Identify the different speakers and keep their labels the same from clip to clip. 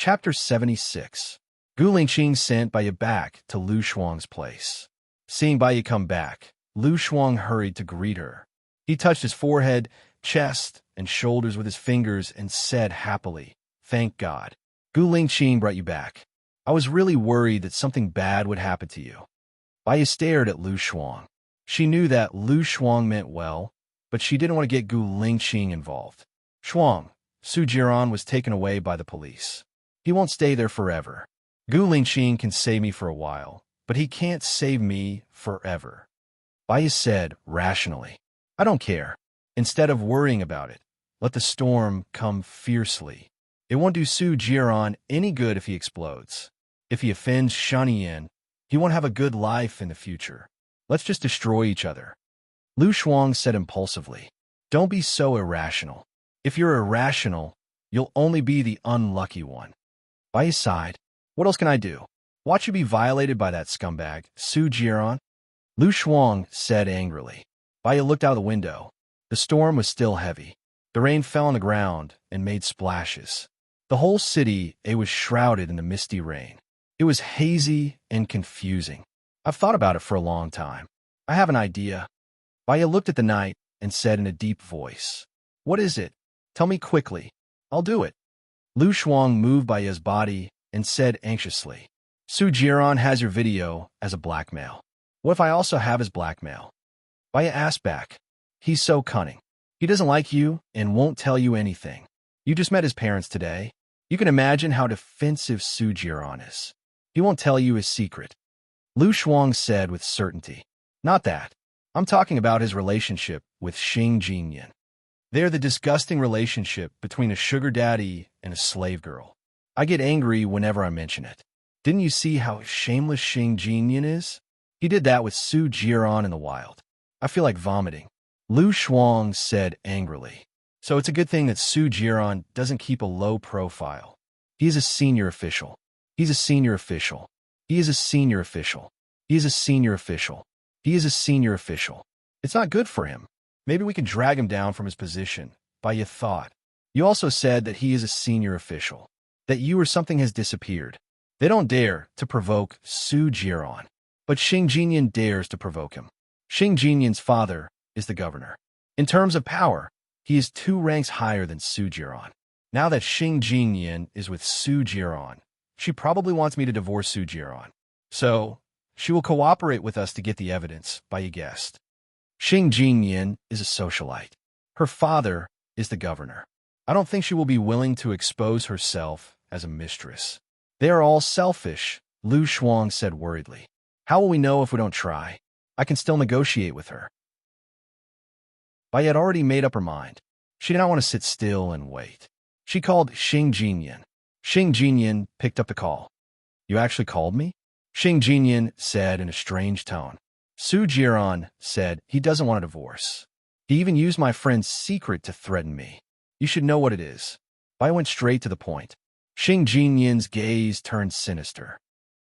Speaker 1: Chapter 76. Gu Lingqing sent Bai Yi back to Lu Shuang's place. Seeing Bai Yi come back, Lu Shuang hurried to greet her. He touched his forehead, chest, and shoulders with his fingers and said happily, "Thank God. Gu Lingqing brought you back. I was really worried that something bad would happen to you." Bai Yi stared at Lu Shuang. She knew that Lu Shuang meant well, but she didn't want to get Gu Lingqing involved. "Shuang, Su Jiran was taken away by the police. He won't stay there forever. Gu Lingqing can save me for a while, but he can't save me forever." Bai Yi said rationally, "I don't care. Instead of worrying about it, let the storm come fiercely. It won't do Su Jiran any good if he explodes. If he offends Shaniyan, he won't have a good life in the future. Let's just destroy each other." Lu Shuang said impulsively, "Don't be so irrational. If you're irrational, you'll only be the unlucky one." Bai Yi sighed. "What else can I do? Watch you be violated by that scumbag, Su Jiran?" Lu Shuang said angrily. Bai Yi looked out the window. The storm was still heavy. The rain fell on the ground and made splashes. The whole city was shrouded in the misty rain. It was hazy and confusing. "I've thought about it for a long time. I have an idea." Bai Yi looked at the night and said in a deep voice, "What is it? Tell me quickly. I'll do it." Lu Shuang moved Bai Yi's body and said anxiously, "Su Jiran has your video as a blackmail. What if I also have his blackmail?" Bai Yi asked back, "He's so cunning. He doesn't like you and won't tell you anything. You just met his parents today. You can imagine how defensive Su Jiran is. He won't tell you his secret." Lu Shuang said with certainty, "Not that. I'm talking about his relationship with Xing Jinyan. They're the disgusting relationship between a sugar daddy and a slave girl. I get angry whenever I mention it. Didn't you see how shameless Xing Jinyan is? He did that with Su Jiran in the wild. I feel like vomiting." Lu Shuang said angrily, "So it's a good thing that Su Jiran doesn't keep a low profile. He is a senior official. He's a senior official. He is a senior official. He is a senior official. He is a senior official. It's not good for him. Maybe we can drag him down from his position." Bai Yi thought. "You also said that he is a senior official, that you or something has disappeared. They don't dare to provoke Su Jiran, but Xing Jinyan dares to provoke him. Xing Jinyan's father is the governor. In terms of power, he is 2 ranks higher than Su Jiran. Now that Xing Jinyan is with Su Jiran, she probably wants me to divorce Su Jiran. So, she will cooperate with us to get the evidence," Bai Yi guessed. "Xing Jinyan is a socialite. Her father is the governor. I don't think she will be willing to expose herself as a mistress. They are all selfish," Lu Shuang said worriedly. "How will we know if we don't try? I can still negotiate with her." Bai Yi had already made up her mind. She did not want to sit still and wait. She called Xing Jinyan. Xing Jinyan picked up the call. "You actually called me?" Xing Jinyan said in a strange tone. "Su Jiran said he doesn't want a divorce. He even used my friend's secret to threaten me. You should know what it is." Bai went straight to the point. Xing Jinyan's gaze turned sinister.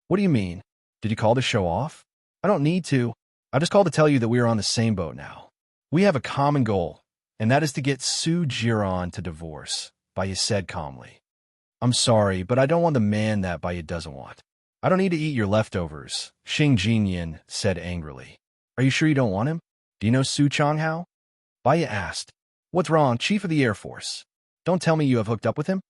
Speaker 1: "What do you mean? Did you call to show off?" "I don't need to. I just called to tell you that we are on the same boat now. We have a common goal, and that is to get Su Jiran to divorce," Bai Yi said calmly. "I'm sorry, but I don't want the man that Bai Yi doesn't want." "I don't need to eat your leftovers," Xing Jinyan said angrily. "Are you sure you don't want him? Do you know Su Changhao?" Bai Yi asked. "What's wrong, Chief of the Air Force? Don't tell me you have hooked up with him?"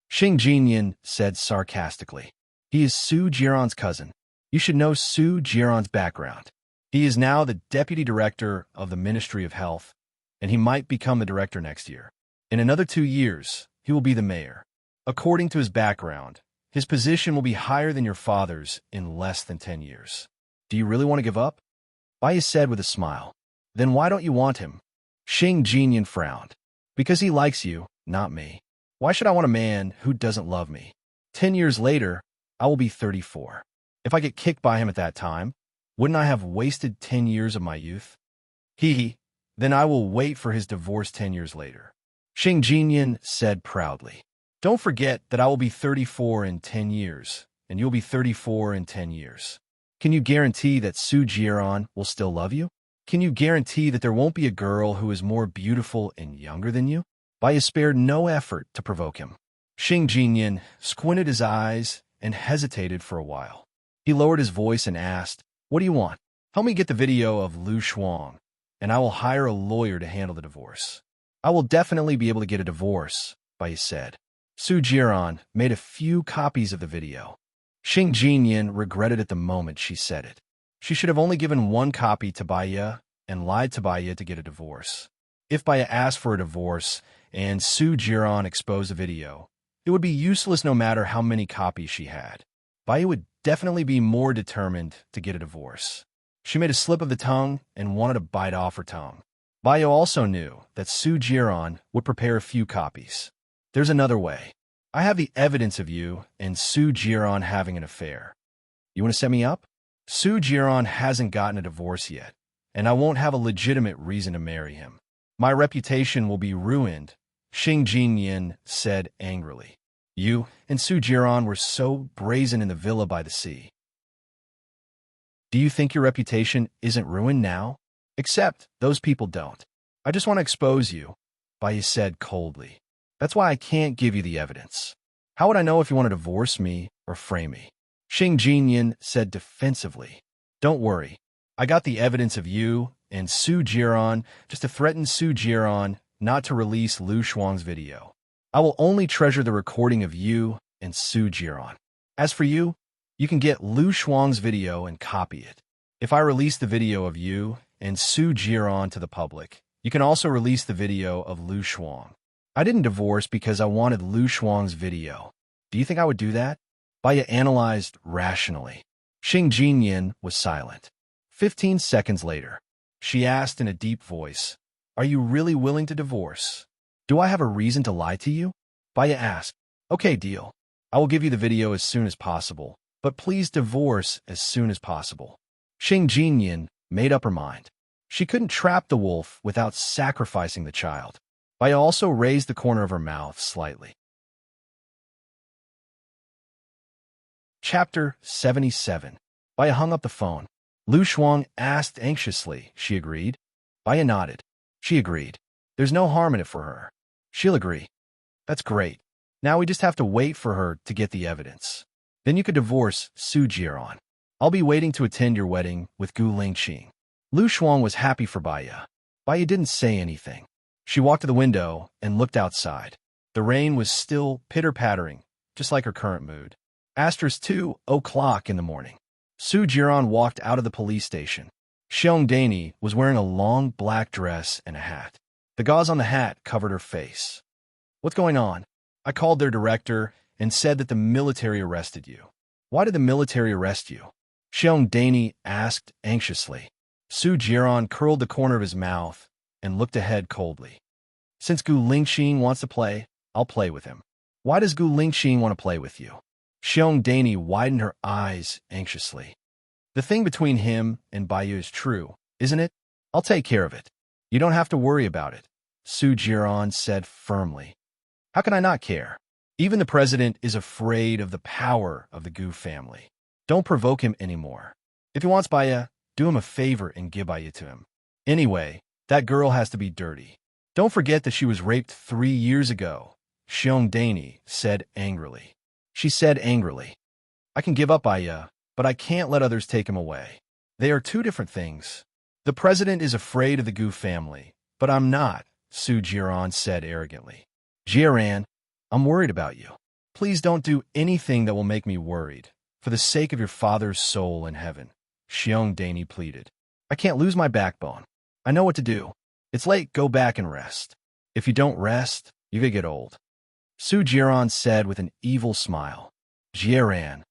Speaker 1: Xing Jinyan said sarcastically. "He is Su Jiran's cousin. You should know Su Jiran's background. He is now the deputy director of the Ministry of Health, and he might become the director next year. In another 2 years, he will be the mayor. According to his background, his position will be higher than your father's in less than 10 years. Do you really want to give up?" Bai Yi said with a smile. "Then why don't you want him?" Xing Jinyan frowned. "Because he likes you, not me. Why should I want a man who doesn't love me? 10 years later, I will be 34. If I get kicked by him at that time, wouldn't I have wasted 10 years of my youth? Then I will wait for his divorce 10 years later." Xing Jinyan said proudly. "Don't forget that I will be 34 in 10 years, and you'll be 34 in 10 years. Can you guarantee that Su Jiran will still love you? Can you guarantee that there won't be a girl who is more beautiful and younger than you?" Bai Yi spared no effort to provoke him. Xing Jinyan squinted his eyes and hesitated for a while. He lowered his voice and asked, "What do you want?" "Help me get the video of Lu Shuang, and I will hire a lawyer to handle the divorce." "I will definitely be able to get a divorce," Bai said. Su Jiran made a few copies of the video. Xing Jinyan regretted at the moment she said it. She should have only given one copy to Baiya and lied to Baiya to get a divorce. If Baiya asked for a divorce and Su Jiran exposed the video, it would be useless no matter how many copies she had. Baiya would definitely be more determined to get a divorce. She made a slip of the tongue and wanted to bite off her tongue. Baiya also knew that Su Jiran would prepare a few copies. "There's another way. I have the evidence of you and Su Jiran having an affair. You want to set me up? Su Jiran hasn't gotten a divorce yet, and I won't have a legitimate reason to marry him. My reputation will be ruined," Xing Jinyan said angrily. "You and Su Jiran were so brazen in the villa by the sea. Do you think your reputation isn't ruined now? Except those people don't. I just want to expose you," Bai said coldly. "That's why I can't give you the evidence. How would I know if you want to divorce me or frame me?" Xing Jinyan said defensively. "Don't worry. I got the evidence of you and Su Jiran just to threaten Su Jiran not to release Lu Shuang's video. I will only treasure the recording of you and Su Jiran. As for you, you can get Lu Shuang's video and copy it. If I release the video of you and Su Jiran to the public, you can also release the video of Lu Shuang. I didn't divorce because I wanted Lu Shuang's video. Do you think I would do that?" Baiya analyzed rationally. Xing Jinyan was silent. 15 seconds later, she asked in a deep voice, "Are you really willing to divorce? Do I have a reason to lie to you?" Baiya asked. "Okay, deal. I will give you the video as soon as possible, but please divorce as soon as possible." Xing Jinyan made up her mind. She couldn't trap the wolf without sacrificing the child. Baiya also raised the corner of her mouth slightly. Chapter 77. Baiya hung up the phone. Lu Shuang asked anxiously. She agreed. Baiya nodded. She agreed. There's no harm in it for her. She'll agree. That's great. Now we just have to wait for her to get the evidence. Then you could divorce Su Jiran. I'll be waiting to attend your wedding with Gu Lingqing. Lu Shuang was happy for Baiya. Baiya didn't say anything. She walked to the window and looked outside. The rain was still pitter-pattering, just like her current mood. 2:00 in the morning. Su Jiran walked out of the police station. Xiong Dani was wearing a long black dress and a hat. The gauze on the hat covered her face. "What's going on?" "I called their director and said that the military arrested you." "Why did the military arrest you?" Xiong Dani asked anxiously. Su Jiran curled the corner of his mouth and looked ahead coldly. "Since Gu Lingqing wants to play, I'll play with him." "Why does Gu Lingqing want to play with you?" Xiong Dani widened her eyes anxiously. "The thing between him and Baiya is true, isn't it? I'll take care of it. You don't have to worry about it," Su Jiran said firmly. "How can I not care? Even the president is afraid of the power of the Gu family. Don't provoke him anymore. If he wants Baiya, do him a favor and give Baiya to him. Anyway, that girl has to be dirty. Don't forget that she was raped 3 years ago," Xiong Dani said angrily. She said angrily, "I can give up Baiya, but I can't let others take him away. They are two different things. The president is afraid of the Gu family, but I'm not," Su Jiran said arrogantly. "Jiran, I'm worried about you. Please don't do anything that will make me worried, for the sake of your father's soul in heaven," Xiong Dani pleaded. "I can't lose my backbone. I know what to do. It's late, go back and rest. If you don't rest, you're gonna get old," Su Jiran said with an evil smile. "Jiran."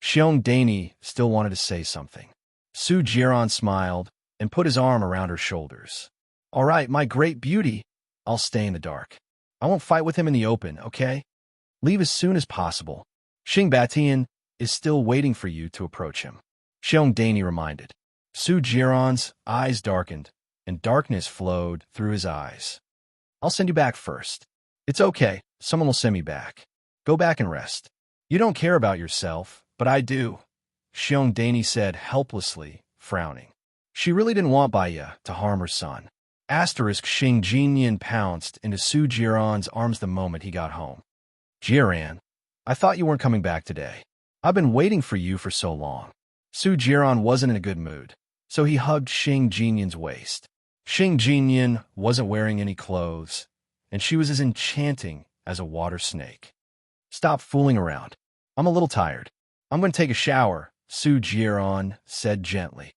Speaker 1: Xiong Dani still wanted to say something. Su Jiran smiled and put his arm around her shoulders. "All right, my great beauty. I'll stay in the dark. I won't fight with him in the open, okay? Leave as soon as possible. Xing Batian is still waiting for you to approach him," Xiong Dani reminded. Su Jiran's eyes darkened, and darkness flowed through his eyes. "I'll send you back first." "It's okay. Someone will send me back. Go back and rest. You don't care about yourself, but I do," Xiong Dani said helplessly, frowning. She really didn't want Baiya to harm her son. Xing Jinyan pounced into Su Jiran's arms the moment he got home. Jiran, I thought you weren't coming back today. I've been waiting for you for so long. Su Jiran wasn't in a good mood, so he hugged Xing Jinyan's waist. Xing Jinyan wasn't wearing any clothes, and she was as enchanting as a water snake. Stop fooling around. I'm a little tired. I'm going to take a shower, Su Jiran said gently.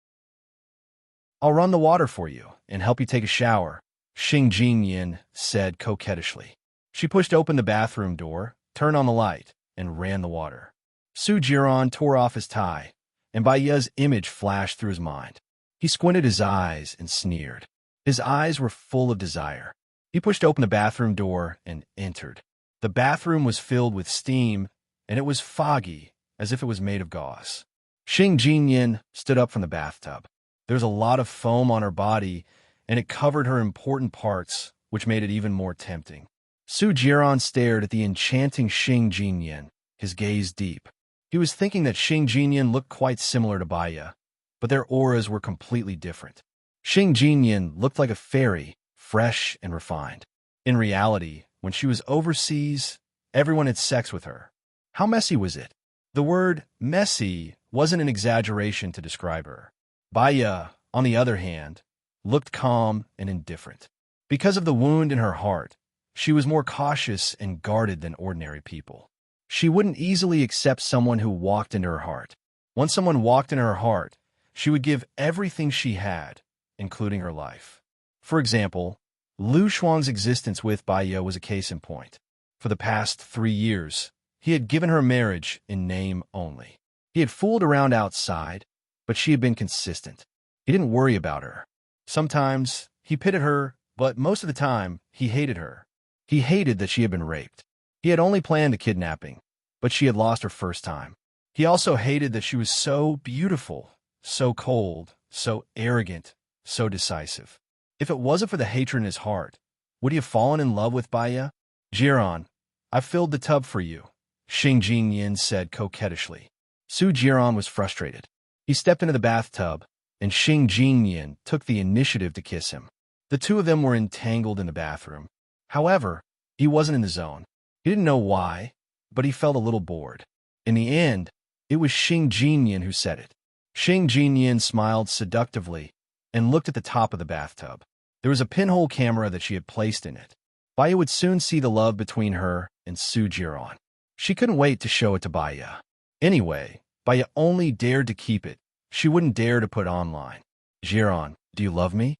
Speaker 1: I'll run the water for you and help you take a shower, Xing Jinyan said coquettishly. She pushed open the bathroom door, turned on the light, and ran the water. Su Jiran tore off his tie, and Baiya's image flashed through his mind. He squinted his eyes and sneered. His eyes were full of desire. He pushed open the bathroom door and entered. The bathroom was filled with steam, and it was foggy, as if it was made of gauze. Xing Jinyan stood up from the bathtub. There was a lot of foam on her body, and it covered her important parts, which made it even more tempting. Su Jiran stared at the enchanting Xing Jinyan, his gaze deep. He was thinking that Xing Jinyan looked quite similar to Baiya, but their auras were completely different. Xing Jinyan looked like a fairy, fresh and refined. In reality, when she was overseas, everyone had sex with her. How messy was it? The word messy wasn't an exaggeration to describe her. Baiya, on the other hand, looked calm and indifferent. Because of the wound in her heart, she was more cautious and guarded than ordinary people. She wouldn't easily accept someone who walked into her heart. Once someone walked into her heart, she would give everything she had, including her life. For example, Lu Shuang's existence with Baiya was a case in point. For the past 3 years, he had given her marriage in name only. He had fooled around outside, but she had been consistent. He didn't worry about her. Sometimes he pitied her, but most of the time he hated her. He hated that she had been raped. He had only planned the kidnapping, but she had lost her first time. He also hated that she was so beautiful, so cold, so arrogant, so decisive. If it wasn't for the hatred in his heart, would he have fallen in love with Baiya? Jiran, I filled the tub for you, Xing Jinyan said coquettishly. Su Jiran was frustrated. He stepped into the bathtub, and Xing Jinyan took the initiative to kiss him. The two of them were entangled in the bathroom. However, he wasn't in the zone. He didn't know why, but he felt a little bored. In the end, it was Xing Jinyan who said it. Xing Jinyan smiled seductively and looked at the top of the bathtub. There was a pinhole camera that she had placed in it. Baiya would soon see the love between her and Su Jiran. She couldn't wait to show it to Baiya. Anyway, Baiya only dared to keep it. She wouldn't dare to put online. Jiran, do you love me?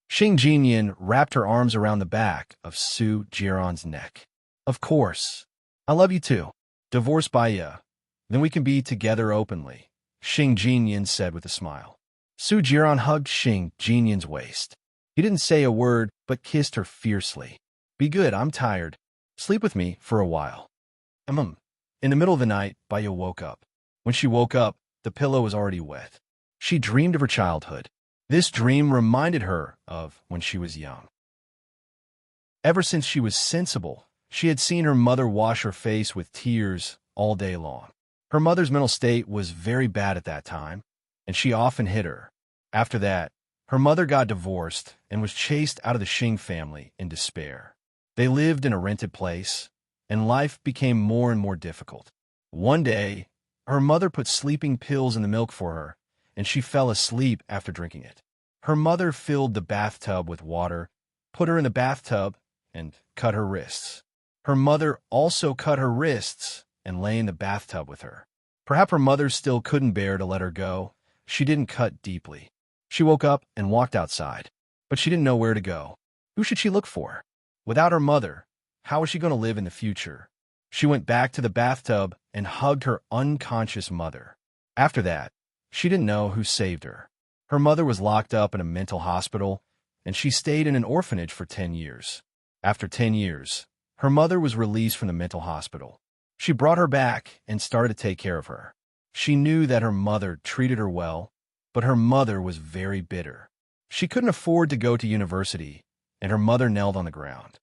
Speaker 1: Xing Jinyan wrapped her arms around the back of Su Jiran's neck. Of course. I love you too. Divorce Baiya. Then we can be together openly, Xing Jinyan said with a smile. Su Jiran hugged Xing Jinyan's waist. He didn't say a word, but kissed her fiercely. Be good, I'm tired. Sleep with me for a while. In the middle of the night, Baiya woke up. When she woke up, the pillow was already wet. She dreamed of her childhood. This dream reminded her of when she was young. Ever since she was sensible, she had seen her mother wash her face with tears all day long. Her mother's mental state was very bad at that time, and she often hit her. After that, her mother got divorced and was chased out of the Xing family in despair. They lived in a rented place, and life became more and more difficult. One day, her mother put sleeping pills in the milk for her, and she fell asleep after drinking it. Her mother filled the bathtub with water, put her in the bathtub, and cut her wrists. Her mother also cut her wrists and lay in the bathtub with her. Perhaps her mother still couldn't bear to let her go. She didn't cut deeply. She woke up and walked outside, but she didn't know where to go. Who should she look for? Without her mother, how was she going to live in the future? She went back to the bathtub and hugged her unconscious mother. After that, she didn't know who saved her. Her mother was locked up in a mental hospital, and she stayed in an orphanage for 10 years. After 10 years, her mother was released from the mental hospital. She brought her back and started to take care of her. She knew that her mother treated her well, but her mother was very bitter. She couldn't afford to go to university, and her mother knelt on the ground.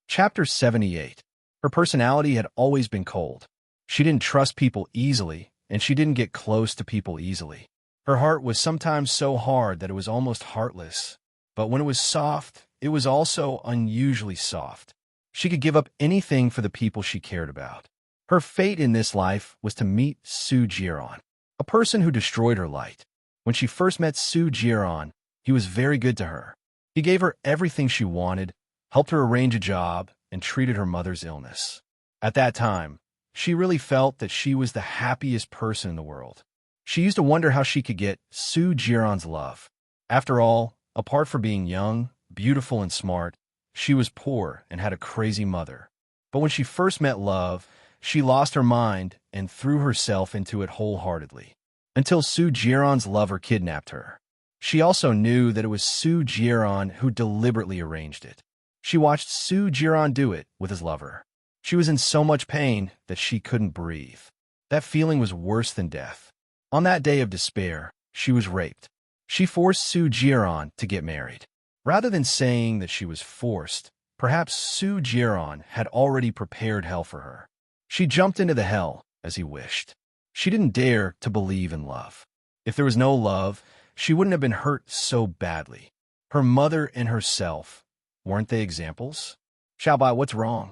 Speaker 1: Chapter 78. Her personality had always been cold. She didn't trust people easily, and she didn't get close to people easily. Her heart was sometimes so hard that it was almost heartless, but when it was soft, it was also unusually soft. She could give up anything for the people she cared about. Her fate in this life was to meet Su Jiran, a person who destroyed her light. When she first met Su Jiran, he was very good to her. He gave her everything she wanted, helped her arrange a job, and treated her mother's illness. At that time, she really felt that she was the happiest person in the world. She used to wonder how she could get Su Jiran's love. After all, apart from being young, beautiful, and smart, she was poor and had a crazy mother. But when she first met love, she lost her mind and threw herself into it wholeheartedly, until Su Jiran's lover kidnapped her. She also knew that it was Su Jiran who deliberately arranged it. She watched Su Jiran do it with his lover. She was in so much pain that she couldn't breathe. That feeling was worse than death. On that day of despair, she was raped. She forced Su Jiran to get married. Rather than saying that she was forced, perhaps Su Jiran had already prepared hell for her. She jumped into the hell as he wished. She didn't dare to believe in love. If there was no love, she wouldn't have been hurt so badly. Her mother and herself, weren't they examples? Xiaobai, what's wrong?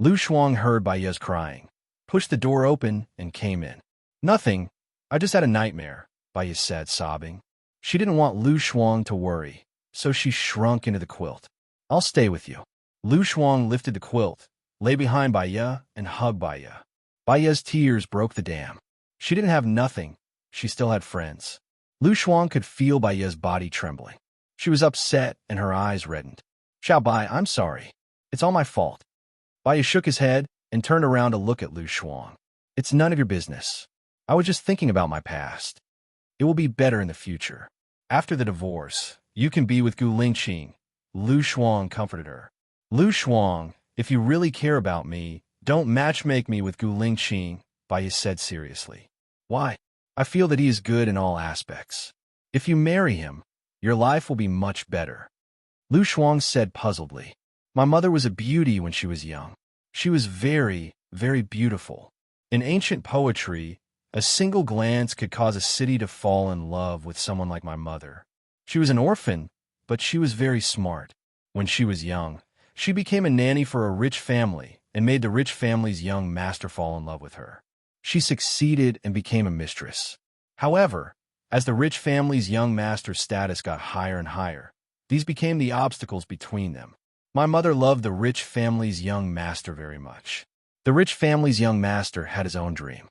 Speaker 1: Lu Shuang heard Baiya's crying, pushed the door open, and came in. Nothing. I just had a nightmare, Baiya said, sobbing. She didn't want Lu Shuang to worry, so she shrunk into the quilt. I'll stay with you. Lu Shuang lifted the quilt, lay behind Baiya, and hugged Baiya. Baiya's tears broke the dam. She didn't have nothing. She still had friends. Lu Shuang could feel Baiya's body trembling. She was upset, and her eyes reddened. Xiaobai, I'm sorry. It's all my fault. Baiya shook his head and turned around to look at Lu Shuang. It's none of your business. I was just thinking about my past. It will be better in the future. After the divorce, you can be with Gu Lingqing. Lu Shuang comforted her. Lu Shuang, if you really care about me, don't matchmake me with Gu Lingqing, Baiya said seriously. Why? I feel that he is good in all aspects. If you marry him, your life will be much better. Lu Shuang said puzzledly. My mother was a beauty when she was young. She was very, very beautiful. In ancient poetry, a single glance could cause a city to fall in love with someone like my mother. She was an orphan, but she was very smart. When she was young, she became a nanny for a rich family and made the rich family's young master fall in love with her. She succeeded and became a mistress. However, as the rich family's young master's status got higher and higher, these became the obstacles between them. My mother loved the rich family's young master very much. The rich family's young master had his own dream.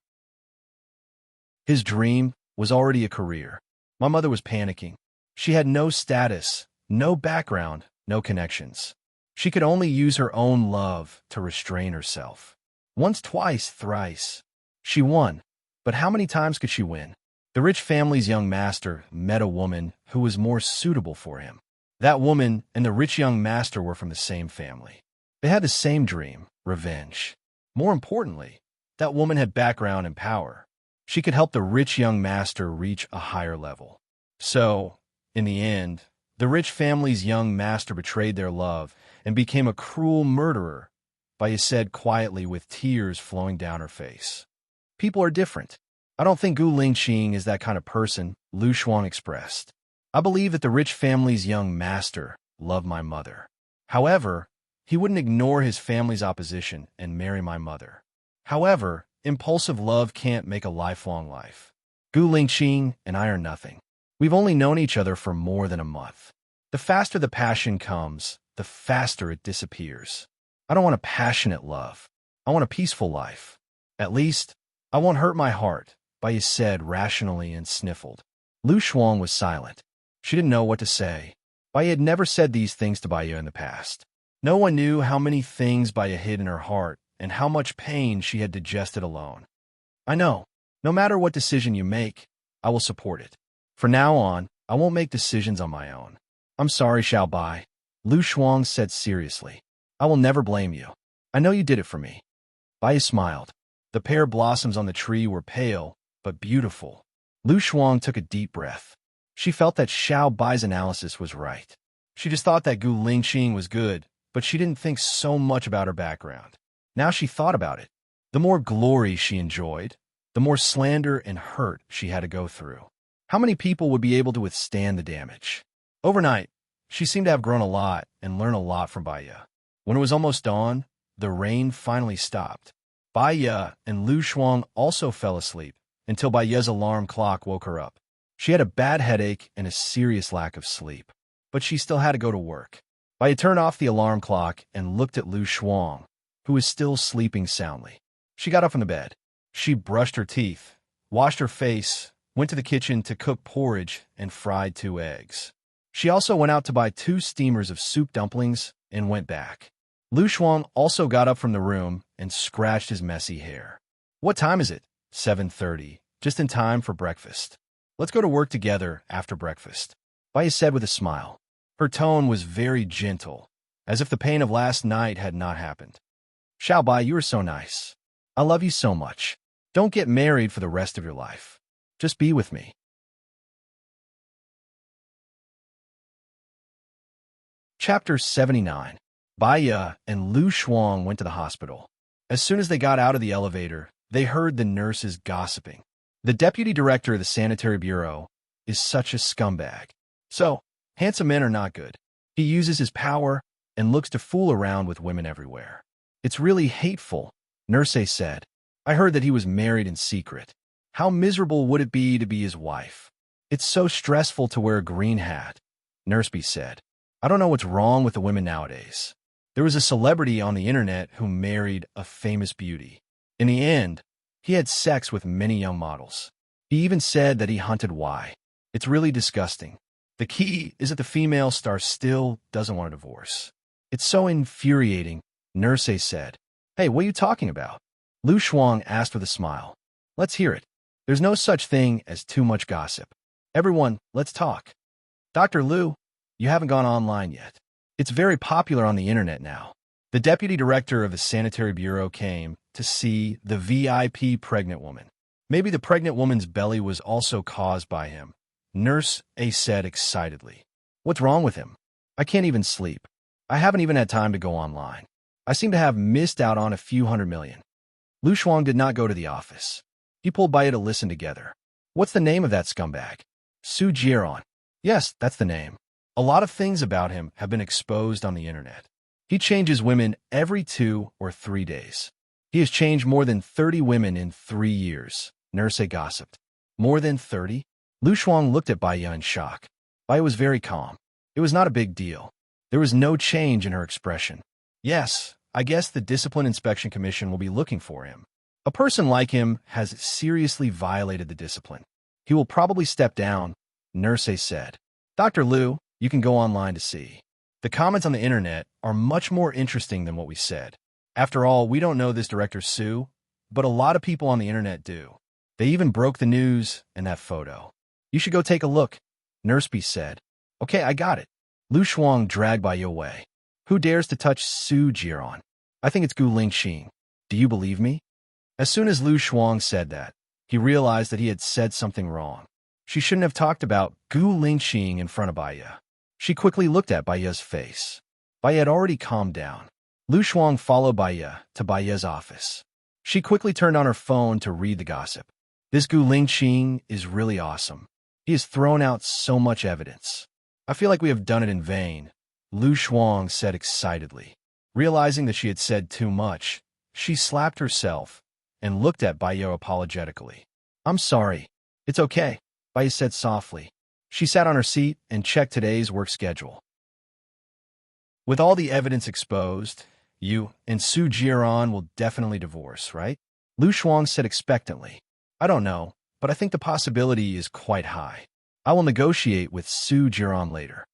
Speaker 1: His dream was already a career. My mother was panicking. She had no status, no background, no connections. She could only use her own love to restrain herself. Once, twice, thrice. She won, but how many times could she win? The rich family's young master met a woman who was more suitable for him. That woman and the rich young master were from the same family. They had the same dream, revenge. More importantly, that woman had background and power. She could help the rich young master reach a higher level. So, in the end, the rich family's young master betrayed their love and became a cruel murderer, Baiya said quietly with tears flowing down her face. People are different. I don't think Gu Lingqing is that kind of person, Lu Shuang expressed. I believe that the rich family's young master loved my mother. However, he wouldn't ignore his family's opposition and marry my mother. However, impulsive love can't make a lifelong life. Gu Lingqing and I are nothing. We've only known each other for more than a month. The faster the passion comes, the faster it disappears. I don't want a passionate love. I want a peaceful life. At least, I won't hurt my heart, Baiya said rationally and sniffled. Lu Shuang was silent. She didn't know what to say. Baiya had never said these things to Baiya in the past. No one knew how many things Baiya hid in her heart and how much pain she had digested alone. I know. No matter what decision you make, I will support it. From now on, I won't make decisions on my own. I'm sorry, Xiaobai. Lu Shuang said seriously. I will never blame you. I know you did it for me. Baiya smiled. The pear blossoms on the tree were pale, but beautiful. Lu Shuang took a deep breath. She felt that Xiaobai's analysis was right. She just thought that Gu Lingqing was good, but she didn't think so much about her background. Now she thought about it. The more glory she enjoyed, the more slander and hurt she had to go through. How many people would be able to withstand the damage? Overnight, She seemed to have grown a lot and learned a lot from Baya. When it was almost dawn, the rain finally stopped. Baya and Lu Shuang also fell asleep until Baya's alarm clock woke her up. She had a bad headache and a serious lack of sleep, but she still had to go to work. Baya turned off the alarm clock and looked at Lu Shuang, who was still sleeping soundly. She got up from the bed. She brushed her teeth, washed her face, went to the kitchen to cook porridge and fried 2 eggs. She also went out to buy 2 steamers of soup dumplings and went back. Lu Shuang also got up from the room and scratched his messy hair. "What time is it?" 7:30, just in time for breakfast. "Let's go to work together after breakfast," Baya said with a smile. Her tone was very gentle, as if the pain of last night had not happened. "Xiao Bai, you are so nice. I love you so much. Don't get married for the rest of your life. Just be with me." Chapter 79. Baya and Lu Shuang went to the hospital. As soon as they got out of the elevator, they heard the nurses gossiping. The deputy director of the sanitary bureau is such a scumbag. So, handsome men are not good. He uses his power and looks to fool around with women everywhere. "It's really hateful," Nurse said. "I heard that he was married in secret. How miserable would it be to be his wife? It's so stressful to wear a green hat," Nurse B said. "I don't know what's wrong with the women nowadays." There was a celebrity on the internet who married a famous beauty. In the end, he had sex with many young models. He even said that he hunted Y. It's really disgusting. The key is that the female star still doesn't want a divorce. "It's so infuriating," Nurse said. "Hey, what are you talking about?" Lu Shuang asked with a smile. "Let's hear it. There's no such thing as too much gossip. Everyone, let's talk." "Dr. Lu, you haven't gone online yet. It's very popular on the internet now." The deputy director of the sanitary bureau came to see the VIP pregnant woman. Maybe the pregnant woman's belly was also caused by him, Nurse A said excitedly. "What's wrong with him? I can't even sleep. I haven't even had time to go online. I seem to have missed out on a few 100 million. Lu Shuang did not go to the office. He pulled Baya to listen together. "What's the name of that scumbag?" "Su Jiron." "Yes, that's the name. A lot of things about him have been exposed on the internet. He changes women every 2 or 3 days. He has changed more than 30 women in 3 years," Nurse gossiped. "More than 30? Lu Shuang looked at Baya in shock. Baya was very calm. It was not a big deal. There was no change in her expression. "Yes, I guess the Discipline Inspection Commission will be looking for him. A person like him has seriously violated the discipline. He will probably step down," Nurse said. "Dr. Lu, you can go online to see. The comments on the internet are much more interesting than what we said. After all, we don't know this director Su, but a lot of people on the internet do. They even broke the news in that photo. You should go take a look," Nurse B said. "Okay, I got it." Lu Shuang dragged Baya away. "Who dares to touch Su Jiron? I think it's Gu Lingqing. Do you believe me?" As soon as Lu Shuang said that, he realized that he had said something wrong. She shouldn't have talked about Gu Lingqing in front of Baya. She quickly looked at Baya's face. Baya had already calmed down. Lu Shuang followed Baya to Baya's office. She quickly turned on her phone to read the gossip. "This Gu Lingqing is really awesome. He has thrown out so much evidence. I feel like we have done it in vain," Lu Shuang said excitedly. Realizing that she had said too much, she slapped herself and looked at Baya apologetically. "I'm sorry. It's okay," Baya said softly. She sat on her seat and checked today's work schedule. "With all the evidence exposed, you and Su Jiron will definitely divorce, right?" Lu Shuang said expectantly. "I don't know, but I think the possibility is quite high. I will negotiate with Su Jiron later."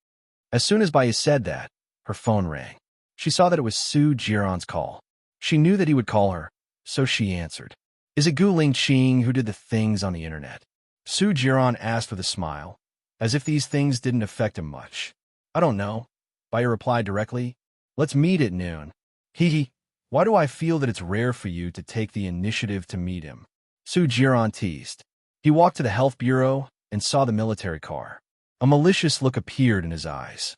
Speaker 1: As soon as Baya said that, her phone rang. She saw that it was Su Jiron's call. She knew that he would call her, so she answered. "Is it Gu Lingqing who did the things on the internet?" Su Jiron asked with a smile, as if these things didn't affect him much. "I don't know," Baya replied directly. "Let's meet at noon." "Hee. Why do I feel that it's rare for you to take the initiative to meet him?" Su Jiron teased. He walked to the health bureau and saw the military car. A malicious look appeared in his eyes.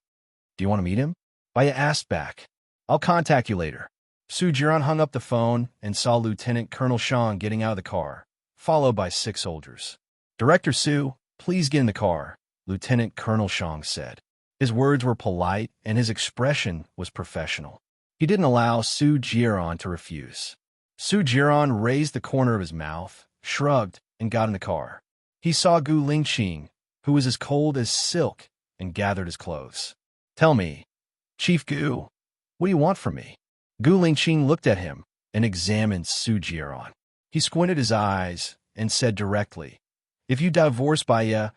Speaker 1: "Do you want to meet him?" Baya asked back. "I'll contact you later." Su Jiron hung up the phone and saw Lieutenant Colonel Shang getting out of the car, followed by 6 soldiers. "Director Su, please get in the car," Lieutenant Colonel Shang said. His words were polite, and his expression was professional. He didn't allow Su Jiran to refuse. Su Jiran raised the corner of his mouth, shrugged, and got in the car. He saw Gu Lingqing, who was as cold as silk, and gathered his clothes. "Tell me, Chief Gu, what do you want from me?" Gu Lingqing looked at him and examined Su Jiran. He squinted his eyes and said directly, "If you divorce Baya,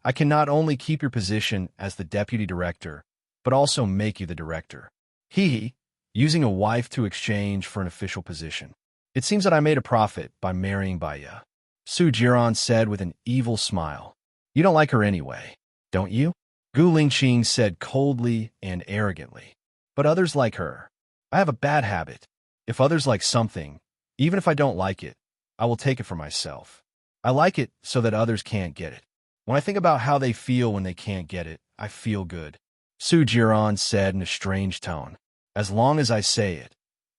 Speaker 1: I can not only keep your position as the deputy director, but also make you the director. He, using a wife to exchange for an official position. It seems that I made a profit by marrying Baya." Su Jiran said with an evil smile. "You don't like her anyway, don't you?" Gu Lingqing said coldly and arrogantly. "But others like her. I have a bad habit. If others like something, even if I don't like it, I will take it for myself. I like it so that others can't get it. When I think about how they feel when they can't get it, I feel good." Su Jiran said in a strange tone. "As long as I say it,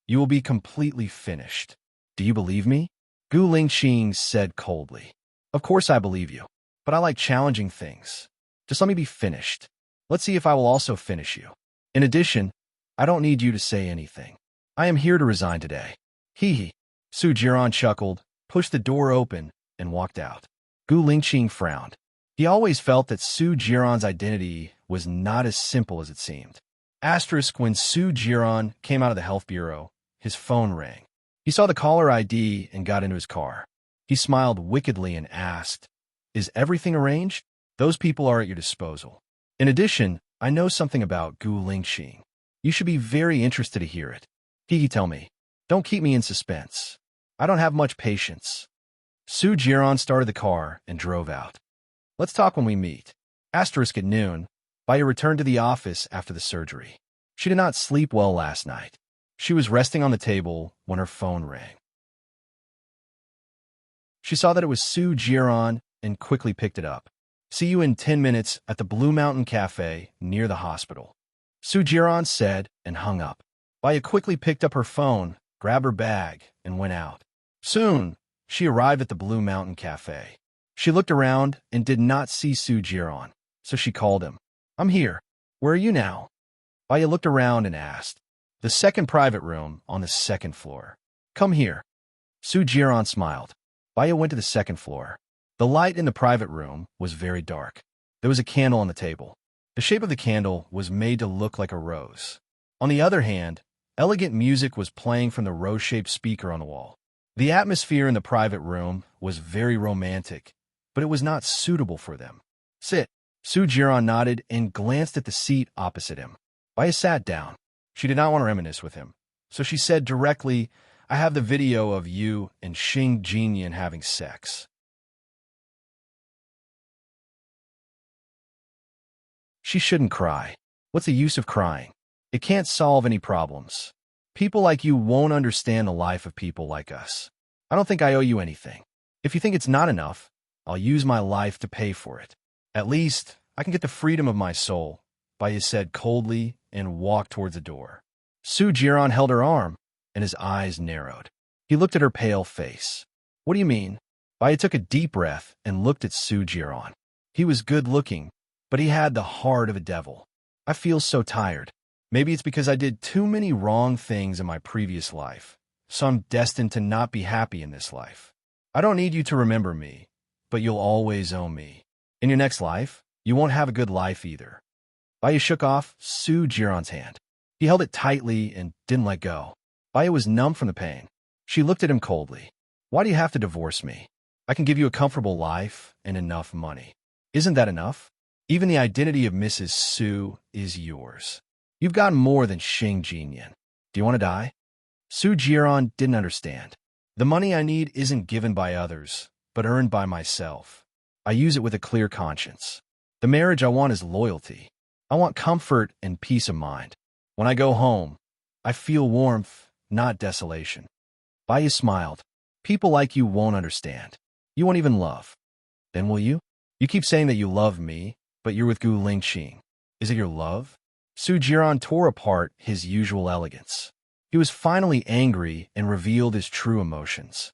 Speaker 1: you will be completely finished. Do you believe me?" Gu Lingqing said coldly. "Of course I believe you, but I like challenging things. Just let me be finished. Let's see if I will also finish you. In addition, I don't need you to say anything. I am here to resign today." Hee. Su Jiran chuckled, pushed the door open, and walked out. Gu Lingqing frowned. He always felt that Su Jiran's identity was not as simple as it seemed. Asterisk when Su Jiran came out of the health bureau, his phone rang. He saw the caller ID and got into his car. He smiled wickedly and asked, "Is everything arranged? Those people are at your disposal. In addition, I know something about Gu Lingqing. You should be very interested to hear it. Tell me. Don't keep me in suspense. I don't have much patience." Su Jiran started the car and drove out. "Let's talk when we meet." Asterisk at noon, Baya returned to the office after the surgery. She did not sleep well last night. She was resting on the table when her phone rang. She saw that it was Su Jiran and quickly picked it up. "See you in 10 minutes at the Blue Mountain Cafe near the hospital," Su Jiran said and hung up. Baya quickly picked up her phone, grabbed her bag, and went out. Soon, she arrived at the Blue Mountain Cafe. She looked around and did not see Su Jiran, so she called him. "I'm here. Where are you now?" Baya looked around and asked. "The second private room on the second floor." "Come here." Su Jiran smiled. Baya went to the second floor. The light in the private room was very dark. There was a candle on the table. The shape of the candle was made to look like a rose. On the other hand, elegant music was playing from the rose-shaped speaker on the wall. The atmosphere in the private room was very romantic, but it was not suitable for them. "Sit." Su Jiran nodded and glanced at the seat opposite him. Baya sat down. She did not want to reminisce with him, so she said directly, "I have the video of you and Xing Jinyan having sex." She shouldn't cry. What's the use of crying? It can't solve any problems. People like you won't understand the life of people like us. I don't think I owe you anything. If you think it's not enough, I'll use my life to pay for it. At least, I can get the freedom of my soul," Baya said coldly and walked towards the door. Su Jiran held her arm, and his eyes narrowed. He looked at her pale face. "What do you mean?" Baya took a deep breath and looked at Su Jiran. He was good-looking, but he had the heart of a devil. "I feel so tired. Maybe it's because I did too many wrong things in my previous life, so I'm destined to not be happy in this life. I don't need you to remember me, but you'll always owe me. In your next life, you won't have a good life either." Baya shook off Su Jiran's hand. He held it tightly and didn't let go. Baya was numb from the pain. She looked at him coldly. "Why do you have to divorce me? I can give you a comfortable life and enough money. Isn't that enough? Even the identity of Mrs. Su is yours. You've got more than Xing Jinyan. Do you want to die?" Su Jiran didn't understand. "The money I need isn't given by others, but earned by myself. I use it with a clear conscience. The marriage I want is loyalty. I want comfort and peace of mind. When I go home, I feel warmth, not desolation." Baya smiled. "People like you won't understand. You won't even love. Then will you? You keep saying that you love me, but you're with Gu Lingqing. Is it your love?" Su Jiran tore apart his usual elegance. He was finally angry and revealed his true emotions.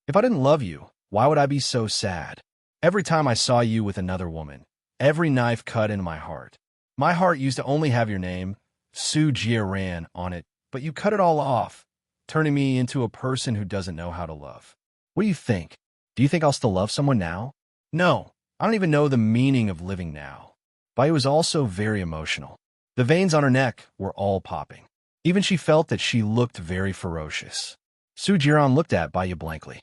Speaker 1: "If I didn't love you, why would I be so sad? Every time I saw you with another woman, every knife cut into my heart. My heart used to only have your name, Su Jiaran, on it, but you cut it all off, turning me into a person who doesn't know how to love. What do you think? Do you think I'll still love someone now? No, I don't even know the meaning of living now. Bai was also very emotional. The veins on her neck were all popping. Even she felt that she looked very ferocious. Su Jiran looked at Bai blankly.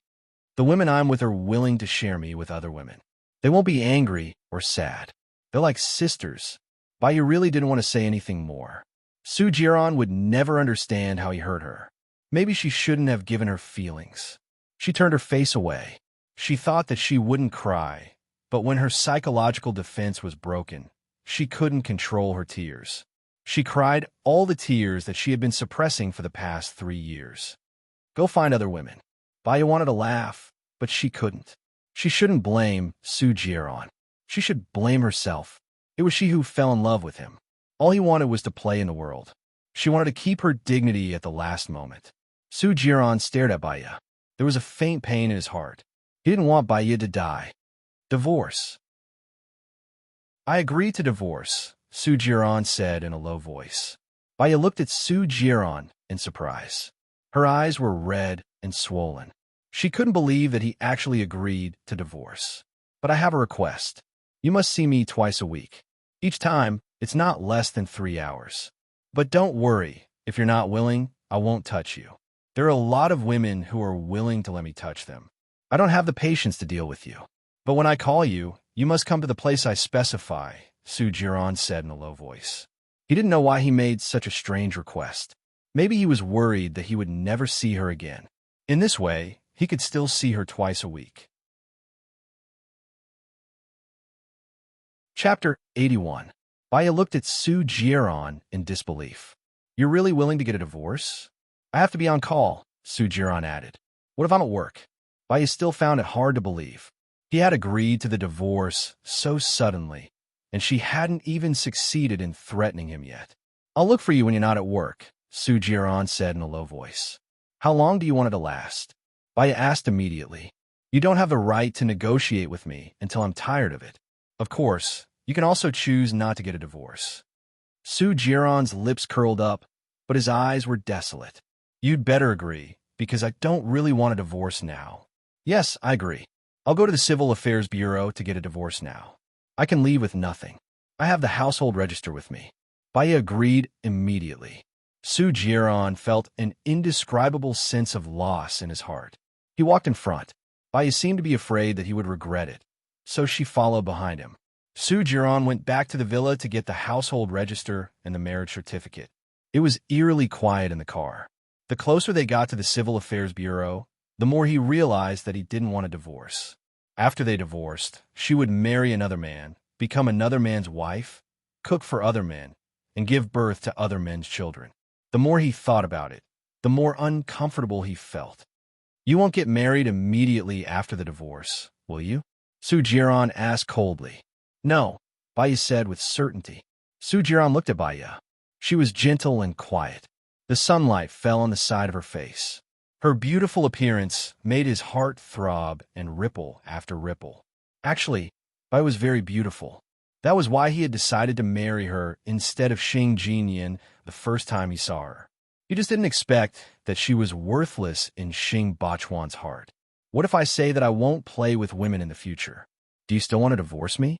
Speaker 1: The women I'm with are willing to share me with other women. They won't be angry or sad. They're like sisters. Bai really didn't want to say anything more. Su Jiran would never understand how he hurt her. Maybe she shouldn't have given her feelings. She turned her face away. She thought that she wouldn't cry, but when her psychological defense was broken, she couldn't control her tears. She cried all the tears that she had been suppressing for the past 3 years. Go find other women. Bai wanted to laugh, but she couldn't. She shouldn't blame Su Jiran. She should blame herself. It was she who fell in love with him. All he wanted was to play in the world. She wanted to keep her dignity at the last moment. Su Jiran stared at Bai. There was a faint pain in his heart. He didn't want Bai to die. Divorce. I agree to divorce, Su Jiran said in a low voice. Bai looked at Su Jiran in surprise. Her eyes were red and swollen. She couldn't believe that he actually agreed to divorce. But I have a request. You must see me twice a week. Each time, it's not less than 3 hours. But don't worry, if you're not willing, I won't touch you. There are a lot of women who are willing to let me touch them. I don't have the patience to deal with you. But when I call you, you must come to the place I specify, Su Jiran said in a low voice. He didn't know why he made such a strange request. Maybe he was worried that he would never see her again. In this way, he could still see her twice a week. Chapter 81. Bai looked at Su Jiran in disbelief. You're really willing to get a divorce? I have to be on call, Su Jiran added. What if I'm at work? Bai still found it hard to believe. He had agreed to the divorce so suddenly, and she hadn't even succeeded in threatening him yet. I'll look for you when you're not at work, Su Jiran said in a low voice. How long do you want it to last? Bai asked immediately. You don't have the right to negotiate with me until I'm tired of it. Of course, you can also choose not to get a divorce. Su Jiran's lips curled up, but his eyes were desolate. You'd better agree, because I don't really want a divorce now. Yes, I agree. I'll go to the Civil Affairs Bureau to get a divorce now. I can leave with nothing. I have the household register with me. Bai agreed immediately. Su Jiran felt an indescribable sense of loss in his heart. He walked in front. Bai seemed to be afraid that he would regret it, so she followed behind him. Su Jiran went back to the villa to get the household register and the marriage certificate. It was eerily quiet in the car. The closer they got to the Civil Affairs Bureau, the more he realized that he didn't want a divorce. After they divorced, she would marry another man, become another man's wife, cook for other men, and give birth to other men's children. The more he thought about it, the more uncomfortable he felt. You won't get married immediately after the divorce, will you? Su Jiran asked coldly. No, Bai said with certainty. Su Jiran looked at Bai. She was gentle and quiet. The sunlight fell on the side of her face. Her beautiful appearance made his heart throb and ripple after ripple. Actually, Bai was very beautiful. That was why he had decided to marry her instead of Xing Jinyan the first time he saw her. He just didn't expect that she was worthless in Xing Bachuan's heart. What if I say that I won't play with women in the future? Do you still want to divorce me?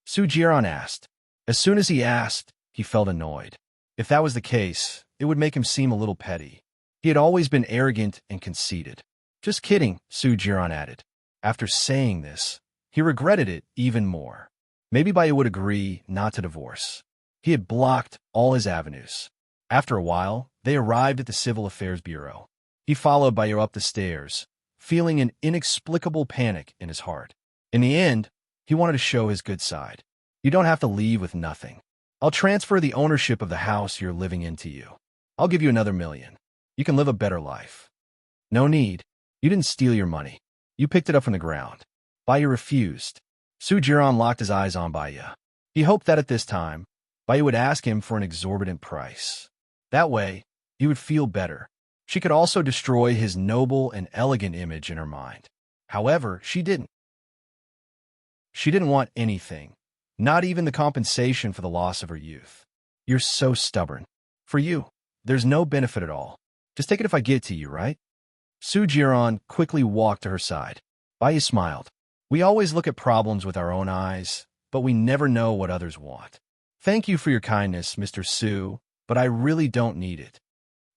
Speaker 1: Su Jiran asked. As soon as he asked, he felt annoyed. If that was the case, it would make him seem a little petty. He had always been arrogant and conceited. Just kidding, Su Jiran added. After saying this, he regretted it even more. Maybe Bai would agree not to divorce. He had blocked all his avenues. After a while, they arrived at the Civil Affairs Bureau. He followed Bai up the stairs, feeling an inexplicable panic in his heart. In the end, he wanted to show his good side. You don't have to leave with nothing. I'll transfer the ownership of the house you're living in to you. I'll give you another $1 million. You can live a better life. No need. You didn't steal your money. You picked it up from the ground. Bai refused. Su Jiran locked his eyes on Bai. He hoped that at this time, Bai would ask him for an exorbitant price. That way, he would feel better. She could also destroy his noble and elegant image in her mind. However, she didn't. She didn't want anything, Not even the compensation for the loss of her youth. You're so stubborn. For you, there's no benefit at all. Just take it if I give it to you, right? Su Jiran quickly walked to her side. Baiya smiled. We always look at problems with our own eyes, but we never know what others want. Thank you for your kindness, Mr. Su, but I really don't need it.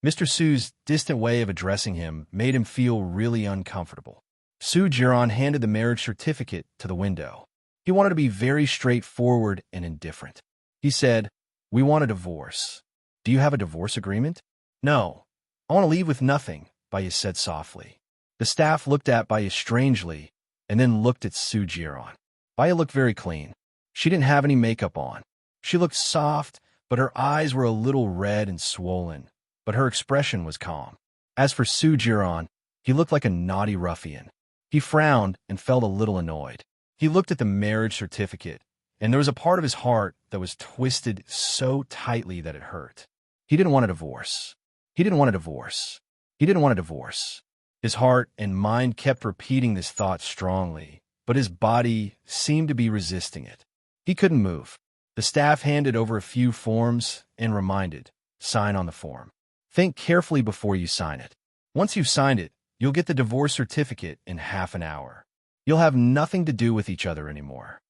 Speaker 1: Mr. Su's distant way of addressing him made him feel really uncomfortable. Su Jiran handed the marriage certificate to the window. He wanted to be very straightforward and indifferent. He said, "We want a divorce. Do you have a divorce agreement?" "No. I want to leave with nothing," Baiya said softly. The staff looked at Baiya strangely and then looked at Su Jiran. Baiya looked very clean. She didn't have any makeup on. She looked soft, but her eyes were a little red and swollen, but her expression was calm. As for Su Jiran, he looked like a naughty ruffian. He frowned and felt a little annoyed. He looked at the marriage certificate, and there was a part of his heart that was twisted so tightly that it hurt. He didn't want a divorce. He didn't want a divorce. He didn't want a divorce. His heart and mind kept repeating this thought strongly, but his body seemed to be resisting it. He couldn't move. The staff handed over a few forms and reminded, "Sign on the form. Think carefully before you sign it. Once you've signed it, you'll get the divorce certificate in half an hour. You'll have nothing to do with each other anymore."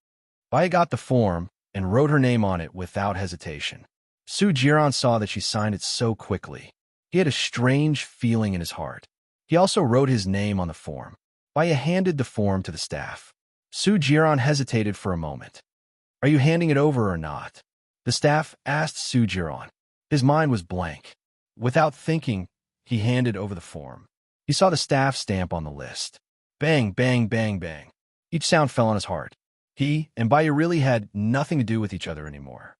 Speaker 1: Baiya got the form and wrote her name on it without hesitation. Su Jiran saw that she signed it so quickly. He had a strange feeling in his heart. He also wrote his name on the form. Baiya handed the form to the staff. Su Jiran hesitated for a moment. "Are you handing it over or not?" The staff asked Su Jiran. His mind was blank. Without thinking, he handed over the form. He saw the staff stamp on the list. Bang, bang, bang, bang. Each sound fell on his heart. He and Baiya really had nothing to do with each other anymore.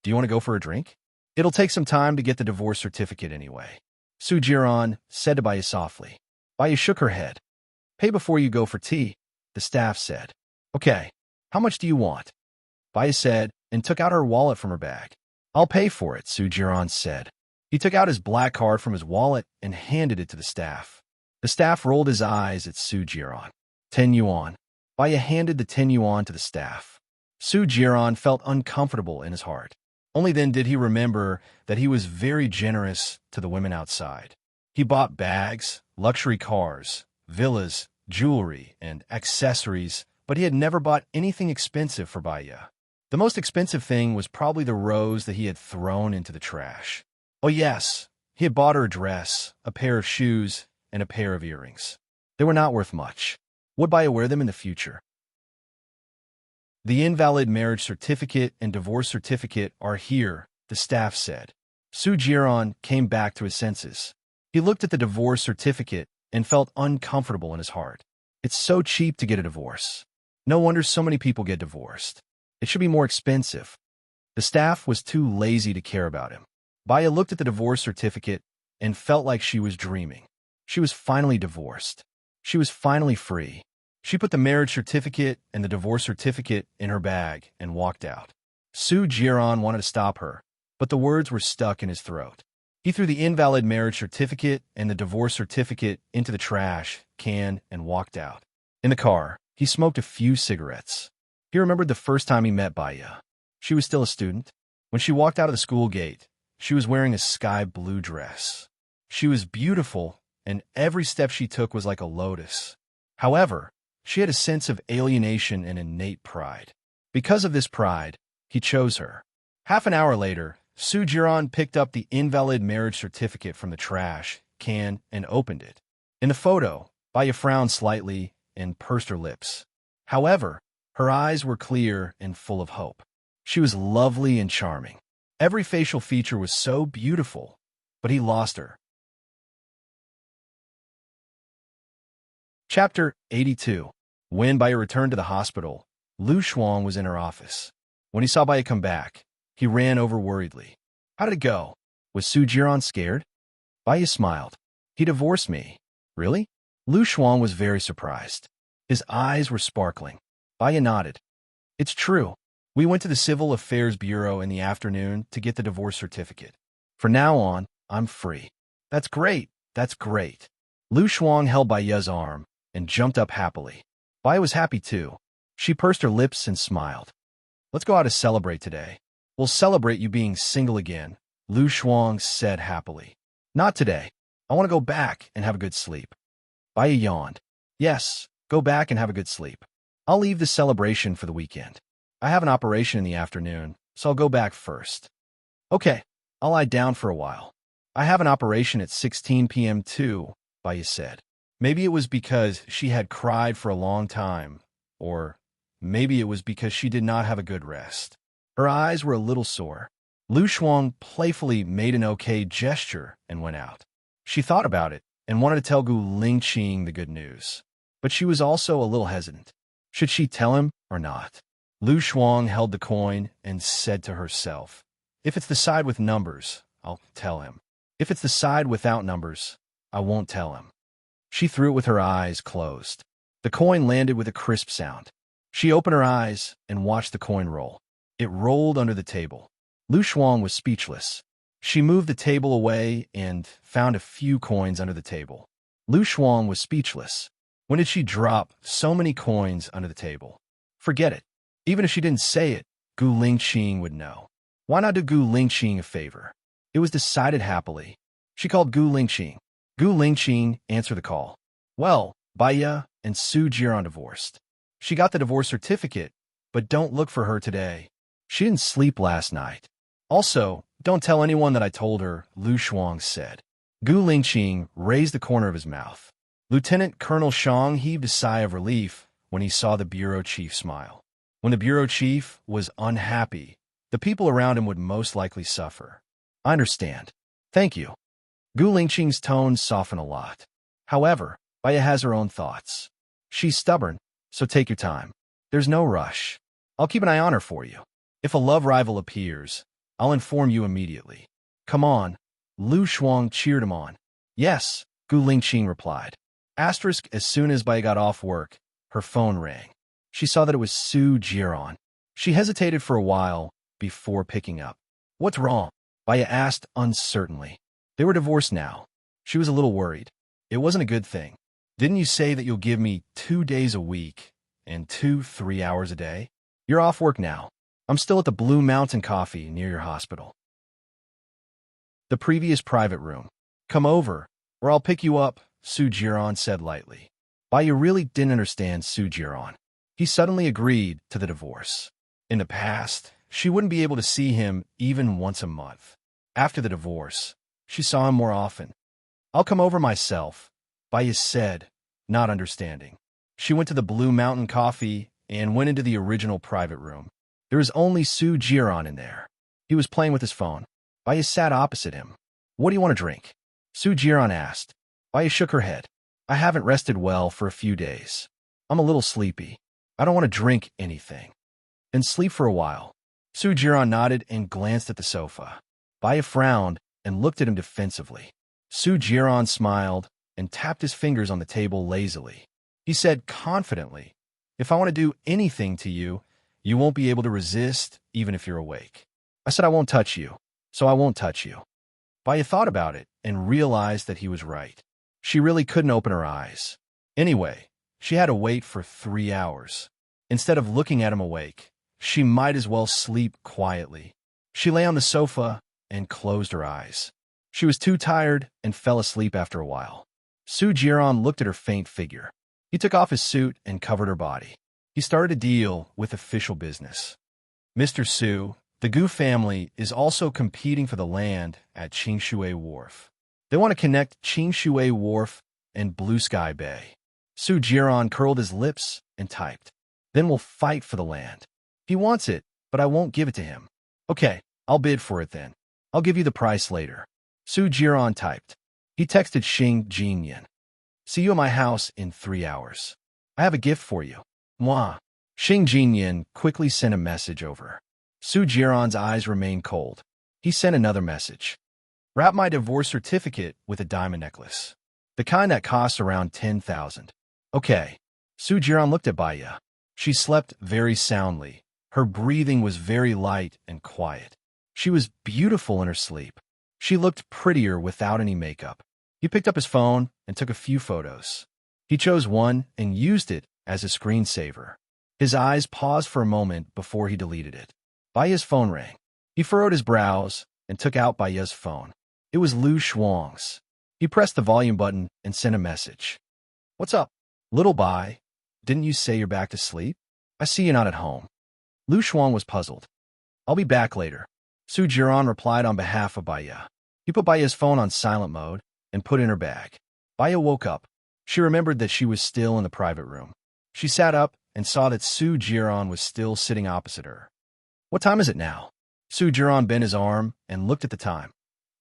Speaker 1: "Do you want to go for a drink? It'll take some time to get the divorce certificate anyway," Su Jiran said to Baiya softly. Baiya shook her head. "Pay before you go for tea," the staff said. "Okay, how much do you want?" Baiya said and took out her wallet from her bag. "I'll pay for it," Su Jiran said. He took out his black card from his wallet and handed it to the staff. The staff rolled his eyes at Su Jiran. 10 yuan. Baiya handed the 10 yuan to the staff. Su Jiran felt uncomfortable in his heart. Only then did he remember that he was very generous to the women outside. He bought bags, luxury cars, villas, jewelry, and accessories, but he had never bought anything expensive for Baiya. The most expensive thing was probably the rose that he had thrown into the trash. Oh yes, he had bought her a dress, a pair of shoes, and a pair of earrings. They were not worth much. Would Baiya wear them in the future? "The invalid marriage certificate and divorce certificate are here," the staff said. Su Jiran came back to his senses. He looked at the divorce certificate and felt uncomfortable in his heart. It's so cheap to get a divorce. No wonder so many people get divorced. It should be more expensive. The staff was too lazy to care about him. Baiya looked at the divorce certificate and felt like she was dreaming. She was finally divorced. She was finally free. She put the marriage certificate and the divorce certificate in her bag and walked out. Su Jiran wanted to stop her, but the words were stuck in his throat. He threw the invalid marriage certificate and the divorce certificate into the trash can and walked out. In the car, he smoked a few cigarettes. He remembered the first time he met Baiya. She was still a student. When she walked out of the school gate, she was wearing a sky blue dress. She was beautiful, and every step she took was like a lotus. However, she had a sense of alienation and innate pride. Because of this pride, he chose her. Half an hour later, Su Jiran picked up the invalid marriage certificate from the trash can and opened it. In the photo, Baiya frowned slightly and pursed her lips. However, her eyes were clear and full of hope. She was lovely and charming. Every facial feature was so beautiful, but he lost her. Chapter 82. When Baiya returned to the hospital, Lu Shuang was in her office. When he saw Baiya come back, he ran over worriedly. "How did it go? Was Su Jiran scared?" Baiya smiled. "He divorced me." "Really?" Lu Shuang was very surprised. His eyes were sparkling. Baiya nodded. "It's true. We went to the Civil Affairs Bureau in the afternoon to get the divorce certificate. From now on, I'm free." "That's great. That's great." Lu Shuang held Baiya's arm and jumped up happily. Baiya was happy too. She pursed her lips and smiled. Let's go out to celebrate today. We'll celebrate you being single again, Lu Shuang said happily. Not today. I want to go back and have a good sleep. Baya yawned. Yes, go back and have a good sleep. I'll leave the celebration for the weekend. I have an operation in the afternoon, so I'll go back first. Okay, I'll lie down for a while. I have an operation at 16 p.m. too, Baya said. Maybe it was because she had cried for a long time, or maybe it was because she did not have a good rest. Her eyes were a little sore. Lu Shuang playfully made an okay gesture and went out. She thought about it and wanted to tell Gu Lingqing the good news. But she was also a little hesitant. Should she tell him or not? Lu Shuang held the coin and said to herself, if it's the side with numbers, I'll tell him. If it's the side without numbers, I won't tell him. She threw it with her eyes closed. The coin landed with a crisp sound. She opened her eyes and watched the coin roll. It rolled under the table. Lu Shuang was speechless. She moved the table away and found a few coins under the table. Lu Shuang was speechless. When did she drop so many coins under the table? Forget it. Even if she didn't say it, Gu Lingqing would know. Why not do Gu Lingqing a favor? It was decided happily. She called Gu Lingqing. Gu Lingqing answered the call. Well, Baya and Su Jiran divorced. She got the divorce certificate, but don't look for her today. She didn't sleep last night. Also, don't tell anyone that I told her, Lu Shuang said. Gu Lingqing raised the corner of his mouth. Lieutenant Colonel Shang heaved a sigh of relief when he saw the bureau chief smile. When the bureau chief was unhappy, the people around him would most likely suffer. I understand. Thank you. Gu Lingqing's tone softened a lot. However, Baya has her own thoughts. She's stubborn, so take your time. There's no rush. I'll keep an eye on her for you. If a love rival appears, I'll inform you immediately. Come on. Lu Shuang cheered him on. Yes, Gu Lingqing replied. Asterisk, as soon as Baya got off work, her phone rang. She saw that it was Su Jiran. She hesitated for a while before picking up. What's wrong? Baya asked uncertainly. They were divorced now. She was a little worried. It wasn't a good thing. Didn't you say that you'll give me 2 days a week and 3 hours a day? You're off work now. I'm still at the Blue Mountain Coffee near your hospital. The previous private room. Come over, or I'll pick you up, Su Jiran said lightly. Baya really didn't understand Su Jiran. He suddenly agreed to the divorce. In the past, she wouldn't be able to see him even once a month. After the divorce, she saw him more often. I'll come over myself, Baya said, not understanding. She went to the Blue Mountain Coffee and went into the original private room. There was only Su Jiran in there. He was playing with his phone. Baya sat opposite him. What do you want to drink? Su Jiran asked. Baya shook her head. I haven't rested well for a few days. I'm a little sleepy. I don't want to drink anything. Then sleep for a while. Su Jiran nodded and glanced at the sofa. Baya frowned and looked at him defensively. Su Jiran smiled and tapped his fingers on the table lazily. He said confidently, if I want to do anything to you, you won't be able to resist even if you're awake. I said I won't touch you, so I won't touch you. Baya thought about it and realized that he was right. She really couldn't open her eyes. Anyway, she had to wait for 3 hours. Instead of looking at him awake, she might as well sleep quietly. She lay on the sofa and closed her eyes. She was too tired and fell asleep after a while. Su Jiran looked at her faint figure. He took off his suit and covered her body. He started to deal with official business. Mr. Su, the Gu family is also competing for the land at Qingshui Wharf. They want to connect Qingshui Wharf and Blue Sky Bay. Su Jiran curled his lips and typed. Then we'll fight for the land. He wants it, but I won't give it to him. Okay, I'll bid for it then. I'll give you the price later. Su Jiran typed. He texted Xing Jinyan. See you at my house in 3 hours. I have a gift for you. Mwah. Xing Jinyan quickly sent a message over. Su Jiran's eyes remained cold. He sent another message. Wrap my divorce certificate with a diamond necklace. The kind that costs around 10,000. Okay. Su Jiran looked at Baya. She slept very soundly. Her breathing was very light and quiet. She was beautiful in her sleep. She looked prettier without any makeup. He picked up his phone and took a few photos. He chose one and used it as a screensaver. His eyes paused for a moment before he deleted it. Baya's phone rang. He furrowed his brows and took out Baya's phone. It was Lu Shuang's. He pressed the volume button and sent a message. "What's up? Little Bai, didn't you say you're back to sleep? I see you're not at home." Lu Shuang was puzzled. "I'll be back later." Su Jiran replied on behalf of Baya. He put Baya's phone on silent mode and put it in her bag. Baya woke up. She remembered that she was still in the private room. She sat up and saw that Su Jiran was still sitting opposite her. "What time is it now?" Su Jiran bent his arm and looked at the time.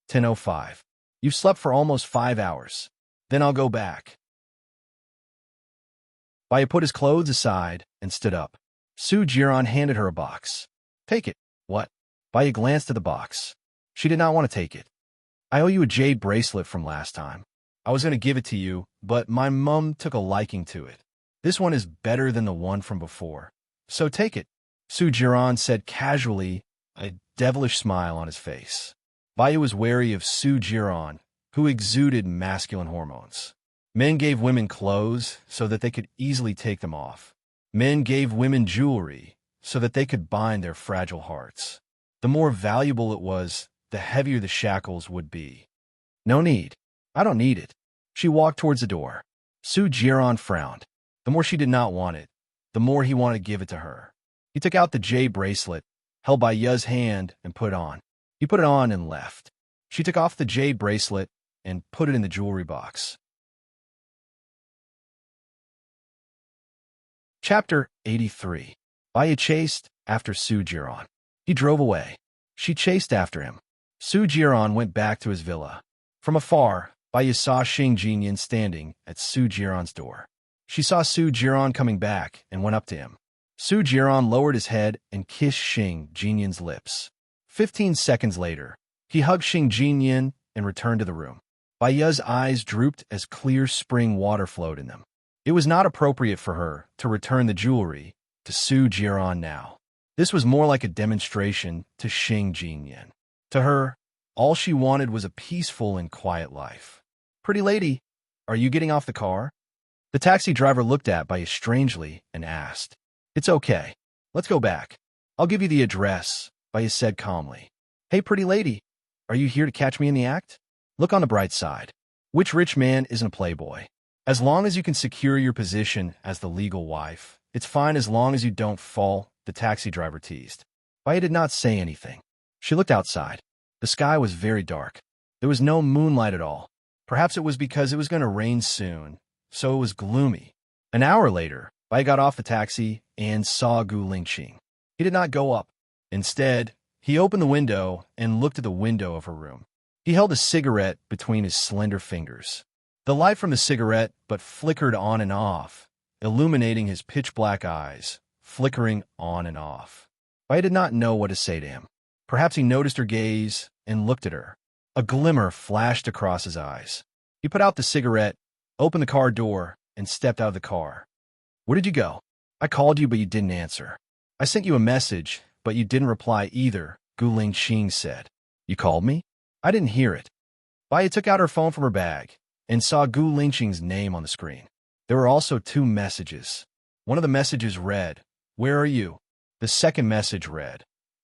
Speaker 1: 10:05. "You've slept for almost 5 hours. Then I'll go back." Baya put his clothes aside and stood up. Su Jiran handed her a box. "Take it." "What?" Baya glanced at the box. She did not want to take it. "I owe you a jade bracelet from last time. I was going to give it to you, but my mum took a liking to it. This one is better than the one from before. So take it," Su Jiran said casually, a devilish smile on his face. Baya was wary of Su Jiran, who exuded masculine hormones. Men gave women clothes so that they could easily take them off. Men gave women jewelry so that they could bind their fragile hearts. The more valuable it was, the heavier the shackles would be. "No need. I don't need it." She walked towards the door. Su Jiran frowned. The more she did not want it, the more he wanted to give it to her. He took out the jade bracelet, held by Ya's hand, and put it on. He put it on and left. She took off the jade bracelet and put it in the jewelry box. Chapter 83. Baya chased after Su Jiran. He drove away. She chased after him. Su Jiran went back to his villa. From afar, Baya saw Xing Jinyan standing at Su Jiran's door. She saw Su Jiran coming back and went up to him. Su Jiran lowered his head and kissed Xing Jinyan's lips. 15 seconds later, he hugged Xing Jinyan and returned to the room. Baya's eyes drooped as clear spring water flowed in them. It was not appropriate for her to return the jewelry to Su Jiran now. This was more like a demonstration to Xing Jinyan. To her, all she wanted was a peaceful and quiet life. "Pretty lady, are you getting off the car?" The taxi driver looked at Baya strangely and asked. "It's okay. Let's go back. I'll give you the address," Baya said calmly. "Hey, pretty lady, are you here to catch me in the act? Look on the bright side. Which rich man isn't a playboy? As long as you can secure your position as the legal wife, it's fine as long as you don't fall," the taxi driver teased. Baya did not say anything. She looked outside. The sky was very dark. There was no moonlight at all. Perhaps it was because it was going to rain soon, so it was gloomy. An hour later, Baya got off the taxi and saw Gu Lingqing. He did not go up. Instead, he opened the window and looked at the window of her room. He held a cigarette between his slender fingers. The light from the cigarette but flickered on and off, illuminating his pitch-black eyes, flickering on and off. Baya did not know what to say to him. Perhaps he noticed her gaze and looked at her. A glimmer flashed across his eyes. He put out the cigarette, opened the car door, and stepped out of the car. "Where did you go? I called you, but you didn't answer. I sent you a message, but you didn't reply either," Gu Lingqing said. "You called me? I didn't hear it." Baya took out her phone from her bag and saw Gu Lingqing's name on the screen. There were also 2 messages. One of the messages read, "Where are you?" The second message read,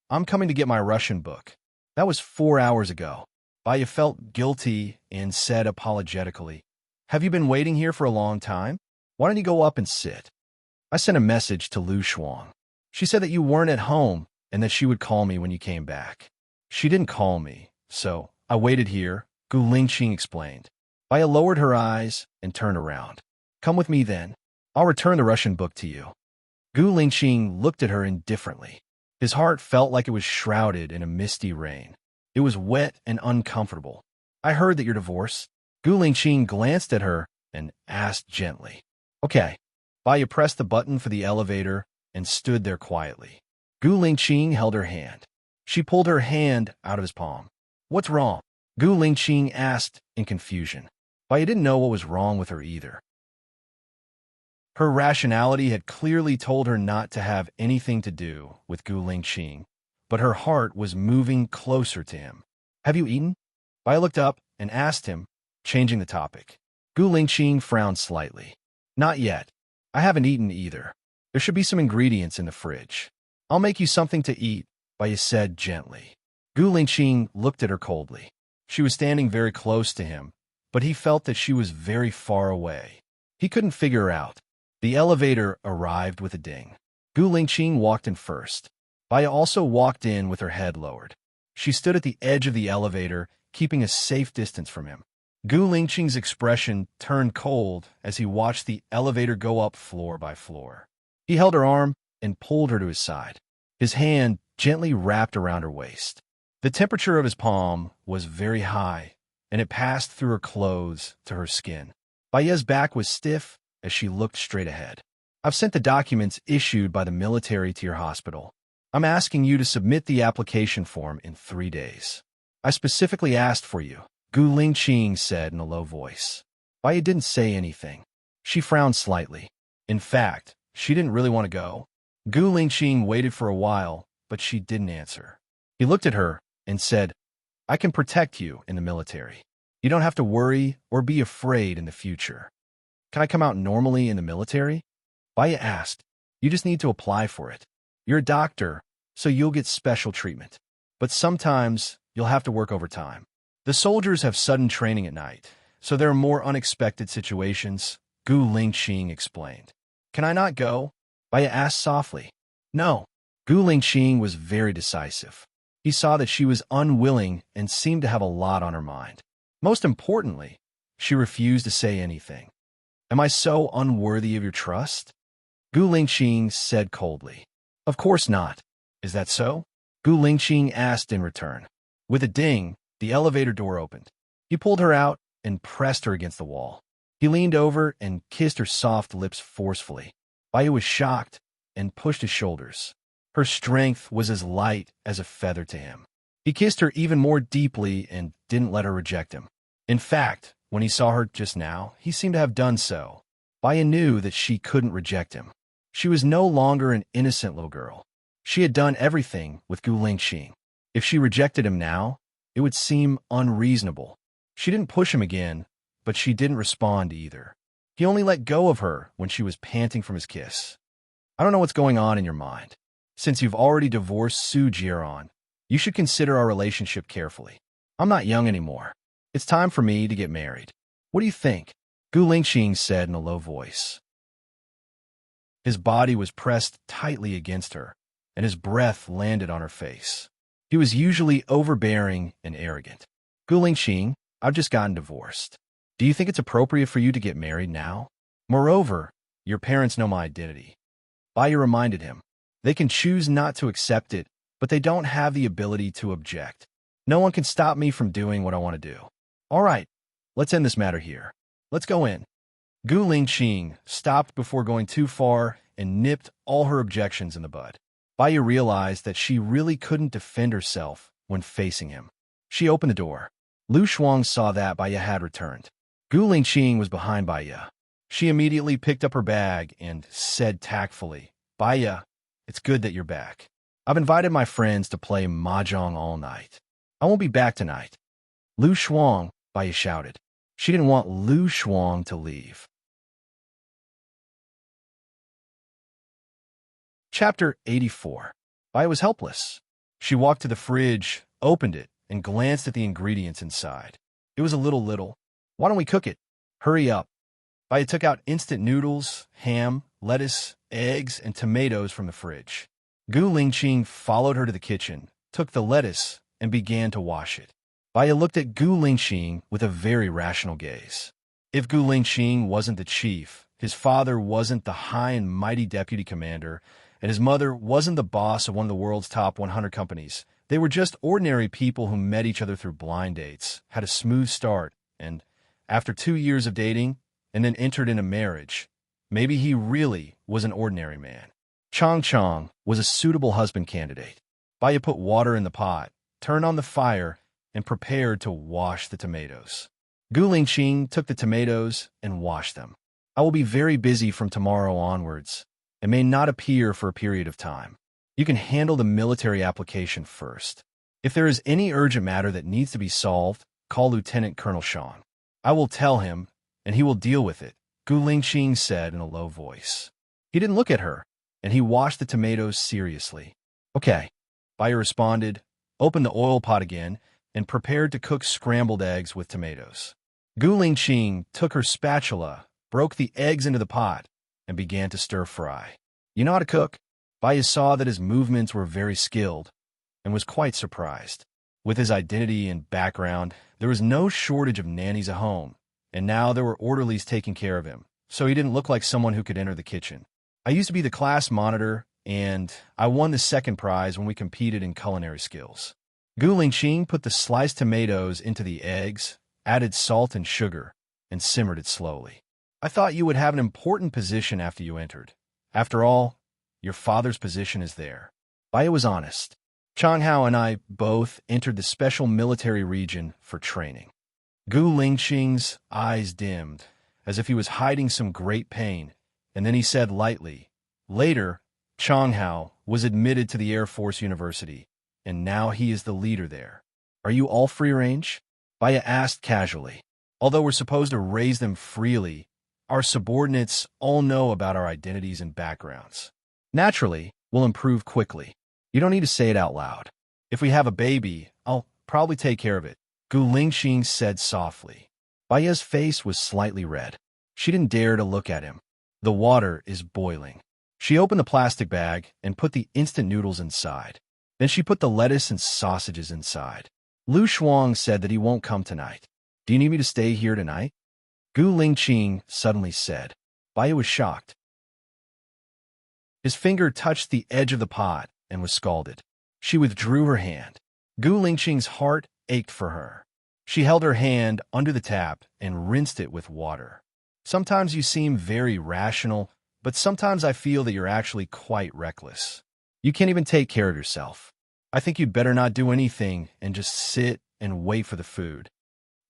Speaker 1: "I'm coming to get my Russian book." That was 4 hours ago. Baya felt guilty and said apologetically, "Have you been waiting here for a long time? Why don't you go up and sit?" "I sent a message to Lu Shuang. She said that you weren't at home and that she would call me when you came back. She didn't call me, so I waited here," Gu Lingqing explained. Baya lowered her eyes and turned around. "Come with me then. I'll return the Russian book to you." Gu Lingqing looked at her indifferently. His heart felt like it was shrouded in a misty rain. It was wet and uncomfortable. "I heard that you're divorced." Gu Lingqing glanced at her and asked gently. "Okay." Baya pressed the button for the elevator and stood there quietly. Gu Lingqing held her hand. She pulled her hand out of his palm. "What's wrong?" Gu Lingqing asked in confusion. Baya didn't know what was wrong with her either. Her rationality had clearly told her not to have anything to do with Gu Lingqing, but her heart was moving closer to him. "Have you eaten?" Baya looked up and asked him, changing the topic. Gu Lingqing frowned slightly. "Not yet. I haven't eaten either." There should be some ingredients in the fridge. I'll make you something to eat, Baya said gently. Gu Lingqing looked at her coldly. She was standing very close to him, but he felt that she was very far away. He couldn't figure her out. The elevator arrived with a ding. Gu Lingqing walked in first. Baya also walked in with her head lowered. She stood at the edge of the elevator, keeping a safe distance from him. Gu Lingqing's expression turned cold as he watched the elevator go up floor by floor. He held her arm and pulled her to his side. His hand gently wrapped around her waist. The temperature of his palm was very high, and it passed through her clothes to her skin. Baya's back was stiff as she looked straight ahead. I've sent the documents issued by the military to your hospital. I'm asking you to submit the application form in 3 days. I specifically asked for you, Gu Lingqing said in a low voice. Baya didn't say anything. She frowned slightly. In fact, she didn't really want to go. Gu Lingqing waited for a while, but she didn't answer. He looked at her and said, I can protect you in the military. You don't have to worry or be afraid in the future. Can I come out normally in the military? Baya asked. You just need to apply for it. You're a doctor, so you'll get special treatment. But sometimes you'll have to work overtime. The soldiers have sudden training at night, so there are more unexpected situations, Gu Lingqing explained. Can I not go? Baya asked softly. No. Gu Lingqing was very decisive. He saw that she was unwilling and seemed to have a lot on her mind. Most importantly, she refused to say anything. Am I so unworthy of your trust? Gu Lingqing said coldly. Of course not. Is that so? Gu Lingqing asked in return. With a ding, the elevator door opened. He pulled her out and pressed her against the wall. He leaned over and kissed her soft lips forcefully. Baya was shocked and pushed his shoulders. Her strength was as light as a feather to him. He kissed her even more deeply and didn't let her reject him. In fact, when he saw her just now, he seemed to have done so. Baya knew that she couldn't reject him. She was no longer an innocent little girl. She had done everything with Gu Lingqing. If she rejected him now, it would seem unreasonable. She didn't push him again, but she didn't respond either. He only let go of her when she was panting from his kiss. I don't know what's going on in your mind. Since you've already divorced Su Jiran, you should consider our relationship carefully. I'm not young anymore. It's time for me to get married. What do you think? Gu Lingqing said in a low voice. His body was pressed tightly against her, and his breath landed on her face. He was usually overbearing and arrogant. Gu Lingqing, I've just gotten divorced. Do you think it's appropriate for you to get married now? Moreover, your parents know my identity. Baya reminded him. They can choose not to accept it, but they don't have the ability to object. No one can stop me from doing what I want to do. All right, let's end this matter here. Let's go in. Gu Lingqing stopped before going too far and nipped all her objections in the bud. Baya realized that she really couldn't defend herself when facing him. She opened the door. Lu Shuang saw that Baya had returned. Gu Lingqing was behind Baya. She immediately picked up her bag and said tactfully, Baya, it's good that you're back. I've invited my friends to play mahjong all night. I won't be back tonight. Lu Shuang, Baya shouted. She didn't want Lu Shuang to leave. Chapter 84. Baya was helpless. She walked to the fridge, opened it, and glanced at the ingredients inside. It was a little. Why don't we cook it? Hurry up. Baya took out instant noodles, ham, lettuce, eggs, and tomatoes from the fridge. Gu Lingqing followed her to the kitchen, took the lettuce, and began to wash it. Baya looked at Gu Lingqing with a very rational gaze. If Gu Lingqing wasn't the chief, his father wasn't the high and mighty deputy commander, and his mother wasn't the boss of one of the world's top 100 companies, they were just ordinary people who met each other through blind dates, had a smooth start, and, after 2 years of dating, and then entered into marriage, maybe he really was an ordinary man. Chong Chong was a suitable husband candidate. Baya put water in the pot, turned on the fire, and prepared to wash the tomatoes. Gu Lingqing took the tomatoes and washed them. I will be very busy from tomorrow onwards, and may not appear for a period of time. You can handle the military application first. If there is any urgent matter that needs to be solved, call Lieutenant Colonel Sean. I will tell him, and he will deal with it, Gu Lingqing said in a low voice. He didn't look at her. and he washed the tomatoes seriously. Okay, Baya responded, opened the oil pot again, and prepared to cook scrambled eggs with tomatoes. Gu Lingqing took her spatula, broke the eggs into the pot, and began to stir-fry. You know how to cook? Baya saw that his movements were very skilled, and was quite surprised. With his identity and background, there was no shortage of nannies at home, and now there were orderlies taking care of him, so he didn't look like someone who could enter the kitchen. I used to be the class monitor, and I won the second prize when we competed in culinary skills. Gu Lingqing put the sliced tomatoes into the eggs, added salt and sugar, and simmered it slowly. I thought you would have an important position after you entered. After all, your father's position is there. Baya was honest. Changhao and I both entered the special military region for training. Gu Lingqing's eyes dimmed, as if he was hiding some great pain, and then he said lightly, later, Changhao was admitted to the Air Force University, and now he is the leader there. Are you all free range? Baya asked casually. Although we're supposed to raise them freely, our subordinates all know about our identities and backgrounds. Naturally, we'll improve quickly. You don't need to say it out loud. If we have a baby, I'll probably take care of it, Gu Lingqing said softly. Baya's face was slightly red. She didn't dare to look at him. The water is boiling. She opened the plastic bag and put the instant noodles inside. Then she put the lettuce and sausages inside. Lu Shuang said that he won't come tonight. Do you need me to stay here tonight? Gu Lingqing suddenly said. Baya was shocked. His finger touched the edge of the pot and was scalded. She withdrew her hand. Gu Lingqing's heart ached for her. She held her hand under the tap and rinsed it with water. Sometimes you seem very rational, but sometimes I feel that you're actually quite reckless. You can't even take care of yourself. I think you'd better not do anything and just sit and wait for the food.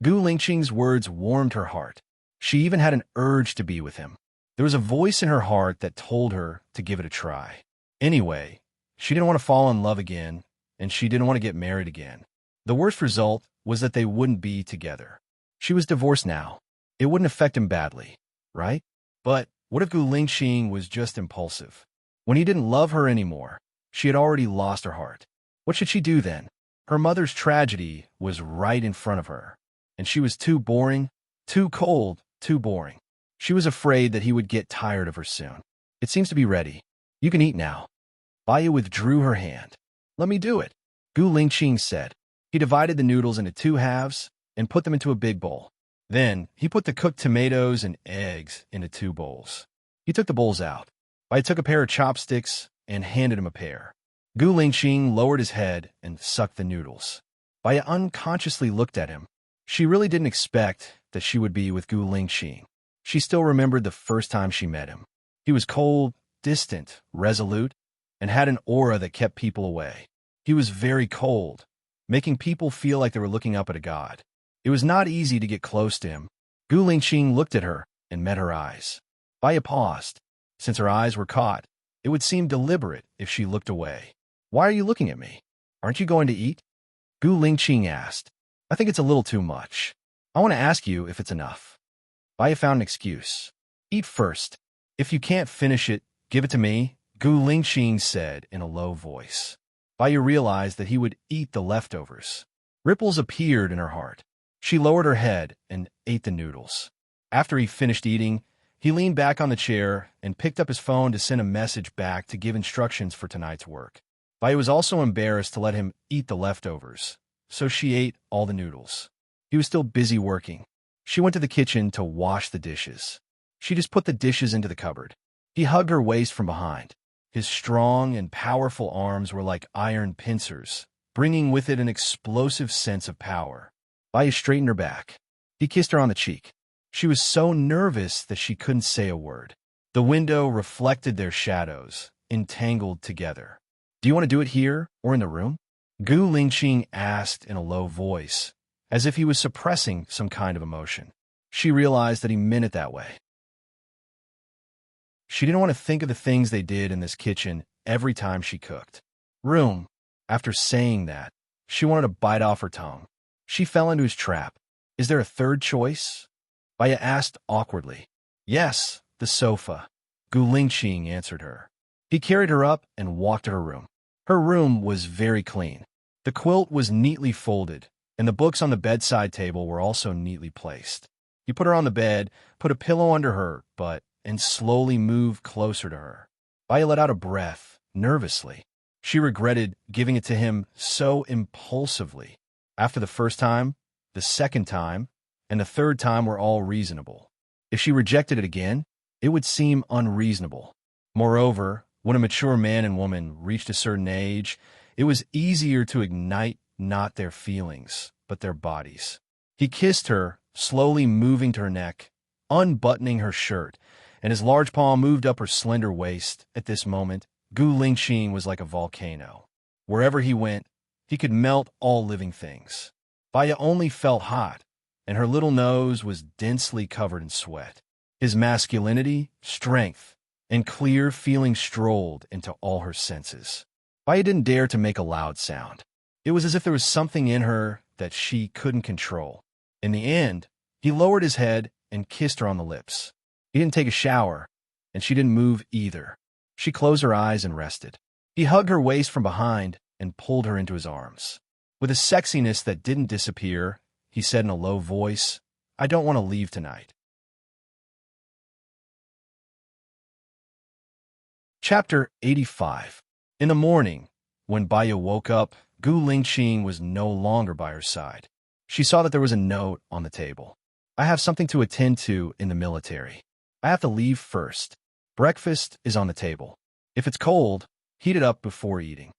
Speaker 1: Gu Lingqing's words warmed her heart. She even had an urge to be with him. There was a voice in her heart that told her to give it a try. Anyway, she didn't want to fall in love again, and she didn't want to get married again. The worst result was that they wouldn't be together. She was divorced now. It wouldn't affect him badly, right? But what if Gu Lingqing was just impulsive? When he didn't love her anymore, she had already lost her heart. What should she do then? Her mother's tragedy was right in front of her, and she was too boring, too cold, too boring. She was afraid that he would get tired of her soon. It seems to be ready. You can eat now. Baya withdrew her hand. Let me do it, Gu Lingqing said. He divided the noodles into 2 halves and put them into a big bowl. Then he put the cooked tomatoes and eggs into 2 bowls. He took the bowls out. Baya took a pair of chopsticks and handed him a pair. Gu Lingqing lowered his head and sucked the noodles. Baya unconsciously looked at him. She really didn't expect that she would be with Gu Lingqing. She still remembered the first time she met him. He was cold, distant, resolute, and had an aura that kept people away. He was very cold, making people feel like they were looking up at a god. It was not easy to get close to him. Gu Lingqing looked at her and met her eyes. Baya paused. Since her eyes were caught, it would seem deliberate if she looked away. Why are you looking at me? Aren't you going to eat? Gu Lingqing asked. I think it's a little too much. I want to ask you if it's enough. Baya found an excuse. Eat first. If you can't finish it, give it to me, Gu Lingqing said in a low voice. Baya realized that he would eat the leftovers. Ripples appeared in her heart. She lowered her head and ate the noodles. After he finished eating, he leaned back on the chair and picked up his phone to send a message back to give instructions for tonight's work. Baya was also embarrassed to let him eat the leftovers, so she ate all the noodles. He was still busy working. She went to the kitchen to wash the dishes. She just put the dishes into the cupboard. He hugged her waist from behind. His strong and powerful arms were like iron pincers, bringing with it an explosive sense of power. Baya straightened her back. He kissed her on the cheek. She was so nervous that she couldn't say a word. The window reflected their shadows, entangled together. Do you want to do it here or in the room? Gu Lingqing asked in a low voice, as if he was suppressing some kind of emotion. She realized that he meant it that way. She didn't want to think of the things they did in this kitchen every time she cooked. Room. After saying that, she wanted to bite off her tongue. She fell into his trap. Is there a third choice? Baya asked awkwardly. Yes, the sofa. Gu Lingqing answered her. He carried her up and walked to her room. Her room was very clean. The quilt was neatly folded, and the books on the bedside table were also neatly placed. He put her on the bed, put a pillow under her butt, and slowly moved closer to her. Baya let out a breath, nervously. She regretted giving it to him so impulsively. After the first time, the second time, and the third time were all reasonable. If she rejected it again, it would seem unreasonable. Moreover, when a mature man and woman reached a certain age, it was easier to ignite not their feelings, but their bodies. He kissed her, slowly moving to her neck, unbuttoning her shirt, and his large palm moved up her slender waist. At this moment, Gu Lingqing was like a volcano. Wherever he went, he could melt all living things. Baya only felt hot, and her little nose was densely covered in sweat. His masculinity, strength, and clear feeling strolled into all her senses. Baya didn't dare to make a loud sound. It was as if there was something in her that she couldn't control. In the end, he lowered his head and kissed her on the lips. He didn't take a shower, and she didn't move either. She closed her eyes and rested. He hugged her waist from behind and pulled her into his arms. With a sexiness that didn't disappear, he said in a low voice, "I don't want to leave tonight." Chapter 85. In the morning, when Baya woke up, Gu Lingqing was no longer by her side. She saw that there was a note on the table. "I have something to attend to in the military. I have to leave first. Breakfast is on the table. If it's cold, heat it up before eating."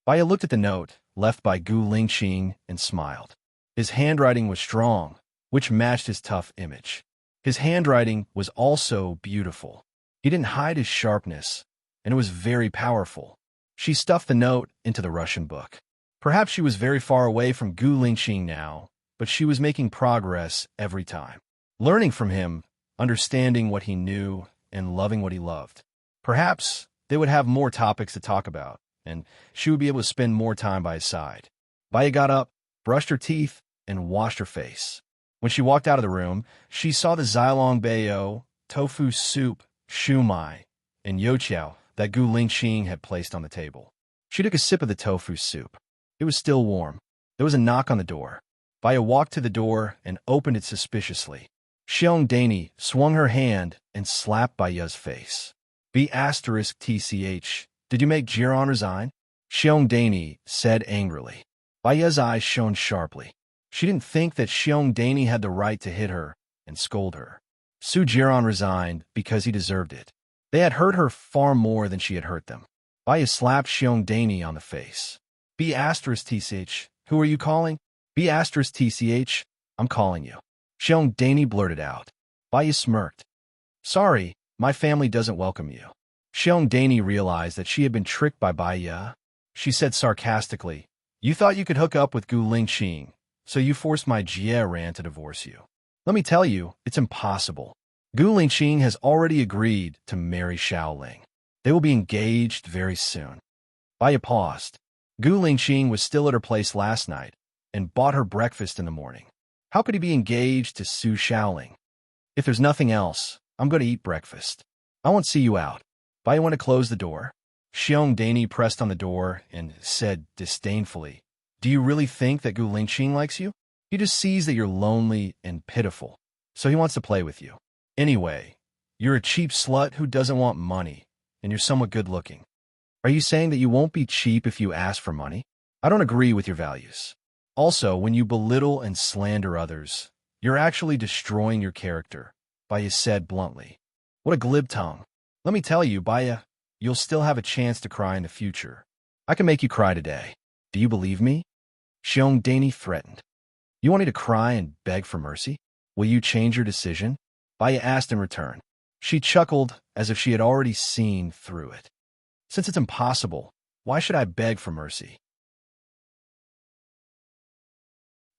Speaker 1: Baya looked at the note left by Gu Lingqing and smiled. His handwriting was strong, which matched his tough image. His handwriting was also beautiful. He didn't hide his sharpness, and it was very powerful. She stuffed the note into the Russian book. Perhaps she was very far away from Gu Lingqing now, but she was making progress every time. Learning from him, understanding what he knew, and loving what he loved. Perhaps they would have more topics to talk about, and she would be able to spend more time by his side. Baya got up, brushed her teeth, and washed her face. When she walked out of the room, she saw the Zilong Bayo, tofu soup, shumai, and youtiao that Gu Lingqing had placed on the table. She took a sip of the tofu soup. It was still warm. There was a knock on the door. Baya walked to the door and opened it suspiciously. Xiong Dani swung her hand and slapped Baya's face. B*TCH, did you make Jiran resign? Xiong Dani said angrily. Baya's eyes shone sharply. She didn't think that Xiong Dani had the right to hit her and scold her. Su Jiran resigned because he deserved it. They had hurt her far more than she had hurt them. Baya slapped Xiong Dani on the face. B*TCH, who are you calling? B*TCH, I'm calling you. Xiong Dani blurted out. Baya smirked. Sorry, my family doesn't welcome you. Xiong Dani realized that she had been tricked by Baya. She said sarcastically, You thought you could hook up with Gu Lingqing, so you forced my Jie Ran to divorce you. Let me tell you, it's impossible. Gu Lingqing has already agreed to marry Xiaoling. They will be engaged very soon. Baya paused. Gu Lingqing was still at her place last night and bought her breakfast in the morning. How could he be engaged to Su Xiaoling? If there's nothing else, I'm going to eat breakfast. I won't see you out. Baya went to close the door. Xiong Dani pressed on the door and said disdainfully, Do you really think that Gu Lingqing likes you? He just sees that you're lonely and pitiful, so he wants to play with you. Anyway, you're a cheap slut who doesn't want money, and you're somewhat good-looking. Are you saying that you won't be cheap if you ask for money? I don't agree with your values. Also, when you belittle and slander others, you're actually destroying your character, Baya said bluntly. What a glib tongue. Let me tell you, Baya, you'll still have a chance to cry in the future. I can make you cry today. Do you believe me? Xiong Dani threatened. You want me to cry and beg for mercy? Will you change your decision? Baya asked in return. She chuckled as if she had already seen through it. Since it's impossible, why should I beg for mercy?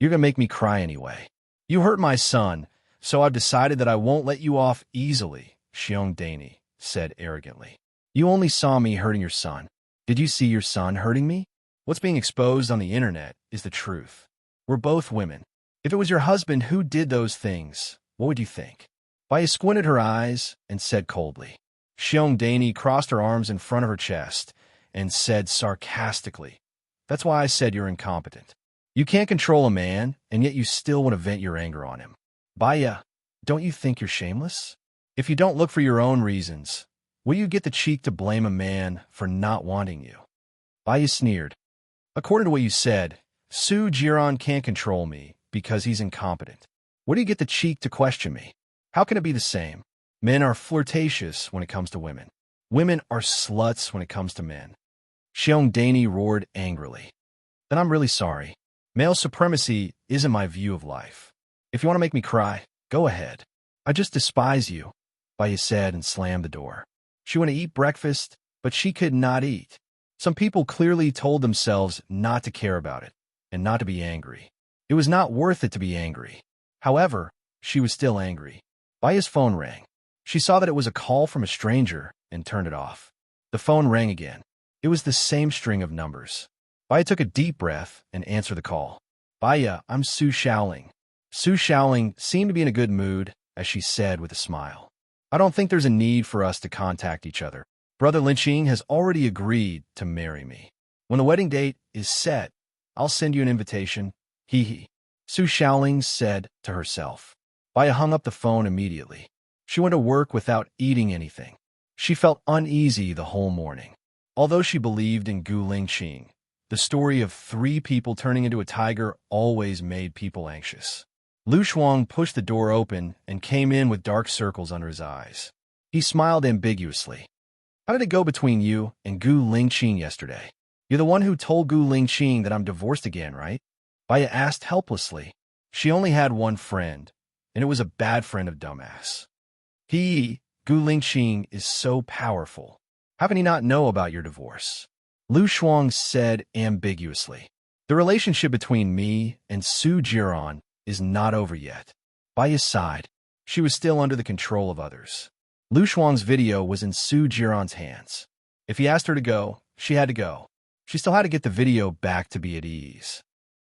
Speaker 1: You're going to make me cry anyway. You hurt my son, so I've decided that I won't let you off easily, Xiong Dani said arrogantly. You only saw me hurting your son. Did you see your son hurting me? What's being exposed on the internet is the truth. We're both women. If it was your husband who did those things, what would you think? Baya squinted her eyes and said coldly, Xiong Daney crossed her arms in front of her chest and said sarcastically, "That's why I said you're incompetent. You can't control a man, and yet you still want to vent your anger on him. Baya, don't you think you're shameless? If you don't look for your own reasons, will you get the cheek to blame a man for not wanting you?" Baya sneered. "According to what you said, Su Jiran can't control me because he's incompetent. Where do you get the cheek to question me? How can it be the same? Men are flirtatious when it comes to women. Women are sluts when it comes to men." Xiong Daney roared angrily. "Then I'm really sorry. Male supremacy isn't my view of life. If you want to make me cry, go ahead. I just despise you," Baya said and slammed the door. She went to eat breakfast, but she could not eat. Some people clearly told themselves not to care about it and not to be angry. It was not worth it to be angry. However, she was still angry. Baya's phone rang. She saw that it was a call from a stranger and turned it off. The phone rang again. It was the same string of numbers. Baya took a deep breath and answered the call. "Baya, I'm Su Shaoling." Su Shaoling seemed to be in a good mood as she said with a smile, "I don't think there's a need for us to contact each other. Brother Linqing has already agreed to marry me. When the wedding date is set, I'll send you an invitation. Hee hee," Su Shaoling said to herself. Baya hung up the phone immediately. She went to work without eating anything. She felt uneasy the whole morning. Although she believed in Gu Lingqing, the story of 3 people turning into a tiger always made people anxious. Lu Shuang pushed the door open and came in with dark circles under his eyes. He smiled ambiguously. "How did it go between you and Gu Lingqing yesterday? You're the one who told Gu Lingqing that I'm divorced again, right?" Baya asked helplessly. She only had one friend, and it was a bad friend of dumbass. Gu Lingqing is so powerful. How can he not know about your divorce?" Lu Shuang said ambiguously. "The relationship between me and Su Jiran is not over yet." Baya sighed. She was still under the control of others. Lu Shuang's video was in Su Jiran's hands. If he asked her to go, she had to go. She still had to get the video back to be at ease.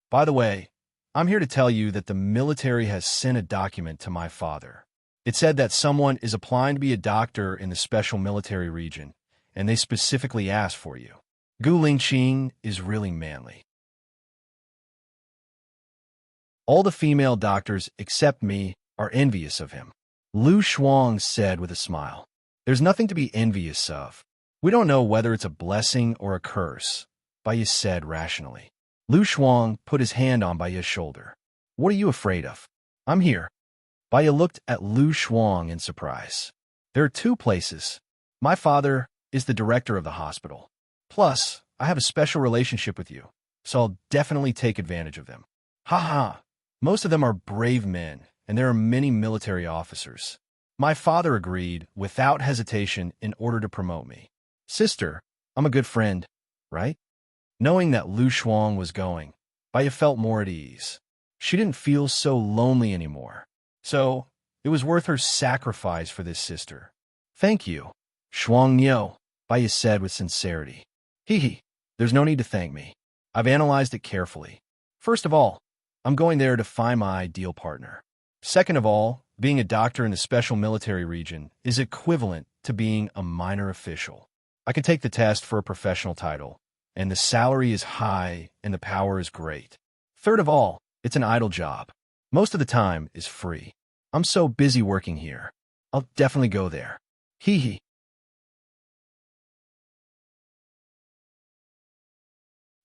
Speaker 1: "By the way, I'm here to tell you that the military has sent a document to my father. It said that someone is applying to be a doctor in the special military region, and they specifically asked for you. Gu Lingqing is really manly. All the female doctors except me are envious of him," Lu Shuang said with a smile. "There's nothing to be envious of. We don't know whether it's a blessing or a curse," Baya said rationally. Lu Shuang put his hand on Baya's shoulder. "What are you afraid of? I'm here." Baya looked at Lu Shuang in surprise. "There are 2 places. My father is the director of the hospital. Plus, I have a special relationship with you, so I'll definitely take advantage of them." "Ha ha! Most of them are brave men, and there are many military officers. My father agreed without hesitation in order to promote me. Sister, I'm a good friend, right?" Knowing that Lu Shuang was going, Baya felt more at ease. She didn't feel so lonely anymore. So, it was worth her sacrifice for this sister. "Thank you, Shuang Niu," Baya said with sincerity. "Hee hee, there's no need to thank me. I've analyzed it carefully. First of all, I'm going there to find my ideal partner. Second of all, being a doctor in the special military region is equivalent to being a minor official. I can take the test for a professional title, and the salary is high and the power is great. Third of all, it's an idle job. Most of the time is free. I'm so busy working here. I'll definitely go there. Hee hee."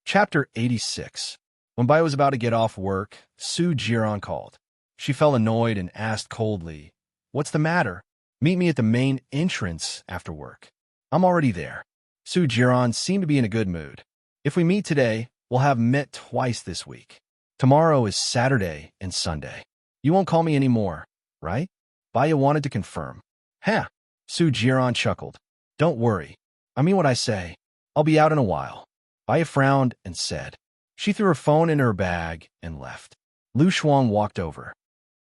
Speaker 1: Chapter 86. When Bai was about to get off work, Su Jiran called. She felt annoyed and asked coldly, "What's the matter? Meet me at the main entrance after work." "I'm already there." Su Jiran seemed to be in a good mood. "If we meet today, we'll have met twice this week. Tomorrow is Saturday and Sunday. You won't call me anymore, right?" Baya wanted to confirm. "Huh." Su Jiran chuckled. "Don't worry. I mean what I say. I'll be out in a while." Baya frowned and said. She threw her phone in her bag and left. Lu Shuang walked over.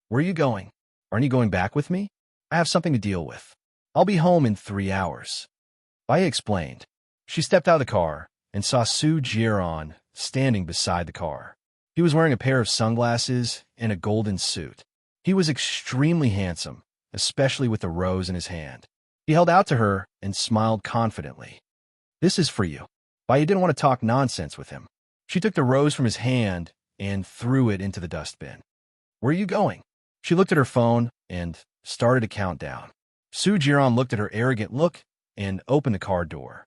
Speaker 1: "Where are you going? Aren't you going back with me? I have something to deal with. I'll be home in 3 hours." Baya explained. She stepped out of the car and saw Su Jiran standing beside the car. He was wearing a pair of sunglasses and a golden suit. He was extremely handsome, especially with the rose in his hand. He held out to her and smiled confidently. This is for you. Baya didn't want to talk nonsense with him. She took the rose from his hand and threw it into the dustbin. Where are you going? She looked at her phone and started to count down. Su Jiran looked at her arrogant look and opened the car door.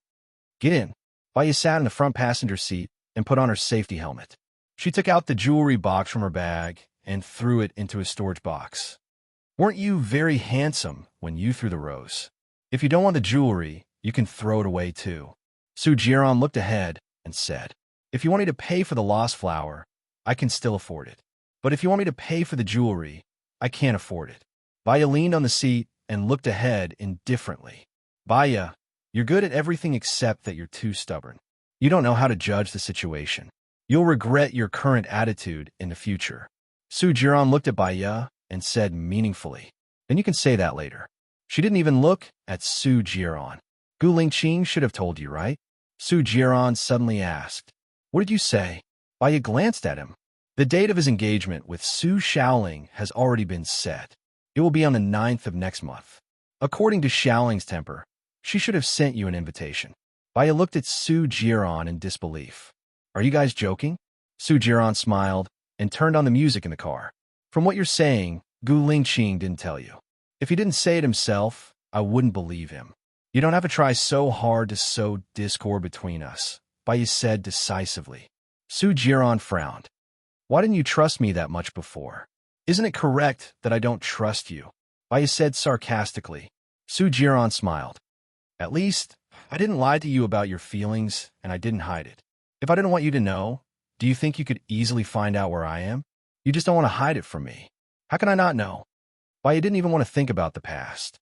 Speaker 1: Get in. Baya sat in the front passenger seat and put on her safety helmet. She took out the jewelry box from her bag and threw it into a storage box. Weren't you very handsome when you threw the rose? If you don't want the jewelry, you can throw it away too. Su Jiran looked ahead and said, if you want me to pay for the lost flower, I can still afford it. But if you want me to pay for the jewelry, I can't afford it. Baya leaned on the seat and looked ahead indifferently. Baya, you're good at everything except that you're too stubborn. You don't know how to judge the situation. You'll regret your current attitude in the future. Su Jiran looked at Baya and said meaningfully, then you can say that later. She didn't even look at Su Jiran. Gu Lingqing should have told you, right? Su Jiran suddenly asked. What did you say? Baya glanced at him. The date of his engagement with Su Shaoling has already been set. It will be on the 9th of next month. According to Shaoling's temper, she should have sent you an invitation. Baya looked at Su Jiran in disbelief. Are you guys joking? Su Jiran smiled and turned on the music in the car. From what you're saying, Gu Lingqing didn't tell you. If he didn't say it himself, I wouldn't believe him. You don't have to try so hard to sow discord between us, Baya said decisively. Su Jiran frowned. Why didn't you trust me that much before? Isn't it correct that I don't trust you? Baya said sarcastically. Su Jiran smiled. At least, I didn't lie to you about your feelings, and I didn't hide it. If I didn't want you to know, do you think you could easily find out where I am? You just don't want to hide it from me. How can I not know? Baya didn't even want to think about the past.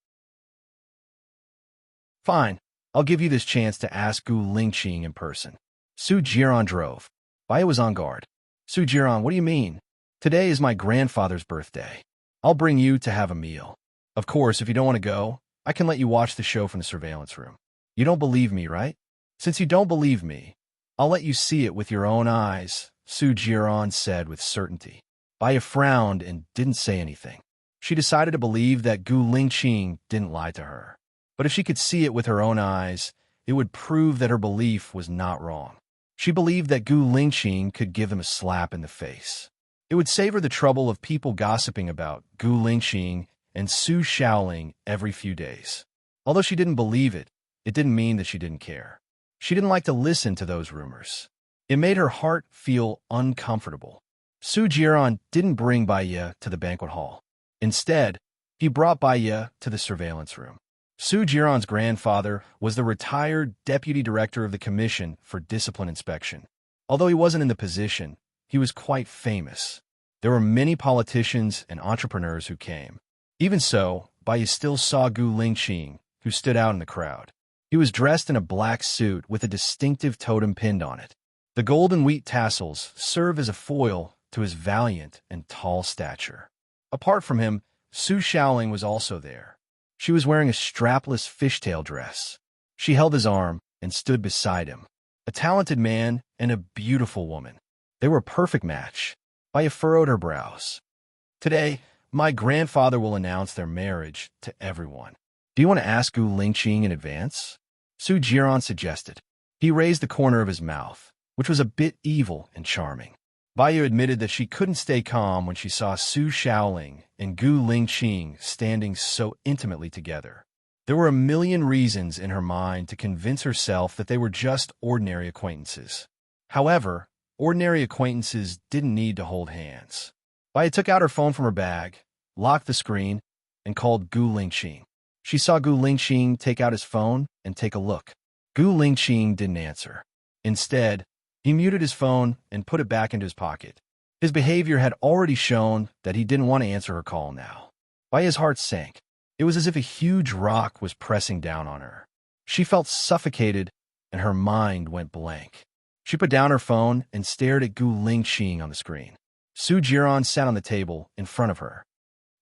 Speaker 1: Fine, I'll give you this chance to ask Gu Lingqing in person. Su Jiran drove. Baya was on guard. Su Jiran, what do you mean? Today is my grandfather's birthday. I'll bring you to have a meal. Of course, if you don't want to go, I can let you watch the show from the surveillance room. You don't believe me, right? Since you don't believe me, I'll let you see it with your own eyes, Su Jiran said with certainty. Baya frowned and didn't say anything. She decided to believe that Gu Lingqing didn't lie to her. But if she could see it with her own eyes, it would prove that her belief was not wrong. She believed that Gu Lingqing could give them a slap in the face. It would save her the trouble of people gossiping about Gu Lingqing and Su Shaoling every few days. Although she didn't believe it, it didn't mean that she didn't care. She didn't like to listen to those rumors. It made her heart feel uncomfortable. Su Jiran didn't bring Baya to the banquet hall. Instead, he brought Baya to the surveillance room. Su Jiran's grandfather was the retired deputy director of the Commission for Discipline Inspection. Although he wasn't in the position, he was quite famous. There were many politicians and entrepreneurs who came. Even so, Baya still saw Gu Lingqing, who stood out in the crowd. He was dressed in a black suit with a distinctive totem pinned on it. The golden wheat tassels serve as a foil to his valiant and tall stature. Apart from him, Su Shaoling was also there. She was wearing a strapless fishtail dress. She held his arm and stood beside him. A talented man and a beautiful woman. They were a perfect match. Baya furrowed her brows. Today, my grandfather will announce their marriage to everyone. Do you want to ask Gu Lingqing in advance? Su Jiran suggested. He raised the corner of his mouth, which was a bit evil and charming. Baya admitted that she couldn't stay calm when she saw Su Shaoling and Gu Lingqing standing so intimately together. There were a million reasons in her mind to convince herself that they were just ordinary acquaintances. However, ordinary acquaintances didn't need to hold hands. Baya took out her phone from her bag, locked the screen, and called Gu Lingqing. She saw Gu Lingqing take out his phone and take a look. Gu Lingqing didn't answer. Instead, he muted his phone and put it back into his pocket. His behavior had already shown that he didn't want to answer her call now. Baya's heart sank. It was as if a huge rock was pressing down on her. She felt suffocated, and her mind went blank. She put down her phone and stared at Gu Lingqing on the screen. Su Jiran sat on the table in front of her.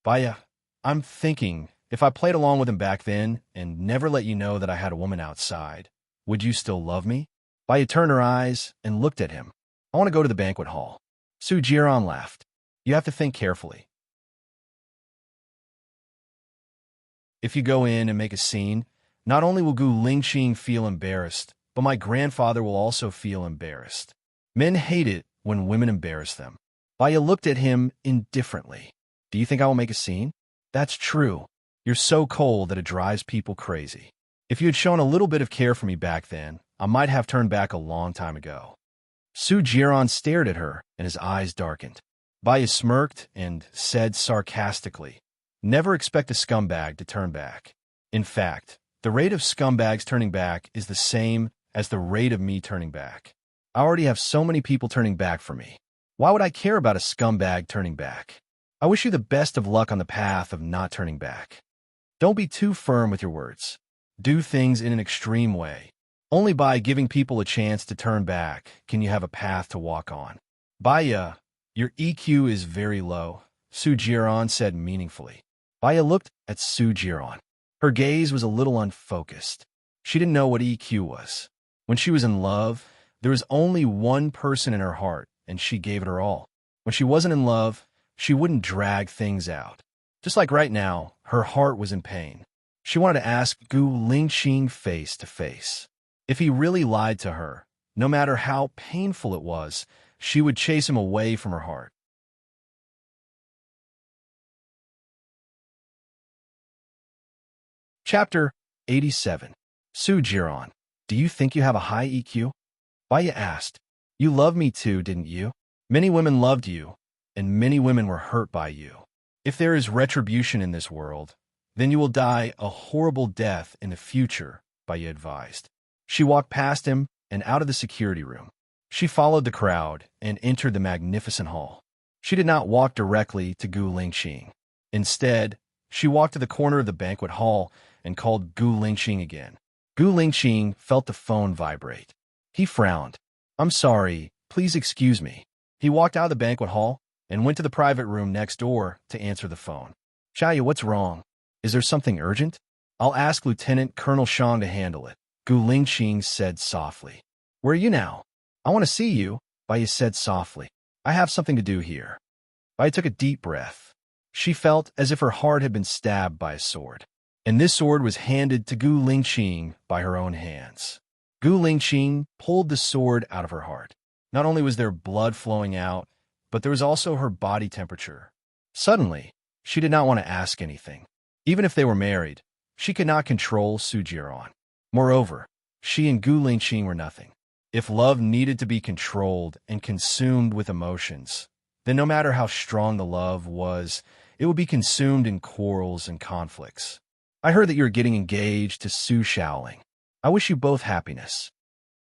Speaker 1: Baya, I'm thinking, if I played along with him back then and never let you know that I had a woman outside, would you still love me? Baya turned her eyes and looked at him. I want to go to the banquet hall. Su Jiran laughed. You have to think carefully. If you go in and make a scene, not only will Gu Lingqing feel embarrassed, but my grandfather will also feel embarrassed. Men hate it when women embarrass them. Baya looked at him indifferently. Do you think I will make a scene? That's true. You're so cold that it drives people crazy. If you had shown a little bit of care for me back then, I might have turned back a long time ago. Su Jiran stared at her, and his eyes darkened. Baya smirked and said sarcastically, "Never expect a scumbag to turn back. In fact, the rate of scumbags turning back is the same as the rate of me turning back. I already have so many people turning back for me. Why would I care about a scumbag turning back? I wish you the best of luck on the path of not turning back. Don't be too firm with your words. Do things in an extreme way. Only by giving people a chance to turn back can you have a path to walk on." "Baya, your EQ is very low," Su Jiran said meaningfully. Baya looked at Su Jiran. Her gaze was a little unfocused. She didn't know what EQ was. When she was in love, there was only one person in her heart, and she gave it her all. When she wasn't in love, she wouldn't drag things out. Just like right now, her heart was in pain. She wanted to ask Gu Lingqing face to face. If he really lied to her, no matter how painful it was, she would chase him away from her heart. Chapter 87. Su Jiran, do you think you have a high EQ? Baya asked. You loved me too, didn't you? Many women loved you, and many women were hurt by you. If there is retribution in this world, then you will die a horrible death in the future, Baya advised. She walked past him and out of the security room. She followed the crowd and entered the magnificent hall. She did not walk directly to Gu Lingqing. Instead, she walked to the corner of the banquet hall and called Gu Lingqing again. Gu Lingqing felt the phone vibrate. He frowned. I'm sorry, please excuse me. He walked out of the banquet hall and went to the private room next door to answer the phone. Chaya, what's wrong? Is there something urgent? I'll ask Lieutenant Colonel Shang to handle it, Gu Lingqing said softly. Where are you now? I want to see you, Baya said softly. I have something to do here. Baya took a deep breath. She felt as if her heart had been stabbed by a sword. And this sword was handed to Gu Lingqing by her own hands. Gu Lingqing pulled the sword out of her heart. Not only was there blood flowing out, but there was also her body temperature. Suddenly, she did not want to ask anything. Even if they were married, she could not control Su Jiran. Moreover, she and Gu Lingqing were nothing. If love needed to be controlled and consumed with emotions, then no matter how strong the love was, it would be consumed in quarrels and conflicts. I heard that you're getting engaged to Su Shaoling. I wish you both happiness.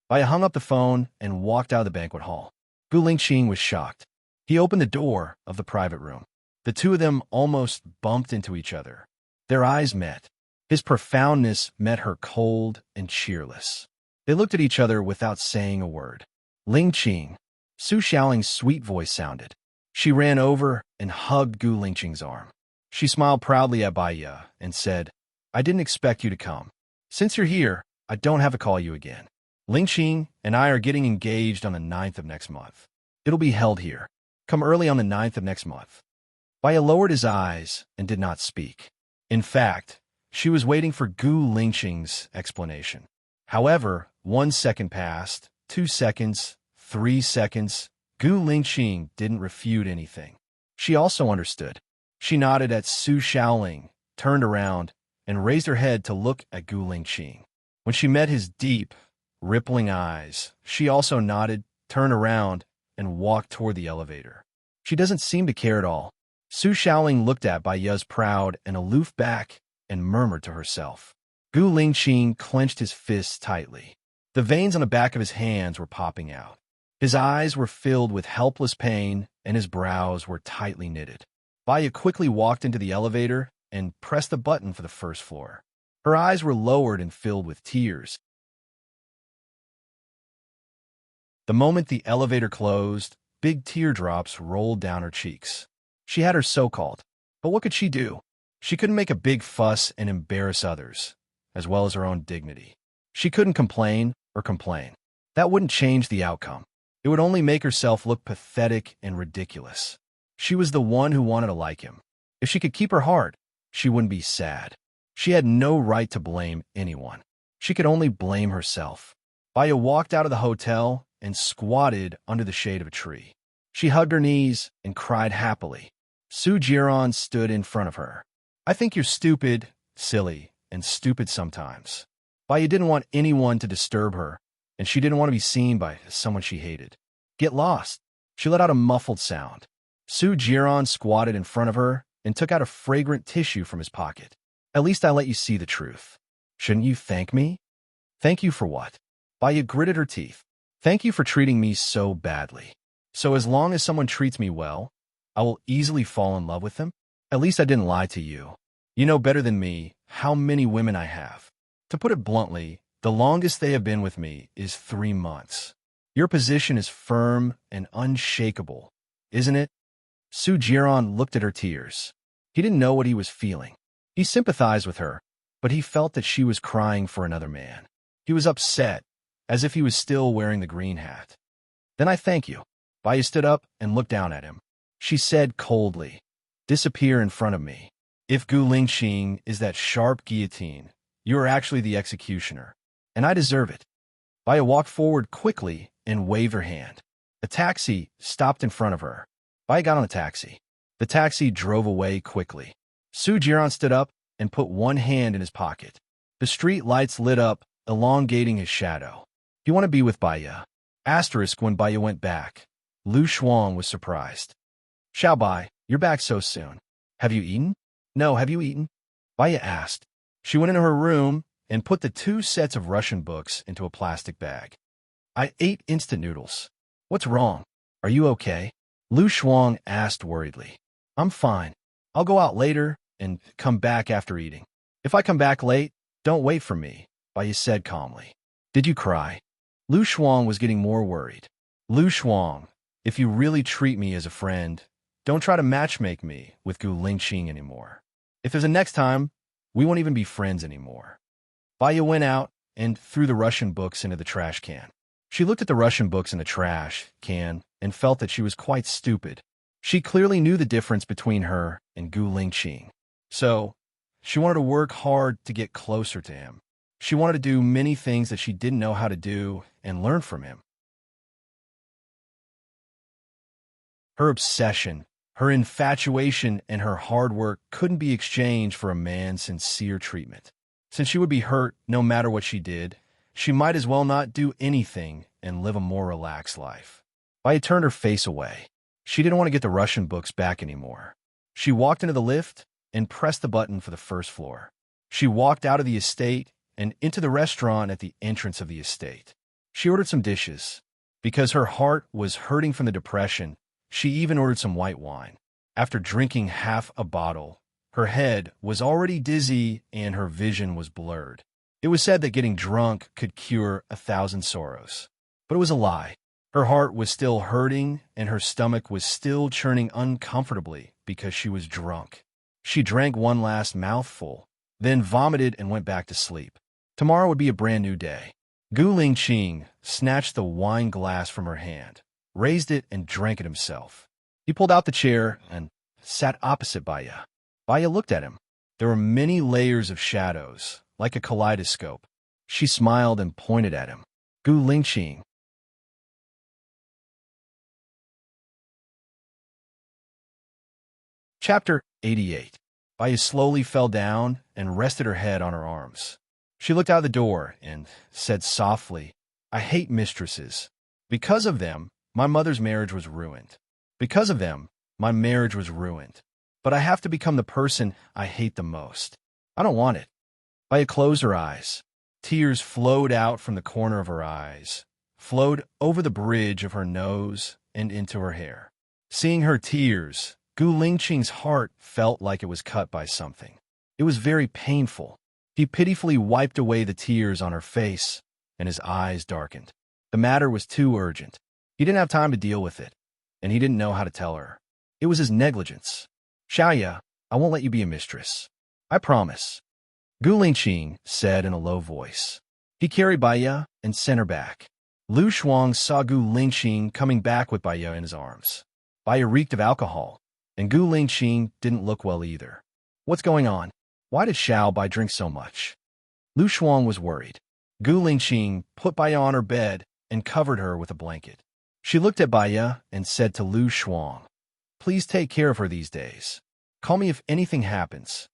Speaker 1: Baya hung up the phone and walked out of the banquet hall. Gu Lingqing was shocked. He opened the door of the private room. The two of them almost bumped into each other. Their eyes met. His profoundness met her cold and cheerless. They looked at each other without saying a word. Lingqing. Su Shaoling's sweet voice sounded. She ran over and hugged Gu Lingqing's arm. She smiled proudly at Baya and said, I didn't expect you to come. Since you're here, I don't have to call you again. Lingqing and I are getting engaged on the 9th of next month. It'll be held here. Come early on the 9th of next month. Baya lowered his eyes and did not speak. In fact, she was waiting for Gu Lingqing's explanation. However, 1 second passed, 2 seconds, 3 seconds. Gu Lingqing didn't refute anything. She also understood. She nodded at Su Shaoling, turned around, and raised her head to look at Gu Lingqing. When she met his deep, rippling eyes, she also nodded, turned around, and walked toward the elevator. She doesn't seem to care at all. Su Shaoling looked at Baya's proud and aloof back and murmured to herself. Gu Lingqing clenched his fists tightly. The veins on the back of his hands were popping out. His eyes were filled with helpless pain, and his brows were tightly knitted. Baya quickly walked into the elevator and pressed the button for the first floor. Her eyes were lowered and filled with tears. The moment the elevator closed, big teardrops rolled down her cheeks. She had her so-called, but what could she do? She couldn't make a big fuss and embarrass others, as well as her own dignity. She couldn't complain or complain. That wouldn't change the outcome. It would only make herself look pathetic and ridiculous. She was the one who wanted to like him. If she could keep her heart, she wouldn't be sad. She had no right to blame anyone. She could only blame herself. Baya walked out of the hotel and squatted under the shade of a tree. She hugged her knees and cried happily. Su Jiran stood in front of her. I think you're stupid, silly, and stupid sometimes. Baya didn't want anyone to disturb her, and she didn't want to be seen by someone she hated. Get lost. She let out a muffled sound. Su Jiran squatted in front of her and took out a fragrant tissue from his pocket. At least I let you see the truth. Shouldn't you thank me? Thank you for what? Baya gritted her teeth. Thank you for treating me so badly. So as long as someone treats me well, I will easily fall in love with them? At least I didn't lie to you. You know better than me how many women I have. To put it bluntly, the longest they have been with me is 3 months. Your position is firm and unshakable, isn't it? Su Jiran looked at her tears. He didn't know what he was feeling. He sympathized with her, but he felt that she was crying for another man. He was upset, as if he was still wearing the green hat. Then I thank you. Baya stood up and looked down at him. She said coldly, disappear in front of me. If Gu Lingqing is that sharp guillotine, you are actually the executioner, and I deserve it. Baya walked forward quickly and waved her hand. A taxi stopped in front of her. Baya got on the taxi. The taxi drove away quickly. Su Jiran stood up and put one hand in his pocket. The street lights lit up, elongating his shadow. You want to be with Baya? Asterisk when Baya went back. Lu Shuang was surprised. Xiao Bai, you're back so soon. Have you eaten? No, have you eaten? Baya asked. She went into her room and put the 2 sets of Russian books into a plastic bag. I ate instant noodles. What's wrong? Are you okay? Lu Shuang asked worriedly. I'm fine. I'll go out later and come back after eating. If I come back late, don't wait for me, Baya said calmly. Did you cry? Lu Shuang was getting more worried. Lu Shuang, if you really treat me as a friend, don't try to matchmake me with Gu Lingqing anymore. If there's a next time, we won't even be friends anymore. Baya went out and threw the Russian books into the trash can. She looked at the Russian books in the trash can and felt that she was quite stupid. She clearly knew the difference between her and Gu Lingqing. So, she wanted to work hard to get closer to him. She wanted to do many things that she didn't know how to do and learn from him. Her obsession, her infatuation, and her hard work couldn't be exchanged for a man's sincere treatment. Since she would be hurt no matter what she did, she might as well not do anything and live a more relaxed life. Baya turned her face away. She didn't want to get the Russian books back anymore. She walked into the lift and pressed the button for the first floor. She walked out of the estate and into the restaurant at the entrance of the estate. She ordered some dishes. Because her heart was hurting from the depression, she even ordered some white wine. After drinking half a bottle, her head was already dizzy and her vision was blurred. It was said that getting drunk could cure 1,000 sorrows. But it was a lie. Her heart was still hurting and her stomach was still churning uncomfortably because she was drunk. She drank one last mouthful, then vomited and went back to sleep. Tomorrow would be a brand new day. Gu Lingqing snatched the wine glass from her hand, raised it, and drank it himself. He pulled out the chair and sat opposite Baya. Baya looked at him. There were many layers of shadows, like a kaleidoscope. She smiled and pointed at him. Gu Lingqing. Chapter 88. Baya slowly fell down and rested her head on her arms. She looked out the door and said softly, I hate mistresses. Because of them, my mother's marriage was ruined. Because of them, my marriage was ruined. But I have to become the person I hate the most. I don't want it. Baya closed her eyes. Tears flowed out from the corner of her eyes, flowed over the bridge of her nose and into her hair. Seeing her tears, Gu Lingqing's heart felt like it was cut by something. It was very painful. He pitifully wiped away the tears on her face, and his eyes darkened. The matter was too urgent. He didn't have time to deal with it, and he didn't know how to tell her. It was his negligence. Xiaoya, I won't let you be a mistress. I promise. Gu Lingqing said in a low voice. He carried Baya and sent her back. Lu Shuang saw Gu Lingqing coming back with Baya in his arms. Baya reeked of alcohol, and Gu Lingqing didn't look well either. What's going on? Why did Xiao Bai drink so much? Lu Shuang was worried. Gu Lingqing put Baiya on her bed and covered her with a blanket. She looked at Baiya and said to Lu Shuang, "Please take care of her these days. Call me if anything happens."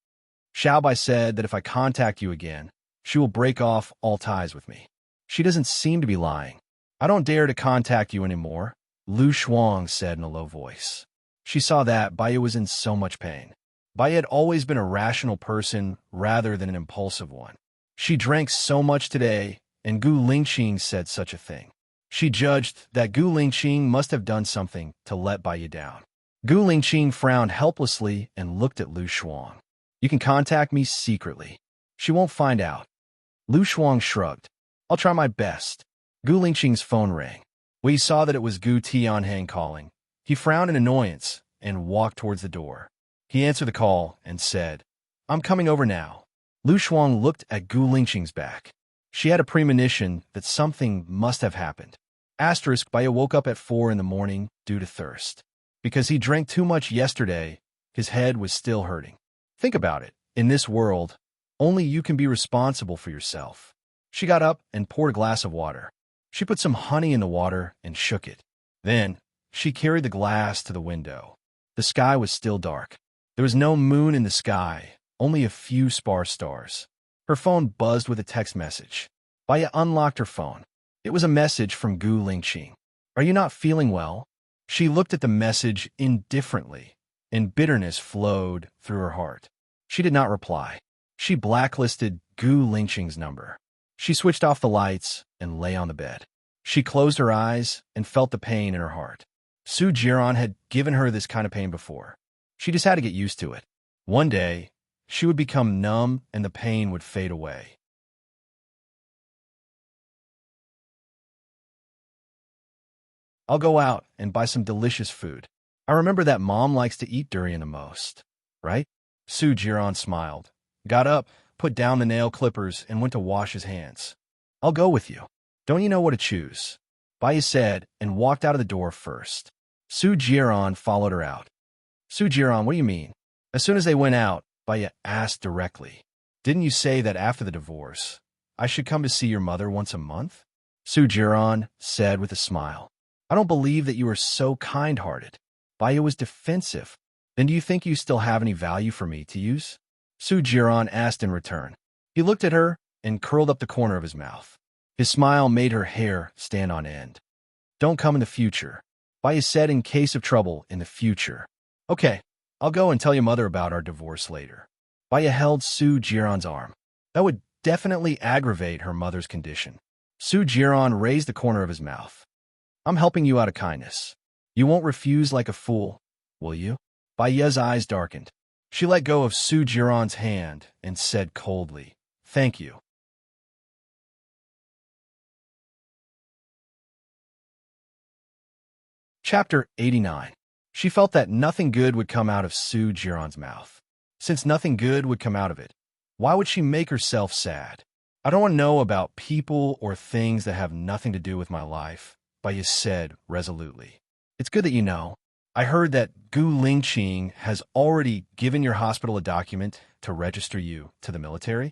Speaker 1: Xiao Bai said that if I contact you again, she will break off all ties with me. She doesn't seem to be lying. I don't dare to contact you anymore, Lu Shuang said in a low voice. She saw that Baiya was in so much pain. Baiya had always been a rational person rather than an impulsive one. She drank so much today, and Gu Lingqing said such a thing. She judged that Gu Lingqing must have done something to let Baiya down. Gu Lingqing frowned helplessly and looked at Lu Shuang. "You can contact me secretly. She won't find out." Lu Shuang shrugged. "I'll try my best." Gu Lingqing's phone rang. When he saw that it was Gu Tianheng calling, he frowned in annoyance and walked towards the door. He answered the call and said, "I'm coming over now." Lu Shuang looked at Gu Lingqing's back. She had a premonition that something must have happened. Baiya woke up at 4 in the morning due to thirst. Because he drank too much yesterday, his head was still hurting. Think about it. In this world, only you can be responsible for yourself. She got up and poured a glass of water. She put some honey in the water and shook it. Then, she carried the glass to the window. The sky was still dark. There was no moon in the sky, only a few sparse stars. Her phone buzzed with a text message. Baiya unlocked her phone. It was a message from Gu Lingqing. "Are you not feeling well?" She looked at the message indifferently, and bitterness flowed through her heart. She did not reply. She blacklisted Gu Lingqing's number. She switched off the lights and lay on the bed. She closed her eyes and felt the pain in her heart. Su Jiran had given her this kind of pain before. She just had to get used to it. One day, she would become numb and the pain would fade away. "I'll go out and buy some delicious food. I remember that Mom likes to eat durian the most, right?" Su Jiran smiled, got up, put down the nail clippers, and went to wash his hands. "I'll go with you. Don't you know what to choose?" Baiya said and walked out of the door first. Su Jiran followed her out. "Su Jiran, what do you mean?" As soon as they went out, Baiya asked directly, "Didn't you say that after the divorce, I should come to see your mother once a month?" Su Jiran said with a smile, "I don't believe that you are so kind-hearted." Baiya was defensive. "Then do you think you still have any value for me to use?" Su Jiran asked in return. He looked at her and curled up the corner of his mouth. His smile made her hair stand on end. "Don't come in the future." Baiya said in case of trouble in the future. "Okay, I'll go and tell your mother about our divorce later." Baiya held Su Jiran's arm. That would definitely aggravate her mother's condition. Su Jiran raised the corner of his mouth. "I'm helping you out of kindness. You won't refuse like a fool, will you?" Baiya's eyes darkened. She let go of Su Jiran's hand and said coldly, "Thank you." Chapter 89. She felt that nothing good would come out of Su Jiran's mouth. Since nothing good would come out of it, why would she make herself sad? "I don't want to know about people or things that have nothing to do with my life," Baiya said resolutely. "It's good that you know. I heard that Gu Lingqing has already given your hospital a document to register you to the military?"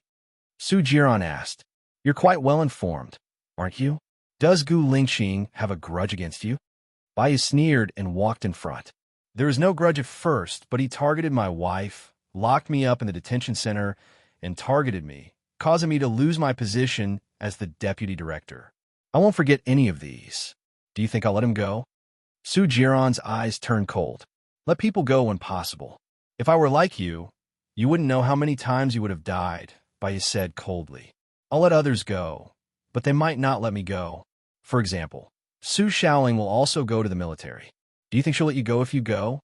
Speaker 1: Su Jiran asked. "You're quite well informed, aren't you? Does Gu Lingqing have a grudge against you?" Baiya sneered and walked in front. "There is no grudge at first, but he targeted my wife, locked me up in the detention center, and targeted me, causing me to lose my position as the deputy director. I won't forget any of these. Do you think I'll let him go?" Su Jiran's eyes turned cold. "Let people go when possible. If I were like you, you wouldn't know how many times you would have died," Baiya said coldly. "I'll let others go, but they might not let me go. For example, Su Shaoling will also go to the military. Do you think she'll let you go if you go?"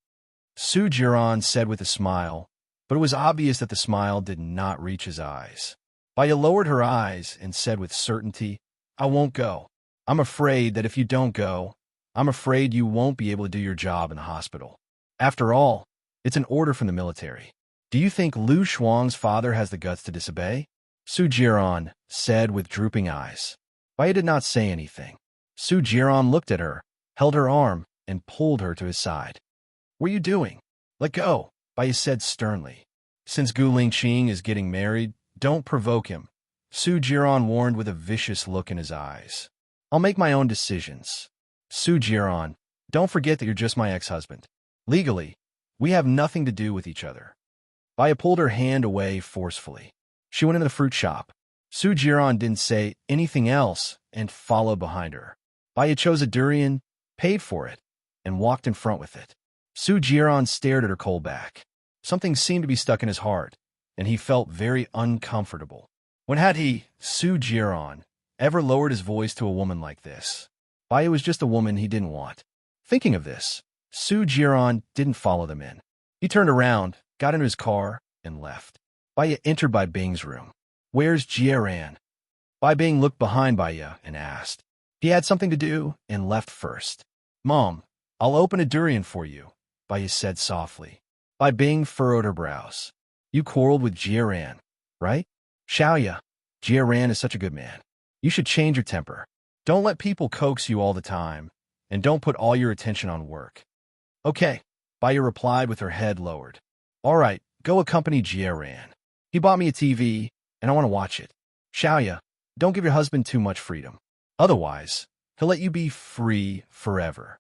Speaker 1: Su Jiran said with a smile, but it was obvious that the smile did not reach his eyes. Baiya lowered her eyes and said with certainty, "I won't go. I'm afraid that if you don't go, I'm afraid you won't be able to do your job in the hospital. After all, it's an order from the military. Do you think Lu Shuang's father has the guts to disobey?" Su Jiran said with drooping eyes. Baiya did not say anything. Su Jiran looked at her, held her arm, and pulled her to his side. "What are you doing? Let go," Baiya said sternly. Since Gu Lingqing is getting married, don't provoke him, Su Jiran warned with a vicious look in his eyes. I'll make my own decisions. Su Jiran, don't forget that you're just my ex-husband. Legally, we have nothing to do with each other. Baya pulled her hand away forcefully. She went into the fruit shop. Su Jiran didn't say anything else and followed behind her. Baya chose a durian, paid for it, and walked in front with it. Su Jiran stared at her cold back. Something seemed to be stuck in his heart, and he felt very uncomfortable. When had he, Su Jiran, ever lowered his voice to a woman like this? Baya was just a woman he didn't want. Thinking of this, Su Jiran didn't follow them in. He turned around, got into his car, and left. Baya entered Bai Bing's room. Where's Jiran? Bai Bing looked behind Baya and asked. He had something to do and left first. Mom, I'll open a durian for you, Baya said softly. Bai Bing furrowed her brows. You quarreled with Jiran, right? Xiaoya, Jiran is such a good man. You should change your temper. Don't let people coax you all the time, and don't put all your attention on work. Okay, Baya replied with her head lowered. All right, go accompany Jiran. He bought me a TV, and I want to watch it. Xiaoya, don't give your husband too much freedom. Otherwise, he'll let you be free forever.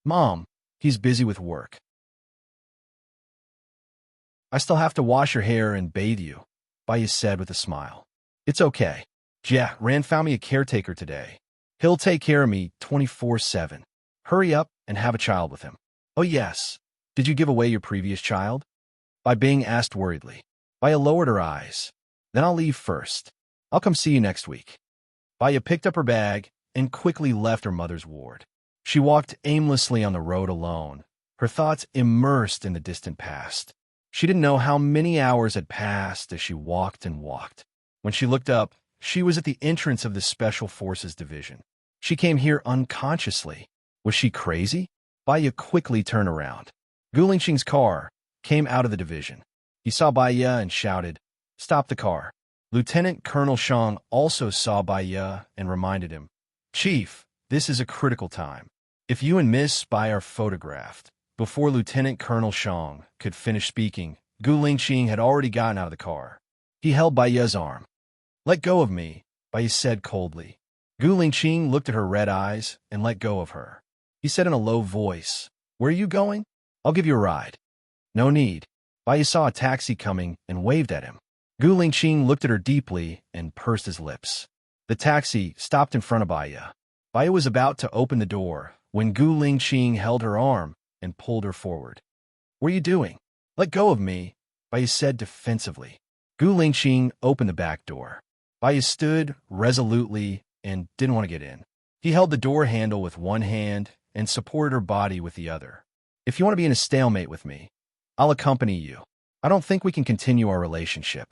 Speaker 1: Mom, he's busy with work. I still have to wash your hair and bathe you, Baya said with a smile. It's okay. Ran found me a caretaker today. He'll take care of me 24/7. Hurry up and have a child with him. Oh yes. Did you give away your previous child? Bai Bing asked worriedly. Baya lowered her eyes. Then I'll leave first. I'll come see you next week. Baya picked up her bag and quickly left her mother's ward. She walked aimlessly on the road alone, her thoughts immersed in the distant past. She didn't know how many hours had passed as she walked and walked. When she looked up, she was at the entrance of the Special Forces Division. She came here unconsciously. Was she crazy? Baya quickly turned around. Gu Lingqing's car came out of the division. He saw Baya and shouted, Stop the car. Lieutenant Colonel Shang also saw Baya and reminded him, Chief, this is a critical time. If you and Miss Bai are photographed. Before Lieutenant Colonel Shang could finish speaking, Gu Lingqing had already gotten out of the car. He held Baya's arm. Let go of me, Baya said coldly. Gu Lingqing looked at her red eyes and let go of her. He said in a low voice, Where are you going? I'll give you a ride. No need. Baya saw a taxi coming and waved at him. Gu Lingqing looked at her deeply and pursed his lips. The taxi stopped in front of Baya. Baya was about to open the door when Gu Lingqing held her arm and pulled her forward. What are you doing? Let go of me, Baya said defensively. Gu Lingqing opened the back door. Baya stood resolutely and didn't want to get in. He held the door handle with one hand and supported her body with the other. If you want to be in a stalemate with me, I'll accompany you. I don't think we can continue our relationship.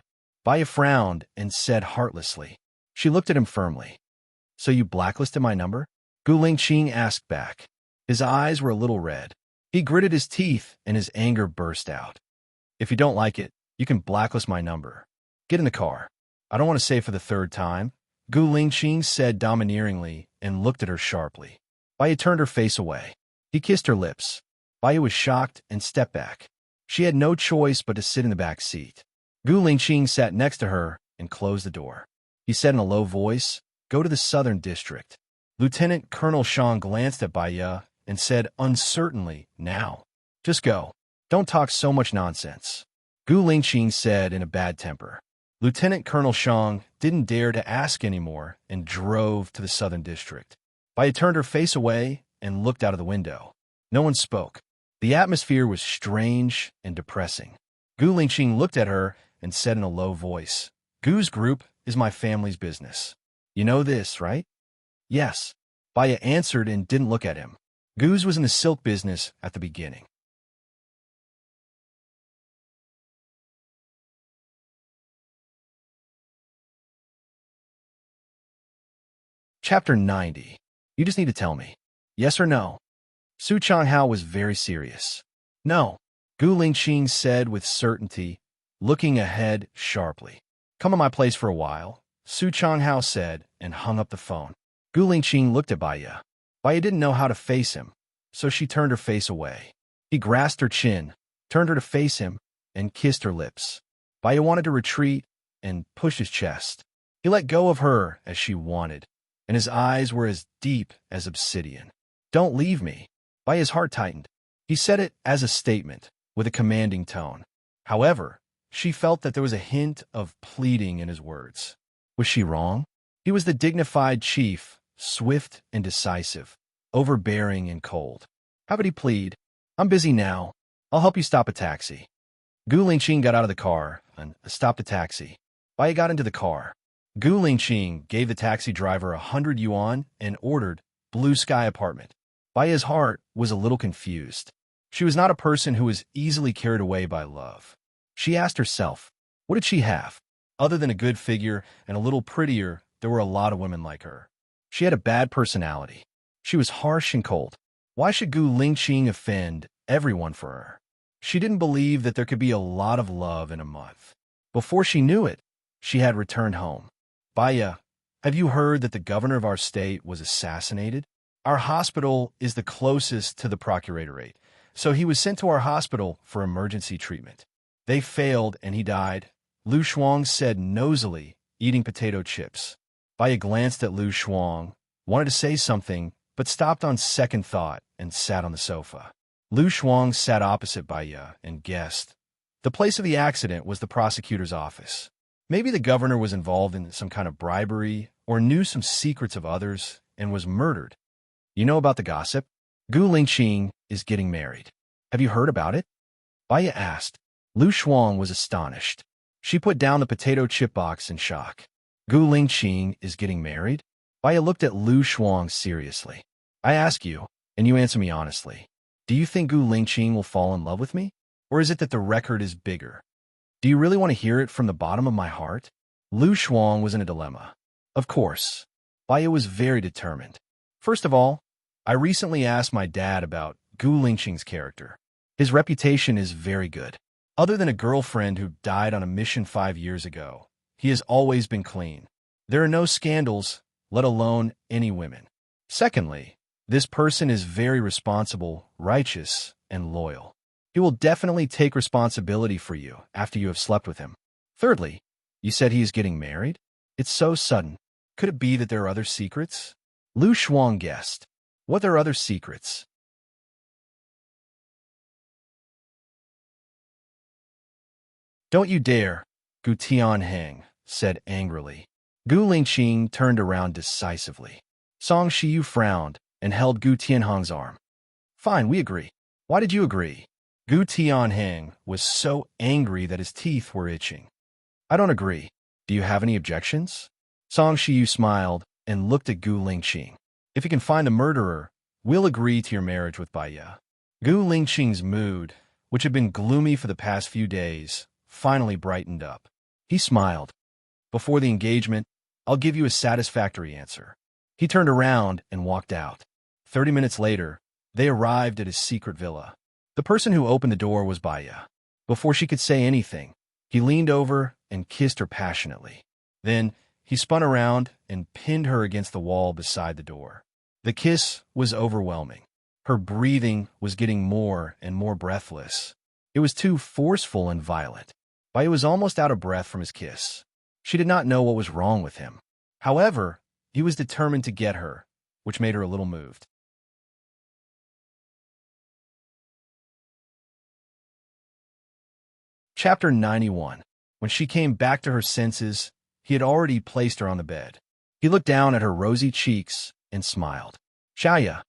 Speaker 1: Baya frowned and said heartlessly. She looked at him firmly. So you blacklisted my number? Gu Lingqing asked back. His eyes were a little red. He gritted his teeth and his anger burst out. If you don't like it, you can blacklist my number. Get in the car. I don't want to say for the third time, Gu Lingqing said domineeringly and looked at her sharply. Baya turned her face away. He kissed her lips. Baya was shocked and stepped back. She had no choice but to sit in the back seat. Gu Lingqing sat next to her and closed the door. He said in a low voice, Go to the Southern District. Lieutenant Colonel Shang glanced at Baya and said uncertainly, Now. Just go. Don't talk so much nonsense. Gu Lingqing said in a bad temper. Lieutenant Colonel Shang didn't dare to ask anymore and drove to the Southern District. Baya turned her face away and looked out of the window. No one spoke. The atmosphere was strange and depressing. Gu Lingqing looked at her and said in a low voice, Gu's group is my family's business. You know this, right? Yes. Baya answered and didn't look at him. Gu's was in the silk business at the beginning. Chapter 90. You just need to tell me. Yes or no? Su Changhao was very serious. No. Gu Lingqing said with certainty, looking ahead sharply. Come to my place for a while, Su Changhao said and hung up the phone. Gu Lingqing looked at Baya. Baya didn't know how to face him, so she turned her face away. He grasped her chin, turned her to face him, and kissed her lips. Baya wanted to retreat and push his chest. He let go of her as she wanted, and his eyes were as deep as obsidian. Don't leave me. Baya's heart tightened. He said it as a statement, with a commanding tone. However, she felt that there was a hint of pleading in his words. Was she wrong? He was the dignified chief, swift and decisive, overbearing and cold. How could he plead? I'm busy now. I'll help you stop a taxi. Gu Lingqing got out of the car and stopped a taxi. Baya got into the car. Gu Lingqing gave the taxi driver 100 yuan and ordered Blue Sky Apartment. Baya's heart was a little confused. She was not a person who was easily carried away by love. She asked herself, what did she have? Other than a good figure and a little prettier, there were a lot of women like her. She had a bad personality. She was harsh and cold. Why should Gu Lingqing offend everyone for her? She didn't believe that there could be a lot of love in a month. Before she knew it, she had returned home. Baya, have you heard that the governor of our state was assassinated? Our hospital is the closest to the procuratorate, so he was sent to our hospital for emergency treatment. They failed and he died, Lu Shuang said nosily, eating potato chips. Baya glanced at Lu Shuang, wanted to say something, but stopped on second thought and sat on the sofa. Lu Shuang sat opposite Baya and guessed. The place of the accident was the prosecutor's office. Maybe the governor was involved in some kind of bribery or knew some secrets of others and was murdered. You know about the gossip? Gu Lingqing is getting married. Have you heard about it? Baya asked. Lu Shuang was astonished. She put down the potato chip box in shock. Gu Lingqing is getting married? Baya looked at Lu Shuang seriously. I ask you, and you answer me honestly. Do you think Gu Lingqing will fall in love with me? Or is it that the record is bigger? Do you really want to hear it from the bottom of my heart? Lu Shuang was in a dilemma. Of course. Baya was very determined. First of all, I recently asked my dad about Gu Lingqing's character. His reputation is very good. Other than a girlfriend who died on a mission 5 years ago, he has always been clean. There are no scandals, let alone any women. Secondly, this person is very responsible, righteous, and loyal. He will definitely take responsibility for you after you have slept with him. Thirdly, you said he is getting married? It's so sudden. Could it be that there are other secrets? Lu Shuang guessed. What are other secrets? Don't you dare, Gu Tianheng said angrily. Gu Lingqing turned around decisively. Song Shiyu frowned and held Gu Tianheng's arm. Fine, we agree. Why did you agree? Gu Tianheng was so angry that his teeth were itching. I don't agree. Do you have any objections? Song Shiyu smiled and looked at Gu Lingqing. If you can find the murderer, we'll agree to your marriage with Baya. Gu Lingqing's mood, which had been gloomy for the past few days, finally brightened up. He smiled. Before the engagement, I'll give you a satisfactory answer. He turned around and walked out. 30 minutes later, they arrived at his secret villa. The person who opened the door was Baya. Before she could say anything, he leaned over and kissed her passionately. Then, he spun around and pinned her against the wall beside the door. The kiss was overwhelming. Her breathing was getting more and more breathless. It was too forceful and violent. Baya was almost out of breath from his kiss. She did not know what was wrong with him. However, he was determined to get her, which made her a little moved. Chapter 91. When she came back to her senses, he had already placed her on the bed. He looked down at her rosy cheeks and smiled. Xiaya,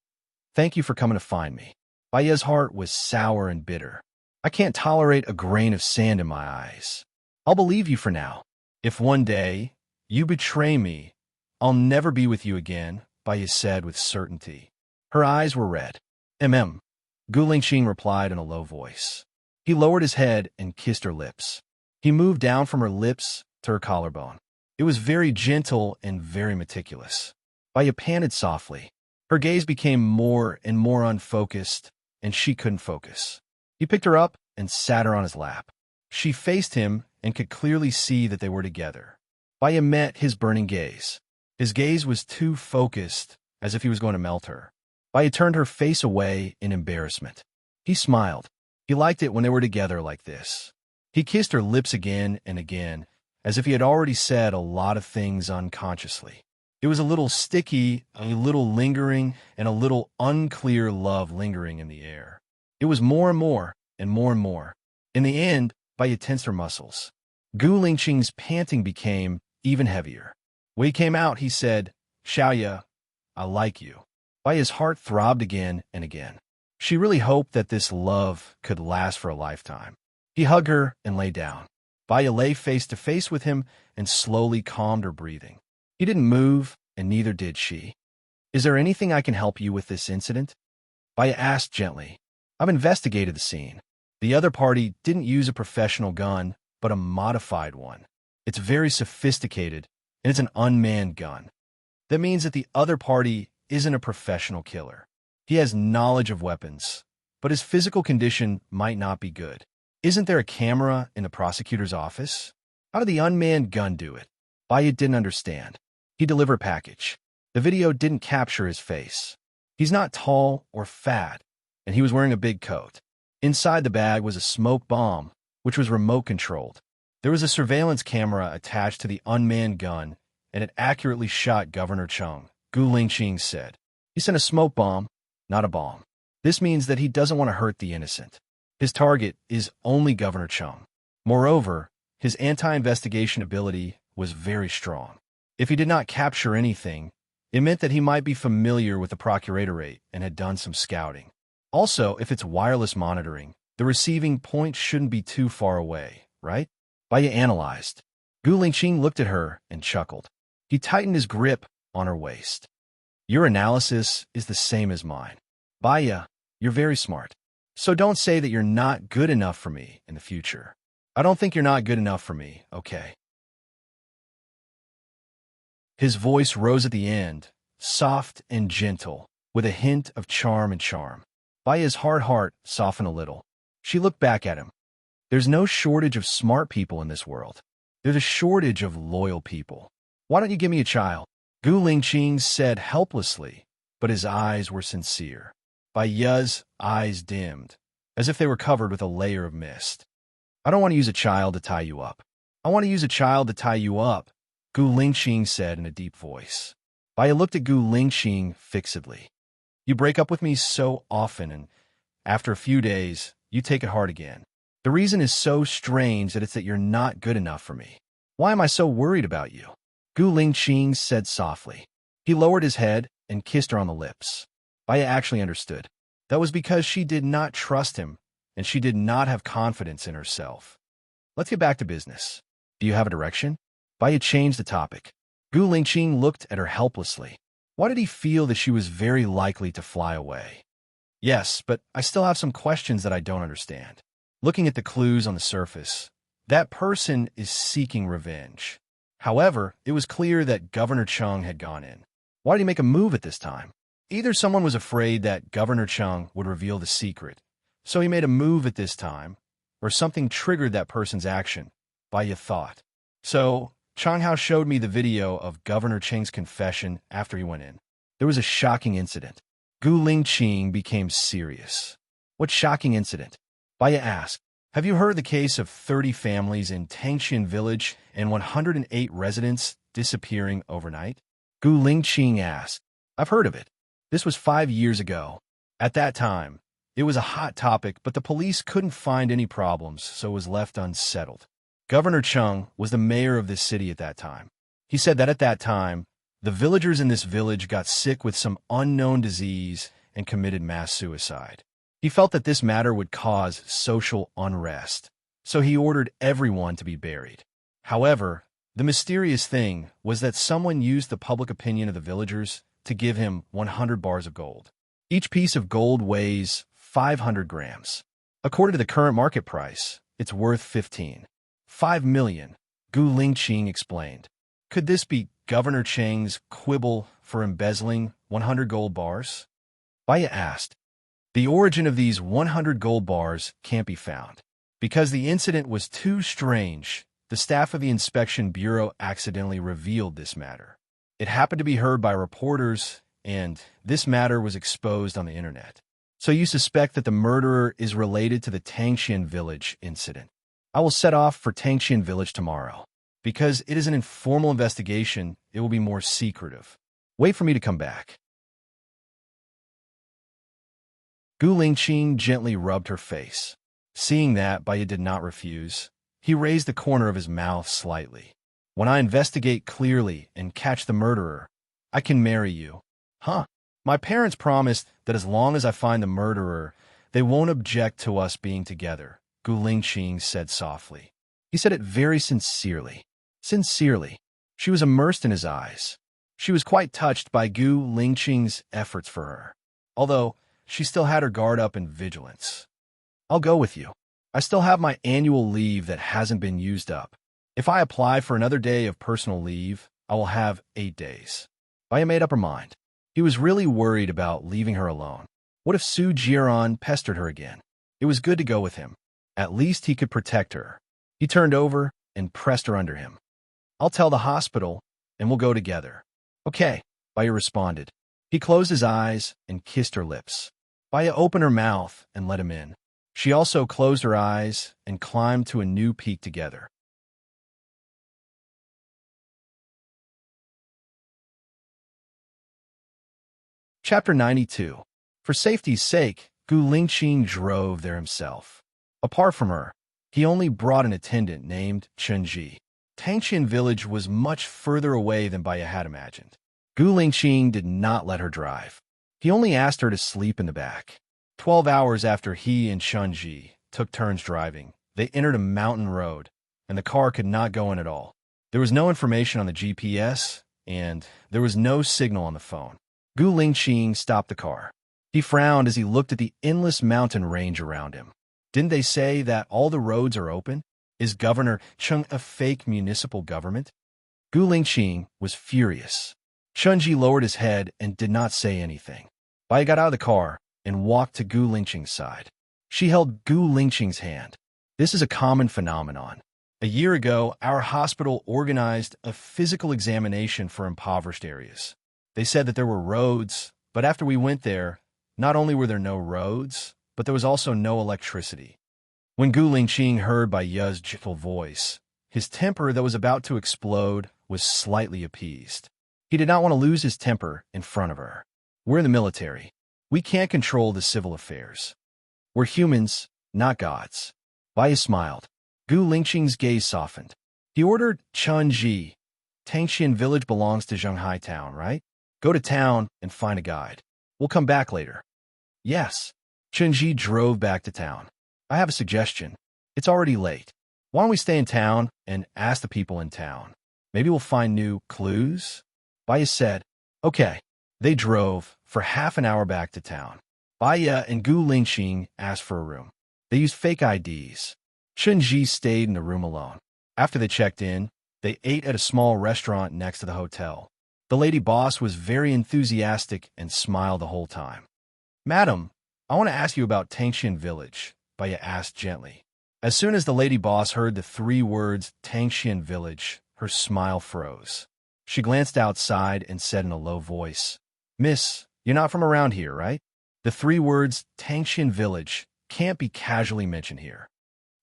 Speaker 1: thank you for coming to find me. Baya's heart was sour and bitter. I can't tolerate a grain of sand in my eyes. I'll believe you for now. If one day you betray me, I'll never be with you again, Baya said with certainty. Her eyes were red. Gu Lingqing replied in a low voice. He lowered his head and kissed her lips. He moved down from her lips to her collarbone. It was very gentle and very meticulous. Baya panted softly. Her gaze became more and more unfocused, and she couldn't focus. He picked her up and sat her on his lap. She faced him and could clearly see that they were together. Baya met his burning gaze. His gaze was too focused, as if he was going to melt her. Baya turned her face away in embarrassment. He smiled. He liked it when they were together like this. He kissed her lips again and again, as if he had already said a lot of things unconsciously. It was a little sticky, a little lingering, and a little unclear love lingering in the air. It was more and more, and more and more. In the end, Baya tensed her muscles. Gu Lingqing's panting became even heavier. When he came out, he said, "Xiaoya, I like you." Baya's heart throbbed again and again. She really hoped that this love could last for a lifetime. He hugged her and lay down. Baya lay face to face with him and slowly calmed her breathing. He didn't move, and neither did she. "Is there anything I can help you with this incident?" Baya asked gently. "I've investigated the scene. The other party didn't use a professional gun, but a modified one. It's very sophisticated, and it's an unmanned gun. That means that the other party isn't a professional killer. He has knowledge of weapons, but his physical condition might not be good. Isn't there a camera in the prosecutor's office? How did the unmanned gun do it?" Baya didn't understand. He delivered a package. The video didn't capture his face. He's not tall or fat, and he was wearing a big coat. Inside the bag was a smoke bomb, which was remote-controlled. There was a surveillance camera attached to the unmanned gun, and it accurately shot Governor Cheng, Gu Lingqing said. He sent a smoke bomb, not a bomb. This means that he doesn't want to hurt the innocent. His target is only Governor Cheng. Moreover, his anti-investigation ability was very strong. If he did not capture anything, it meant that he might be familiar with the procuratorate and had done some scouting. Also, if it's wireless monitoring, the receiving point shouldn't be too far away, right? Baya analyzed. Gu Lingqing looked at her and chuckled. He tightened his grip on her waist. "Your analysis is the same as mine. Baya, you're very smart. So don't say that you're not good enough for me in the future. I don't think you're not good enough for me, okay?" His voice rose at the end, soft and gentle, with a hint of charm. Baya's hard heart softened a little. She looked back at him. There's no shortage of smart people in this world. There's a shortage of loyal people. Why don't you give me a child? Gu Lingqing said helplessly, but his eyes were sincere. Baya's eyes dimmed, as if they were covered with a layer of mist. "I don't want to use a child to tie you up. I want to use a child to tie you up," Gu Lingqing said in a deep voice. Baya looked at Gu Lingqing fixedly. "You break up with me so often, and after a few days, you take it hard again. The reason is so strange that it's that you're not good enough for me. Why am I so worried about you?" Gu Lingqing said softly. He lowered his head and kissed her on the lips. Baya actually understood. That was because she did not trust him, and she did not have confidence in herself. "Let's get back to business. Do you have a direction?" Baya changed the topic. Gu Lingqing looked at her helplessly. Why did he feel that she was very likely to fly away? "Yes, but I still have some questions that I don't understand." Looking at the clues on the surface, that person is seeking revenge. However, it was clear that Governor Cheng had gone in. Why did he make a move at this time? Either someone was afraid that Governor Cheng would reveal the secret, so he made a move at this time, or something triggered that person's action, Baya thought. So, Changhao showed me the video of Governor Cheng's confession after he went in. There was a shocking incident. Gu Lingqing became serious. "What shocking incident?" Baya asked. "Have you heard the case of 30 families in Tangxian village and 108 residents disappearing overnight?" Gu Lingqing asked. "I've heard of it. This was 5 years ago. At that time, it was a hot topic, but the police couldn't find any problems, so it was left unsettled. Governor Cheng was the mayor of this city at that time. He said that at that time, the villagers in this village got sick with some unknown disease and committed mass suicide. He felt that this matter would cause social unrest, so he ordered everyone to be buried. However, the mysterious thing was that someone used the public opinion of the villagers to give him 100 bars of gold. Each piece of gold weighs 500 grams. According to the current market price, it's worth 5 million, Gu Lingqing explained. Could this be Governor Cheng's quibble for embezzling 100 gold bars? Baya asked. The origin of these 100 gold bars can't be found. Because the incident was too strange, the staff of the Inspection Bureau accidentally revealed this matter. It happened to be heard by reporters, and this matter was exposed on the internet. So you suspect that the murderer is related to the Tangxian village incident. I will set off for Tangxian village tomorrow. Because it is an informal investigation, it will be more secretive. Wait for me to come back. Gu Lingqing gently rubbed her face. Seeing that, Baya did not refuse. He raised the corner of his mouth slightly. When I investigate clearly and catch the murderer, I can marry you. Huh? My parents promised that as long as I find the murderer, they won't object to us being together, Gu Lingqing said softly. He said it very sincerely. Sincerely. She was immersed in his eyes. She was quite touched by Gu Lingqing's efforts for her, although she still had her guard up in vigilance. I'll go with you. I still have my annual leave that hasn't been used up. If I apply for another day of personal leave, I will have 8 days. Baya made up her mind. He was really worried about leaving her alone. What if Su Jiran pestered her again? It was good to go with him. At least he could protect her. He turned over and pressed her under him. I'll tell the hospital, and we'll go together. Okay, Baya responded. He closed his eyes and kissed her lips. Baya opened her mouth and let him in. She also closed her eyes and climbed to a new peak together. Chapter 92. For safety's sake, Gu Lingqing drove there himself. Apart from her, he only brought an attendant named Chenji. Tangxian village was much further away than Baya had imagined. Gu Lingqing did not let her drive. He only asked her to sleep in the back. 12 hours after he and Chenji took turns driving, they entered a mountain road, and the car could not go in at all. There was no information on the GPS, and there was no signal on the phone. Gu Lingqing stopped the car. He frowned as he looked at the endless mountain range around him. Didn't they say that all the roads are open? Is Governor Cheng a fake municipal government? Gu Lingqing was furious. Chenji lowered his head and did not say anything. Bai got out of the car and walked to Gu Lingqing's side. She held Gu Lingqing's hand. This is a common phenomenon. A year ago, our hospital organized a physical examination for impoverished areas. They said that there were roads, but after we went there, not only were there no roads, but there was also no electricity. When Gu Lingqing heard Baya's gentle voice, his temper that was about to explode was slightly appeased. He did not want to lose his temper in front of her. We're in the military. We can't control the civil affairs. We're humans, not gods. Baya smiled. Gu Lingqing's gaze softened. He ordered Chenji. Tangxian village belongs to Zhenghai town, right? Go to town and find a guide. We'll come back later. Yes. Chenji drove back to town. I have a suggestion. It's already late. Why don't we stay in town and ask the people in town? Maybe we'll find new clues? Baya said, okay. They drove for half an hour back to town. Baya and Gu Lingqing asked for a room. They used fake IDs. Chenji stayed in the room alone. After they checked in, they ate at a small restaurant next to the hotel. The lady boss was very enthusiastic and smiled the whole time. Madam, I want to ask you about Tangxian village, Baya asked gently. As soon as the lady boss heard the 3 words Tangxian village, her smile froze. She glanced outside and said in a low voice, Miss, you're not from around here, right? The 3 words Tangxian village can't be casually mentioned here.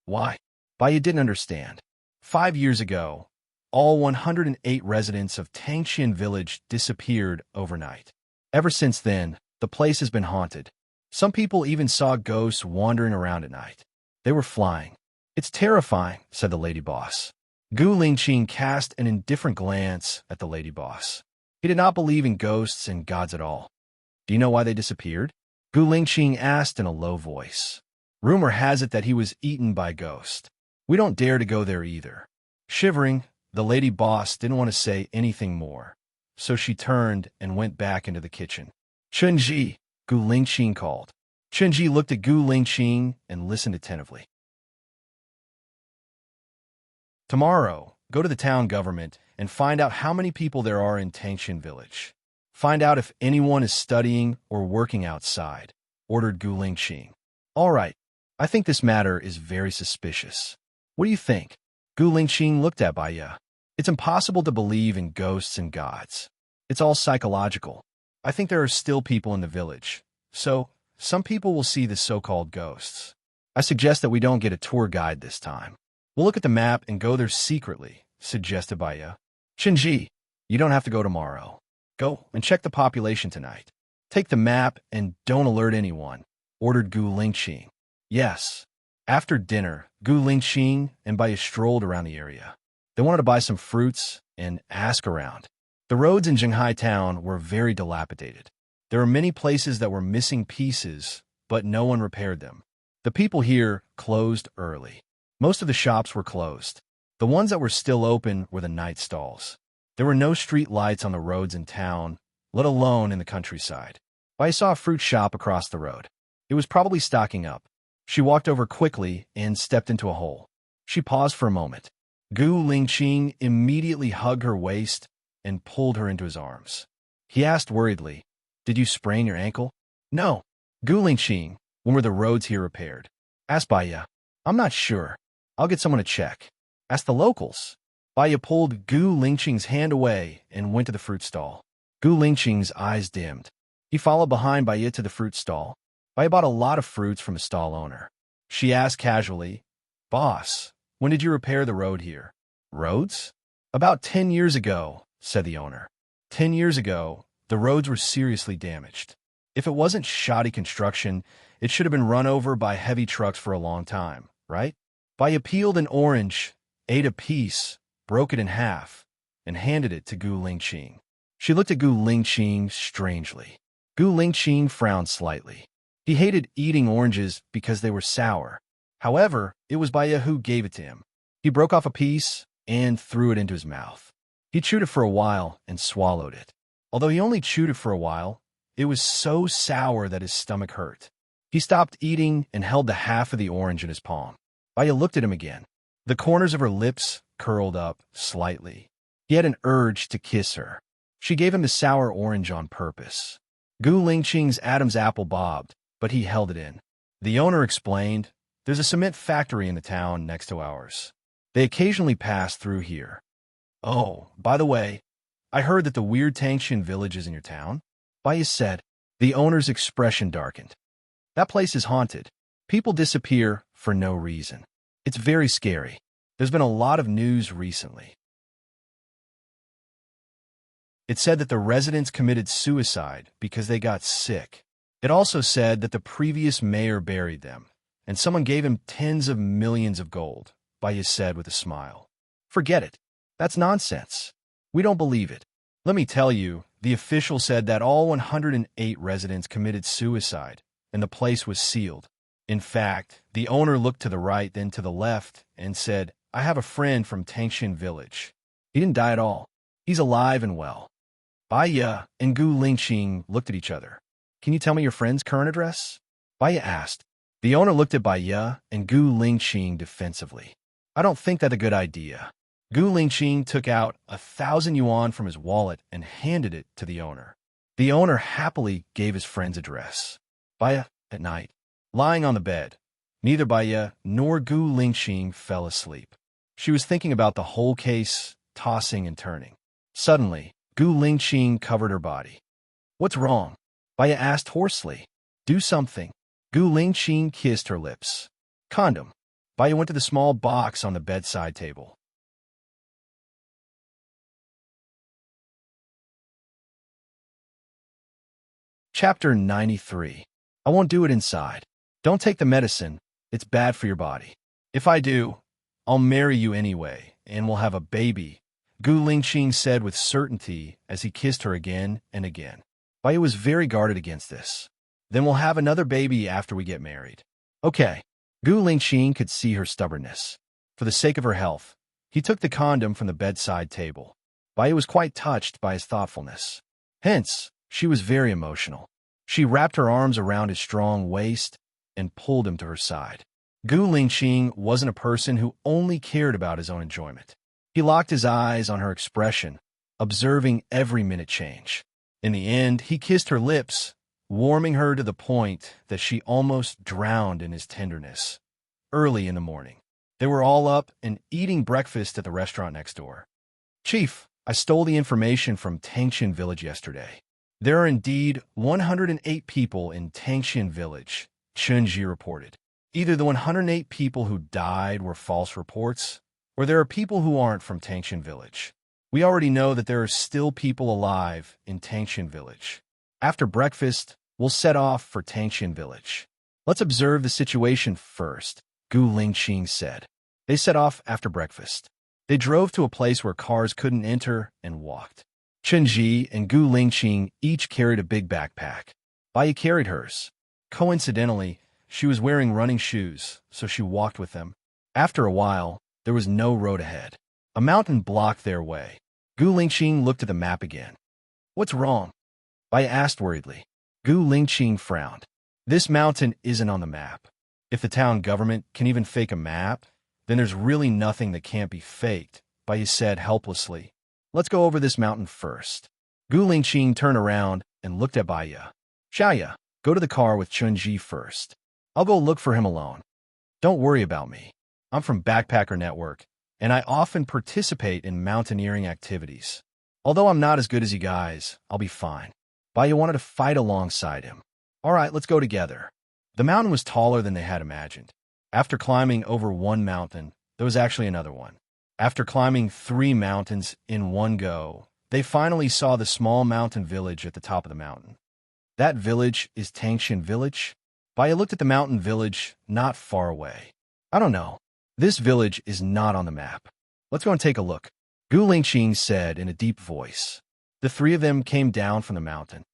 Speaker 1: Why? Baya didn't understand. 5 years ago, all 108 residents of Tangxian village disappeared overnight. Ever since then, the place has been haunted. Some people even saw ghosts wandering around at night. They were flying. It's terrifying, said the lady boss. Gu Lingqing cast an indifferent glance at the lady boss. He did not believe in ghosts and gods at all. Do you know why they disappeared? Gu Lingqing asked in a low voice. Rumor has it that he was eaten by a ghost. We don't dare to go there either. Shivering, the lady boss didn't want to say anything more, so she turned and went back into the kitchen. Chenji, Gu Lingqing called. Chenji looked at Gu Lingqing and listened attentively. Tomorrow, go to the town government and find out how many people there are in Tangxian village. Find out if anyone is studying or working outside, ordered Gu Lingqing. All right, I think this matter is very suspicious. What do you think? Gu Lingqing looked at Baya. It's impossible to believe in ghosts and gods. It's all psychological. I think there are still people in the village, so some people will see the so-called ghosts. I suggest that we don't get a tour guide this time. We'll look at the map and go there secretly, suggested Baya. Shinji, you don't have to go tomorrow. Go and check the population tonight. Take the map and don't alert anyone, ordered Gu Lingqing. Yes. After dinner, Gu Lingqing and Baya strolled around the area. They wanted to buy some fruits and ask around. The roads in Shanghai town were very dilapidated. There were many places that were missing pieces, but no one repaired them. The people here closed early. Most of the shops were closed. The ones that were still open were the night stalls. There were no street lights on the roads in town, let alone in the countryside. Baya saw a fruit shop across the road. It was probably stocking up. She walked over quickly and stepped into a hole. She paused for a moment. Gu Lingqing immediately hugged her waist and pulled her into his arms. He asked worriedly, "Did you sprain your ankle?" "No." "Gu Lingqing, when were the roads here repaired?" Asked Baya. "I'm not sure. I'll get someone to check." "Ask the locals." Baya pulled Gu Lingqing's hand away and went to the fruit stall. Gu Lingqing's eyes dimmed. He followed behind Baya to the fruit stall. Baya bought a lot of fruits from a stall owner. She asked casually, "Boss, when did you repair the road here?" "Roads?" "About 10 years ago," said the owner. 10 years ago, the roads were seriously damaged. If it wasn't shoddy construction, it should have been run over by heavy trucks for a long time, right? Baya peeled an orange, ate a piece, broke it in half, and handed it to Gu Lingqing. She looked at Gu Lingqing strangely. Gu Lingqing frowned slightly. He hated eating oranges because they were sour. However, it was Baya who gave it to him. He broke off a piece and threw it into his mouth. He chewed it for a while and swallowed it. Although he only chewed it for a while, it was so sour that his stomach hurt. He stopped eating and held the half of the orange in his palm. Baya looked at him again. The corners of her lips curled up slightly. He had an urge to kiss her. She gave him the sour orange on purpose. Gu Lingqing's Adam's apple bobbed, but he held it in. The owner explained, "There's a cement factory in the town next to ours. They occasionally pass through here." "Oh, by the way, I heard that the weird Tangshan village is in your town?" Baya said. The owner's expression darkened. "That place is haunted. People disappear for no reason. It's very scary. There's been a lot of news recently." It said that the residents committed suicide because they got sick. It also said that the previous mayor buried them, and someone gave him tens of millions of gold, Baya said with a smile. "Forget it. That's nonsense. We don't believe it. Let me tell you, the official said that all 108 residents committed suicide, and the place was sealed. In fact, the owner looked to the right, then to the left, and said, 'I have a friend from Tangshan village. He didn't die at all. He's alive and well.'" Baya and Gu Lingqing looked at each other. "Can you tell me your friend's current address?" Baya asked. The owner looked at Baya and Gu Lingqing defensively. "I don't think that's a good idea." Gu Lingqing took out 1,000 yuan from his wallet and handed it to the owner. The owner happily gave his friend's address. Baya, at night, lying on the bed, neither Baya nor Gu Lingqing fell asleep. She was thinking about the whole case, tossing and turning. Suddenly, Gu Lingqing covered her body. "What's wrong?" Baya asked hoarsely. "Do something." Gu Lingqing kissed her lips. "Condom." Baya went to the small box on the bedside table. Chapter 93. I won't do it inside. Don't take the medicine. It's bad for your body. If I do, I'll marry you anyway, and we'll have a baby, Gu Lingqing said with certainty as he kissed her again and again. Baya was very guarded against this. "Then we'll have another baby after we get married." "Okay." Gu Lingqing could see her stubbornness. For the sake of her health, he took the condom from the bedside table. Baya was quite touched by his thoughtfulness. Hence, she was very emotional. She wrapped her arms around his strong waist and pulled him to her side. Gu Lingqing wasn't a person who only cared about his own enjoyment. He locked his eyes on her expression, observing every minute change. In the end, he kissed her lips, warming her to the point that she almost drowned in his tenderness. Early in the morning, they were all up and eating breakfast at the restaurant next door. "Chief, I stole the information from Tangshan village yesterday. There are indeed 108 people in Tangshan village," Chunji reported. Either the 108 people who died were false reports, or there are people who aren't from Tangshan Village. We already know that there are still people alive in Tangshan Village. After breakfast, we'll set off for Tangshan Village. Let's observe the situation first, Gu Lingqing said. They set off after breakfast. They drove to a place where cars couldn't enter and walked. Chen Ji and Gu Lingqing each carried a big backpack. Bai carried hers. Coincidentally, she was wearing running shoes, so she walked with them. After a while, there was no road ahead. A mountain blocked their way. Gu Lingqing looked at the map again. What's wrong? Bai asked worriedly. Gu Lingqing frowned. This mountain isn't on the map. If the town government can even fake a map, then there's really nothing that can't be faked, Bai said helplessly. Let's go over this mountain first. Gu Lingqing turned around and looked at Baiya. Xiaoya, go to the car with Chunji first. I'll go look for him alone. Don't worry about me. I'm from Backpacker Network, and I often participate in mountaineering activities. Although I'm not as good as you guys, I'll be fine. Baiya wanted to fight alongside him. All right, let's go together. The mountain was taller than they had imagined. After climbing over one mountain, there was actually another one. After climbing 3 mountains in one go, they finally saw the small mountain village at the top of the mountain. That village is Tangshan Village? Baiya looked at the mountain village not far away. I don't know. This village is not on the map. Let's go and take a look, Gu Lingqing said in a deep voice. The 3 of them came down from the mountain.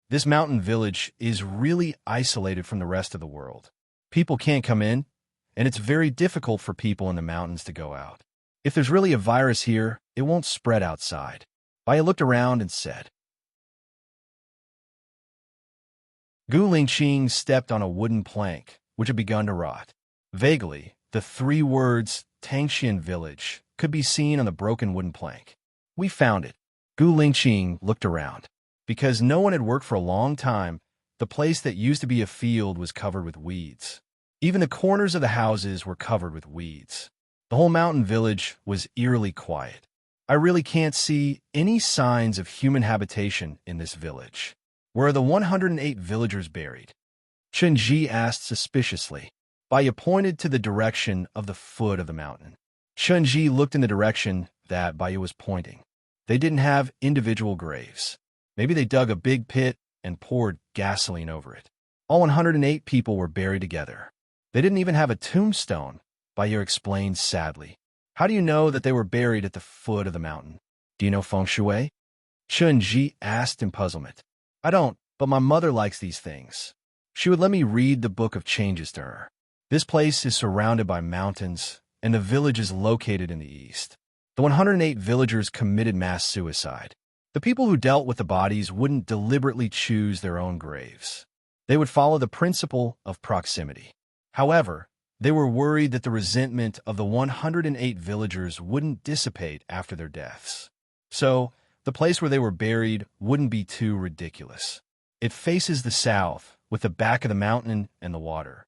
Speaker 1: This mountain village is really isolated from the rest of the world. People can't come in, and it's very difficult for people in the mountains to go out. If there's really a virus here, it won't spread outside. Baiya looked around and said. Gu Lingqing stepped on a wooden plank, which had begun to rot. Vaguely, the 3 words, Tangshan Village, could be seen on the broken wooden plank. We found it. Gu Lingqing looked around. Because no one had worked for a long time, the place that used to be a field was covered with weeds. Even the corners of the houses were covered with weeds. The whole mountain village was eerily quiet. I really can't see any signs of human habitation in this village. Where are the 108 villagers buried? Chen Ji asked suspiciously. Baiya pointed to the direction of the foot of the mountain. Chen Ji looked in the direction that Baiya was pointing. They didn't have individual graves. Maybe they dug a big pit and poured gasoline over it. All 108 people were buried together. They didn't even have a tombstone, Baiya explained sadly. How do you know that they were buried at the foot of the mountain? Do you know feng shui? Chen Ji asked in puzzlement. I don't, but my mother likes these things. She would let me read the Book of Changes to her. This place is surrounded by mountains, and the village is located in the east. The 108 villagers committed mass suicide. The people who dealt with the bodies wouldn't deliberately choose their own graves. They would follow the principle of proximity. However, they were worried that the resentment of the 108 villagers wouldn't dissipate after their deaths. So, the place where they were buried wouldn't be too ridiculous. It faces the south, with the back of the mountain and the water.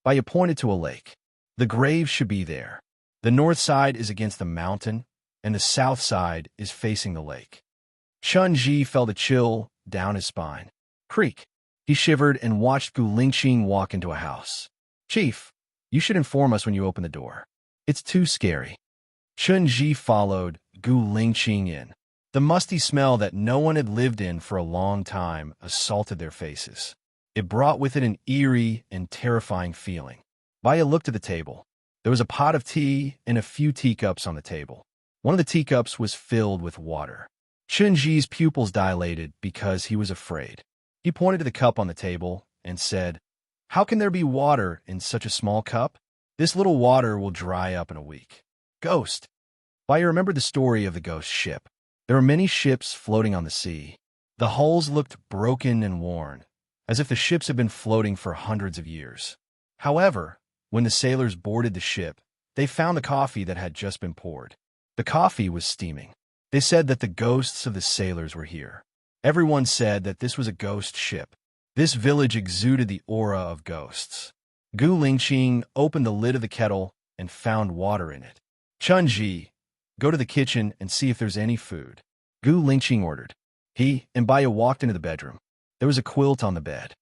Speaker 1: Baiya pointed to a lake. The grave should be there. The north side is against the mountain, and the south side is facing the lake. Chen Ji felt a chill down his spine. Creak. He shivered and watched Gu Lingqing walk into a house. Chief, you should inform us when you open the door. It's too scary. Chen Ji followed Gu Lingqing in. The musty smell that no one had lived in for a long time assaulted their faces. It brought with it an eerie and terrifying feeling. Baiya looked at the table. There was a pot of tea and a few teacups on the table. One of the teacups was filled with water. Chen Ji's pupils dilated because he was afraid. He pointed to the cup on the table and said, How can there be water in such a small cup? This little water will dry up in a week. Ghost. Baiya remembered the story of the ghost ship. There were many ships floating on the sea. The hulls looked broken and worn, as if the ships had been floating for hundreds of years. However, when the sailors boarded the ship, they found the coffee that had just been poured. The coffee was steaming. They said that the ghosts of the sailors were here. Everyone said that this was a ghost ship. This village exuded the aura of ghosts. Gu Lingqing opened the lid of the kettle and found water in it. Chen Ji, go to the kitchen and see if there's any food, Gu Lingqing ordered. He and Baiya walked into the bedroom. There was a quilt on the bed.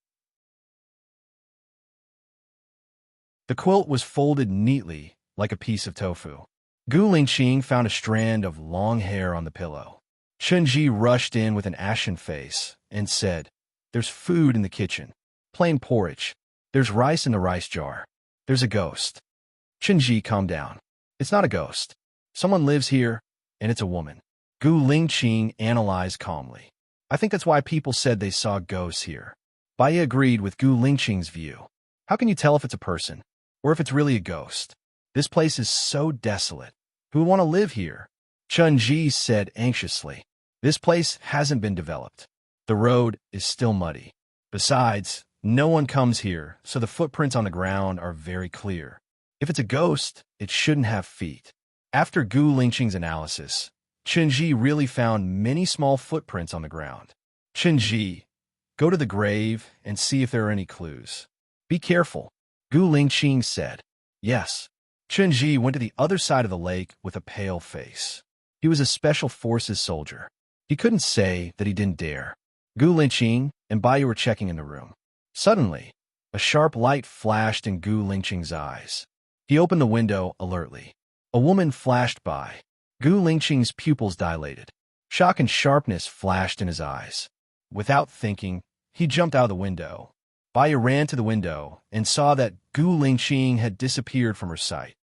Speaker 1: The quilt was folded neatly, like a piece of tofu. Gu Lingqing found a strand of long hair on the pillow. Chunji rushed in with an ashen face and said, "There's food in the kitchen. Plain porridge. There's rice in the rice jar. There's a ghost." Chunji, calm down. It's not a ghost. Someone lives here, and it's a woman. Gu Lingqing analyzed calmly. I think that's why people said they saw ghosts here. Bai agreed with Gu Lingqing's view. How can you tell if it's a person, or if it's really a ghost? This place is so desolate. Who would want to live here? Chunji said anxiously. This place hasn't been developed. The road is still muddy. Besides, no one comes here, so the footprints on the ground are very clear. If it's a ghost, it shouldn't have feet. After Gu Lingqing's analysis, Chunji really found many small footprints on the ground. Chunji, go to the grave and see if there are any clues. Be careful, Gu Lingqing said. Yes. Chunji went to the other side of the lake with a pale face. He was a special forces soldier. He couldn't say that he didn't dare. Gu Lingqing and Bai were checking in the room. Suddenly, a sharp light flashed in Gu Lingqing's eyes. He opened the window alertly. A woman flashed by. Gu Lingqing's pupils dilated. Shock and sharpness flashed in his eyes. Without thinking, he jumped out of the window. Bai ran to the window and saw that Gu Lingqing had disappeared from her sight.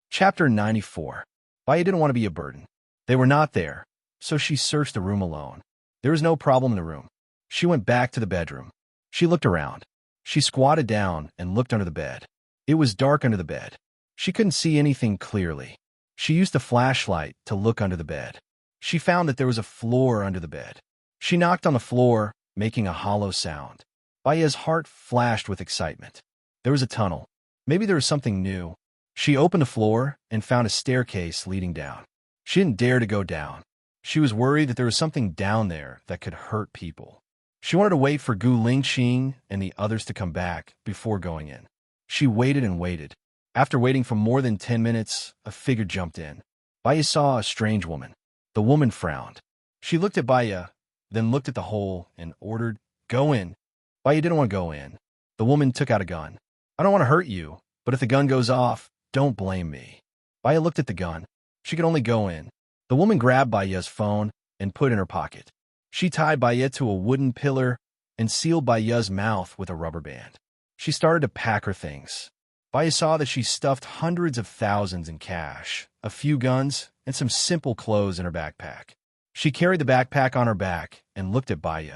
Speaker 1: Chapter 94. Bai didn't want to be a burden. They were not there, so she searched the room alone. There was no problem in the room. She went back to the bedroom. She looked around. She squatted down and looked under the bed. It was dark under the bed. She couldn't see anything clearly. She used the flashlight to look under the bed. She found that there was a floor under the bed. She knocked on the floor, making a hollow sound. Bai's heart flashed with excitement. There was a tunnel. Maybe there was something new. She opened the floor and found a staircase leading down. She didn't dare to go down. She was worried that there was something down there that could hurt people. She wanted to wait for Gu Lingqing and the others to come back before going in. She waited and waited. After waiting for more than 10 minutes, a figure jumped in. Bai saw a strange woman. The woman frowned. She looked at Bai, then looked at the hole and ordered, "Go in." Bai didn't want to go in. The woman took out a gun. "I don't want to hurt you, but if the gun goes off, don't blame me." Bai looked at the gun. She could only go in. The woman grabbed Bai's phone and put it in her pocket. She tied Bai to a wooden pillar and sealed Bai's mouth with a rubber band. She started to pack her things. Bai saw that she stuffed hundreds of thousands in cash, a few guns, and some simple clothes in her backpack. She carried the backpack on her back and looked at Bai.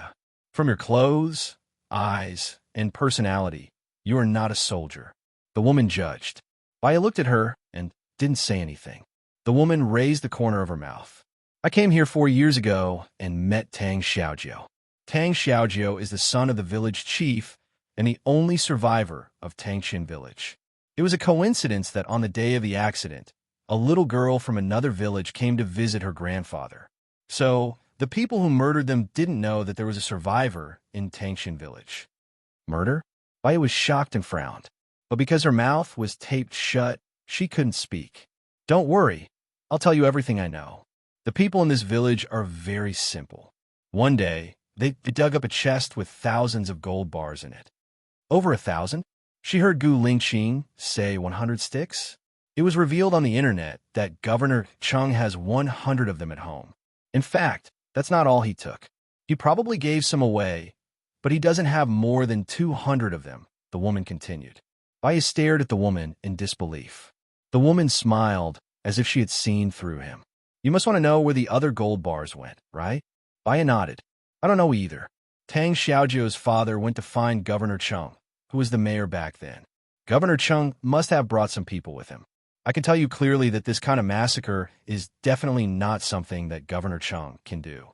Speaker 1: From your clothes, eyes, and personality, you are not a soldier. The woman judged. Bai looked at her and didn't say anything. The woman raised the corner of her mouth. I came here 4 years ago and met Tang Xiaojiu. Tang Xiaojiu is the son of the village chief and the only survivor of Tangxin village. It was a coincidence that on the day of the accident, a little girl from another village came to visit her grandfather. So, the people who murdered them didn't know that there was a survivor in Tangxin village. Murder? Bai was shocked and frowned. But because her mouth was taped shut, she couldn't speak. Don't worry, I'll tell you everything I know. The people in this village are very simple. One day, they dug up a chest with thousands of gold bars in it. Over 1,000? She heard Gu Lingqing say 100 sticks. It was revealed on the internet that Governor Cheng has 100 of them at home. In fact, that's not all he took. He probably gave some away, but he doesn't have more than 200 of them, the woman continued. Bai stared at the woman in disbelief. The woman smiled as if she had seen through him. You must want to know where the other gold bars went, right? Bai nodded. I don't know either. Tang Xiaojiu's father went to find Governor Cheng, who was the mayor back then. Governor Cheng must have brought some people with him. I can tell you clearly that this kind of massacre is definitely not something that Governor Cheng can do.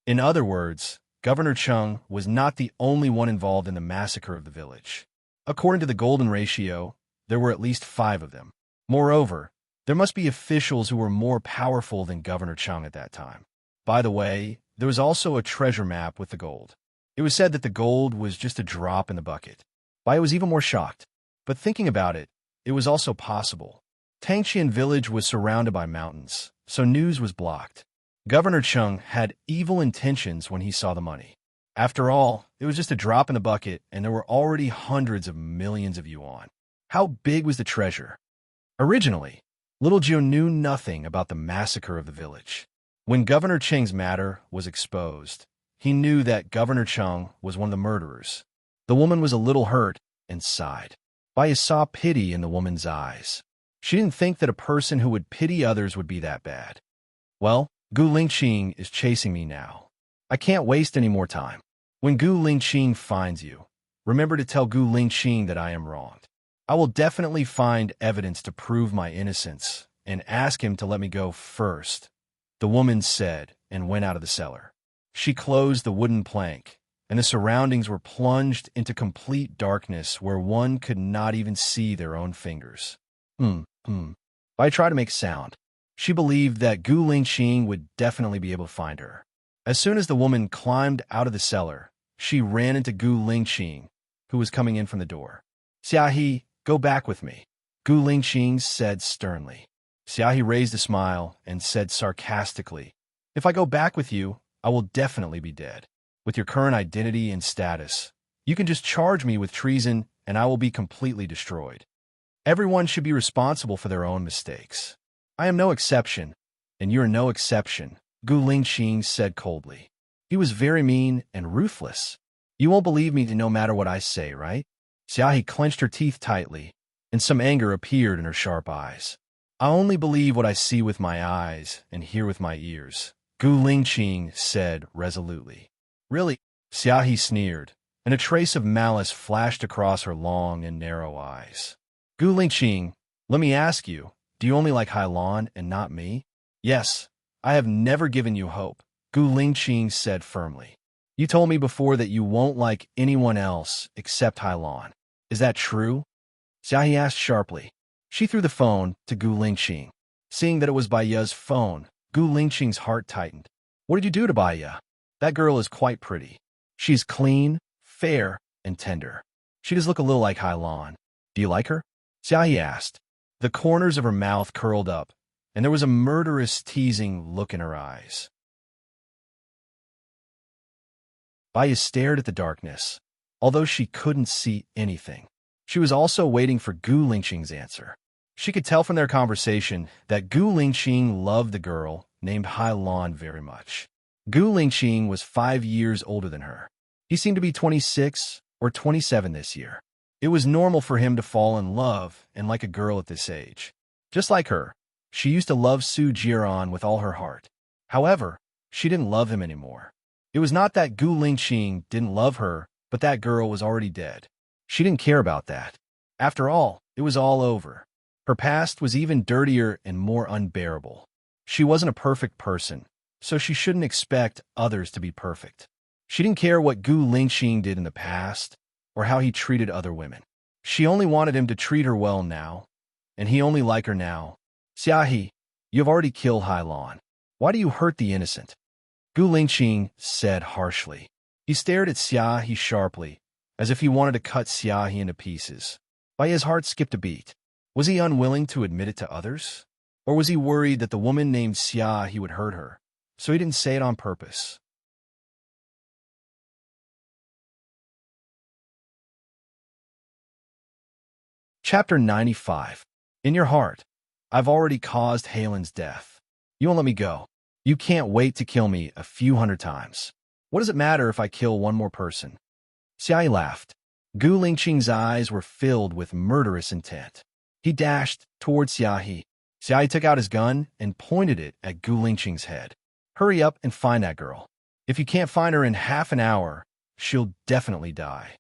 Speaker 1: In other words, Governor Cheng was not the only one involved in the massacre of the village. According to the golden ratio, there were at least 5 of them. Moreover, there must be officials who were more powerful than Governor Cheng at that time. By the way, there was also a treasure map with the gold. It was said that the gold was just a drop in the bucket. Bai was even more shocked. But thinking about it, it was also possible. Tangxian village was surrounded by mountains, so news was blocked. Governor Chung had evil intentions when he saw the money. After all, it was just a drop in the bucket, and there were already hundreds of millions of yuan. How big was the treasure? Originally, Little Joe knew nothing about the massacre of the village. When Governor Cheng's matter was exposed, he knew that Governor Chung was one of the murderers. The woman was a little hurt and sighed. Baya saw pity in the woman's eyes. She didn't think that a person who would pity others would be that bad. Well, Gu Lingqing is chasing me now. I can't waste any more time. When Gu Lingqing finds you, remember to tell Gu Lingqing that I am wronged. I will definitely find evidence to prove my innocence and ask him to let me go first, the woman said and went out of the cellar. She closed the wooden plank, and the surroundings were plunged into complete darkness where one could not even see their own fingers. I tried to make sound. She believed that Gu Lingqing would definitely be able to find her. As soon as the woman climbed out of the cellar, she ran into Gu Lingqing, who was coming in from the door. Xiaohe, go back with me, Gu Lingqing said sternly. Xiaohe raised a smile and said sarcastically, if I go back with you, I will definitely be dead. With your current identity and status, you can just charge me with treason and I will be completely destroyed. Everyone should be responsible for their own mistakes. I am no exception, and you are no exception, Gu Lingqing said coldly. He was very mean and ruthless. You won't believe me no matter what I say, right? Xiaohe clenched her teeth tightly, and some anger appeared in her sharp eyes. I only believe what I see with my eyes and hear with my ears, Gu Lingqing said resolutely. Really? Xiaohe sneered, and a trace of malice flashed across her long and narrow eyes. Gu Lingqing, let me ask you, do you only like Hailan and not me? Yes, I have never given you hope, Gu Lingqing said firmly. You told me before that you won't like anyone else except Hailan. Is that true? Xiaohe asked sharply. She threw the phone to Gu Lingqing. Seeing that it was Baya's phone, Gu Lingqing's heart tightened. What did you do to Baya? That girl is quite pretty. She's clean, fair, and tender. She does look a little like Hailan. Do you like her? Xiaohe asked. The corners of her mouth curled up, and there was a murderous, teasing look in her eyes. Baya stared at the darkness, although she couldn't see anything. She was also waiting for Gu Lingqing's answer. She could tell from their conversation that Gu Lingqing loved the girl named Hailan very much. Gu Lingqing was 5 years older than her. He seemed to be 26 or 27 this year. It was normal for him to fall in love and like a girl at this age. Just like her, she used to love Su Jiran with all her heart. However, she didn't love him anymore. It was not that Gu Lingqing didn't love her, but that girl was already dead. She didn't care about that. After all, it was all over. Her past was even dirtier and more unbearable. She wasn't a perfect person, so she shouldn't expect others to be perfect. She didn't care what Gu Lingqing did in the past, or how he treated other women. She only wanted him to treat her well now, and he only liked her now. Xiaohe, you have already killed Hailan. Why do you hurt the innocent? Gu Lingqing said harshly. He stared at Xiaohe sharply, as if he wanted to cut Xiaohe into pieces. Baya's heart skipped a beat. Was he unwilling to admit it to others? Or was he worried that the woman named Xiaohe would hurt her, so he didn't say it on purpose? Chapter 95. In your heart, I've already caused Halen's death. You won't let me go. You can't wait to kill me a few hundred times. What does it matter if I kill one more person? Xiaohe laughed. Gu Lingqing's eyes were filled with murderous intent. He dashed towards Xiaohe. Xiaohe took out his gun and pointed it at Gu Lingqing's head. Hurry up and find that girl. If you can't find her in half an hour, she'll definitely die.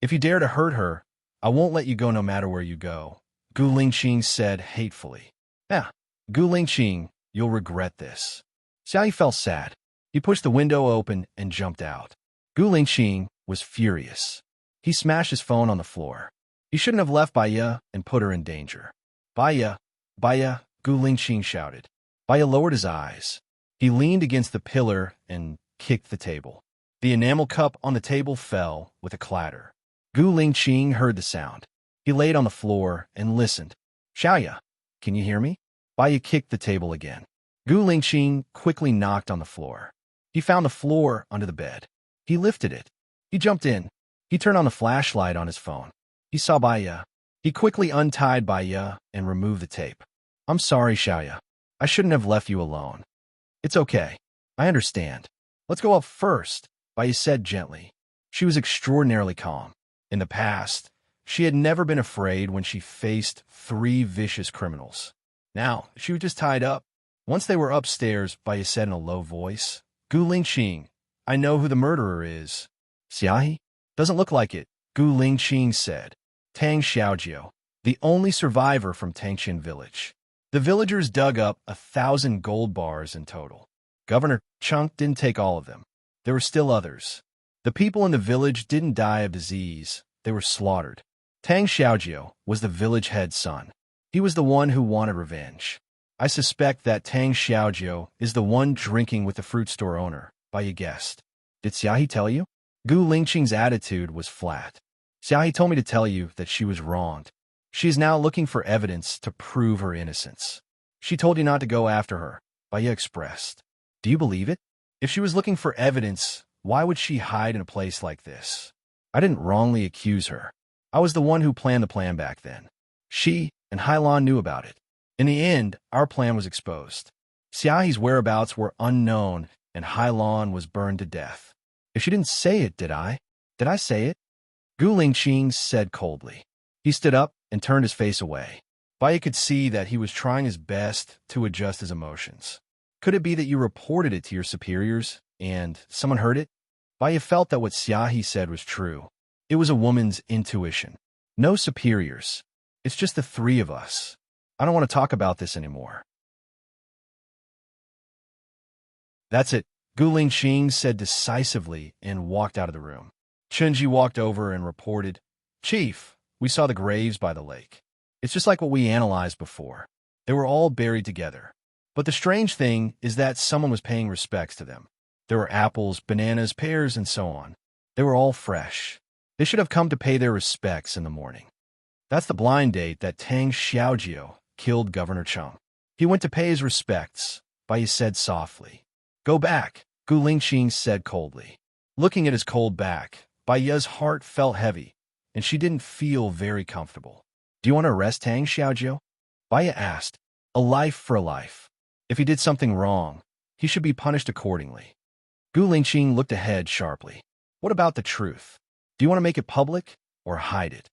Speaker 1: If you dare to hurt her, I won't let you go no matter where you go, Gu Lingqing said hatefully. Gu Lingqing, you'll regret this. Xiaohe felt sad. He pushed the window open and jumped out. Gu Lingqing was furious. He smashed his phone on the floor. He shouldn't have left Baya and put her in danger. Baya, Baya, Gu Lingqing shouted. Baya lowered his eyes. He leaned against the pillar and kicked the table. The enamel cup on the table fell with a clatter. Gu Lingqing heard the sound. He laid on the floor and listened. Xiaoya, can you hear me? Baya kicked the table again. Gu Lingqing quickly knocked on the floor. He found the floor under the bed. He lifted it. He jumped in. He turned on the flashlight on his phone. He saw Baiya. He quickly untied Baiya and removed the tape. I'm sorry, Xiaoya. I shouldn't have left you alone. It's okay. I understand. Let's go up first, Baiya said gently. She was extraordinarily calm. In the past, she had never been afraid when she faced 3 vicious criminals. Now, she was just tied up. Once they were upstairs, Baiya said in a low voice, Gu Lingqing, I know who the murderer is. Xiaohi? Doesn't look like it, Gu Lingqing said. Tang Xiaojiu, the only survivor from Tangqian village. The villagers dug up 1,000 gold bars in total. Governor Chunk didn't take all of them. There were still others. The people in the village didn't die of disease. They were slaughtered. Tang Xiaojiu was the village head's son. He was the one who wanted revenge. I suspect that Tang Xiaojiu is the one drinking with the fruit store owner, Baiya guessed. Did Xiaohi tell you? Gu Lingqing's attitude was flat. Xiaohi told me to tell you that she was wronged. She is now looking for evidence to prove her innocence. She told you not to go after her, Baiya expressed. Do you believe it? If she was looking for evidence, why would she hide in a place like this? I didn't wrongly accuse her. I was the one who planned the plan back then. She and Hailan knew about it. In the end, our plan was exposed. Xiaohi's whereabouts were unknown, and Hailan was burned to death. If she didn't say it, did I? Did I say it? Gu Lingqing said coldly. He stood up and turned his face away. Baiya could see that he was trying his best to adjust his emotions. Could it be that you reported it to your superiors, and someone heard it? Baiya felt that what Xiaohi said was true. It was a woman's intuition. No superiors. It's just the 3 of us. I don't want to talk about this anymore. That's it, Gu Lingqing said decisively and walked out of the room. Chenji walked over and reported, Chief, we saw the graves by the lake. It's just like what we analyzed before. They were all buried together. But the strange thing is that someone was paying respects to them. There were apples, bananas, pears, and so on. They were all fresh. They should have come to pay their respects in the morning. That's the blind date that Tang Xiaojiu killed Governor Cheng. He went to pay his respects, Baiya said softly. Go back, Gu Lingqing said coldly. Looking at his cold back, Baiya's heart felt heavy, and she didn't feel very comfortable. Do you want to arrest Tang Xiaojiu? Baiya asked. A life for a life. If he did something wrong, he should be punished accordingly. Gu Lingqing looked ahead sharply. What about the truth? Do you want to make it public or hide it?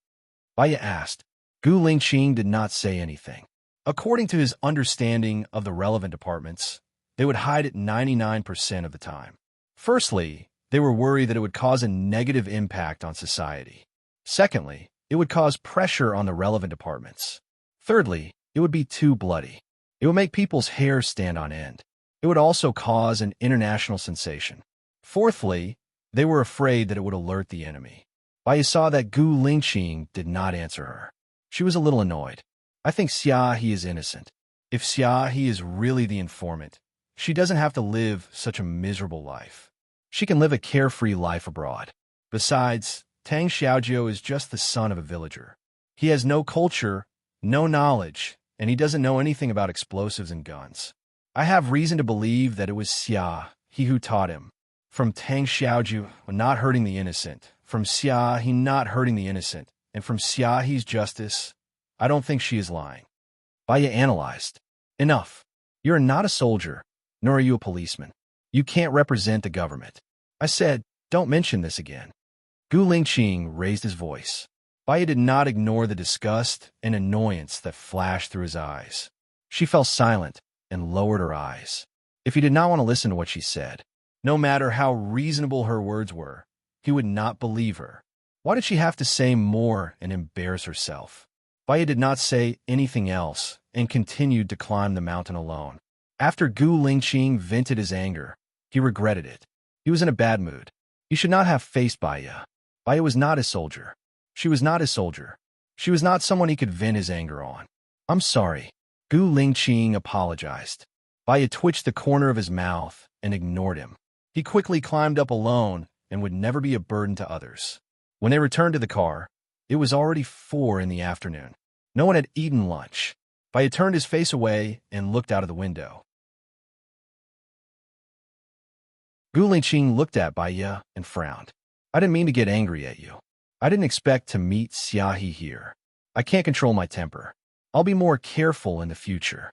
Speaker 1: Baiya asked. Gu Lingqing did not say anything. According to his understanding of the relevant departments, they would hide it 99% of the time. Firstly, they were worried that it would cause a negative impact on society. Secondly, it would cause pressure on the relevant departments. Thirdly, it would be too bloody. It would make people's hair stand on end. It would also cause an international sensation. Fourthly, they were afraid that it would alert the enemy. Baiya saw that Gu Lingqing did not answer her. She was a little annoyed. I think Xiaohi is innocent. If Xiaohi is really the informant, she doesn't have to live such a miserable life. She can live a carefree life abroad. Besides, Tang Xiaojiu is just the son of a villager. He has no culture, no knowledge, and he doesn't know anything about explosives and guns. I have reason to believe that it was Xia, he who taught him. From Tang Xiaojiu not hurting the innocent, from Xia he not hurting the innocent, and from Xia he's justice, I don't think she is lying. Baiya analyzed. Enough. You're not a soldier, nor are you a policeman. You can't represent the government. I said, don't mention this again. Gu Lingqing raised his voice. Baiya did not ignore the disgust and annoyance that flashed through his eyes. She fell silent and lowered her eyes. If he did not want to listen to what she said, no matter how reasonable her words were, he would not believe her. Why did she have to say more and embarrass herself? Baiya did not say anything else and continued to climb the mountain alone. After Gu Lingqing vented his anger, he regretted it. He was in a bad mood. He should not have faced Baiya. Baiya was not his soldier. She was not his soldier. She was not someone he could vent his anger on. I'm sorry. Gu Lingqing apologized. Baiya twitched the corner of his mouth and ignored him. He quickly climbed up alone and would never be a burden to others. When they returned to the car, it was already 4 in the afternoon. No one had eaten lunch. Baiya turned his face away and looked out of the window. Gu Lingqing looked at Baiya and frowned. I didn't mean to get angry at you. I didn't expect to meet Xiaohe here. I can't control my temper. I'll be more careful in the future.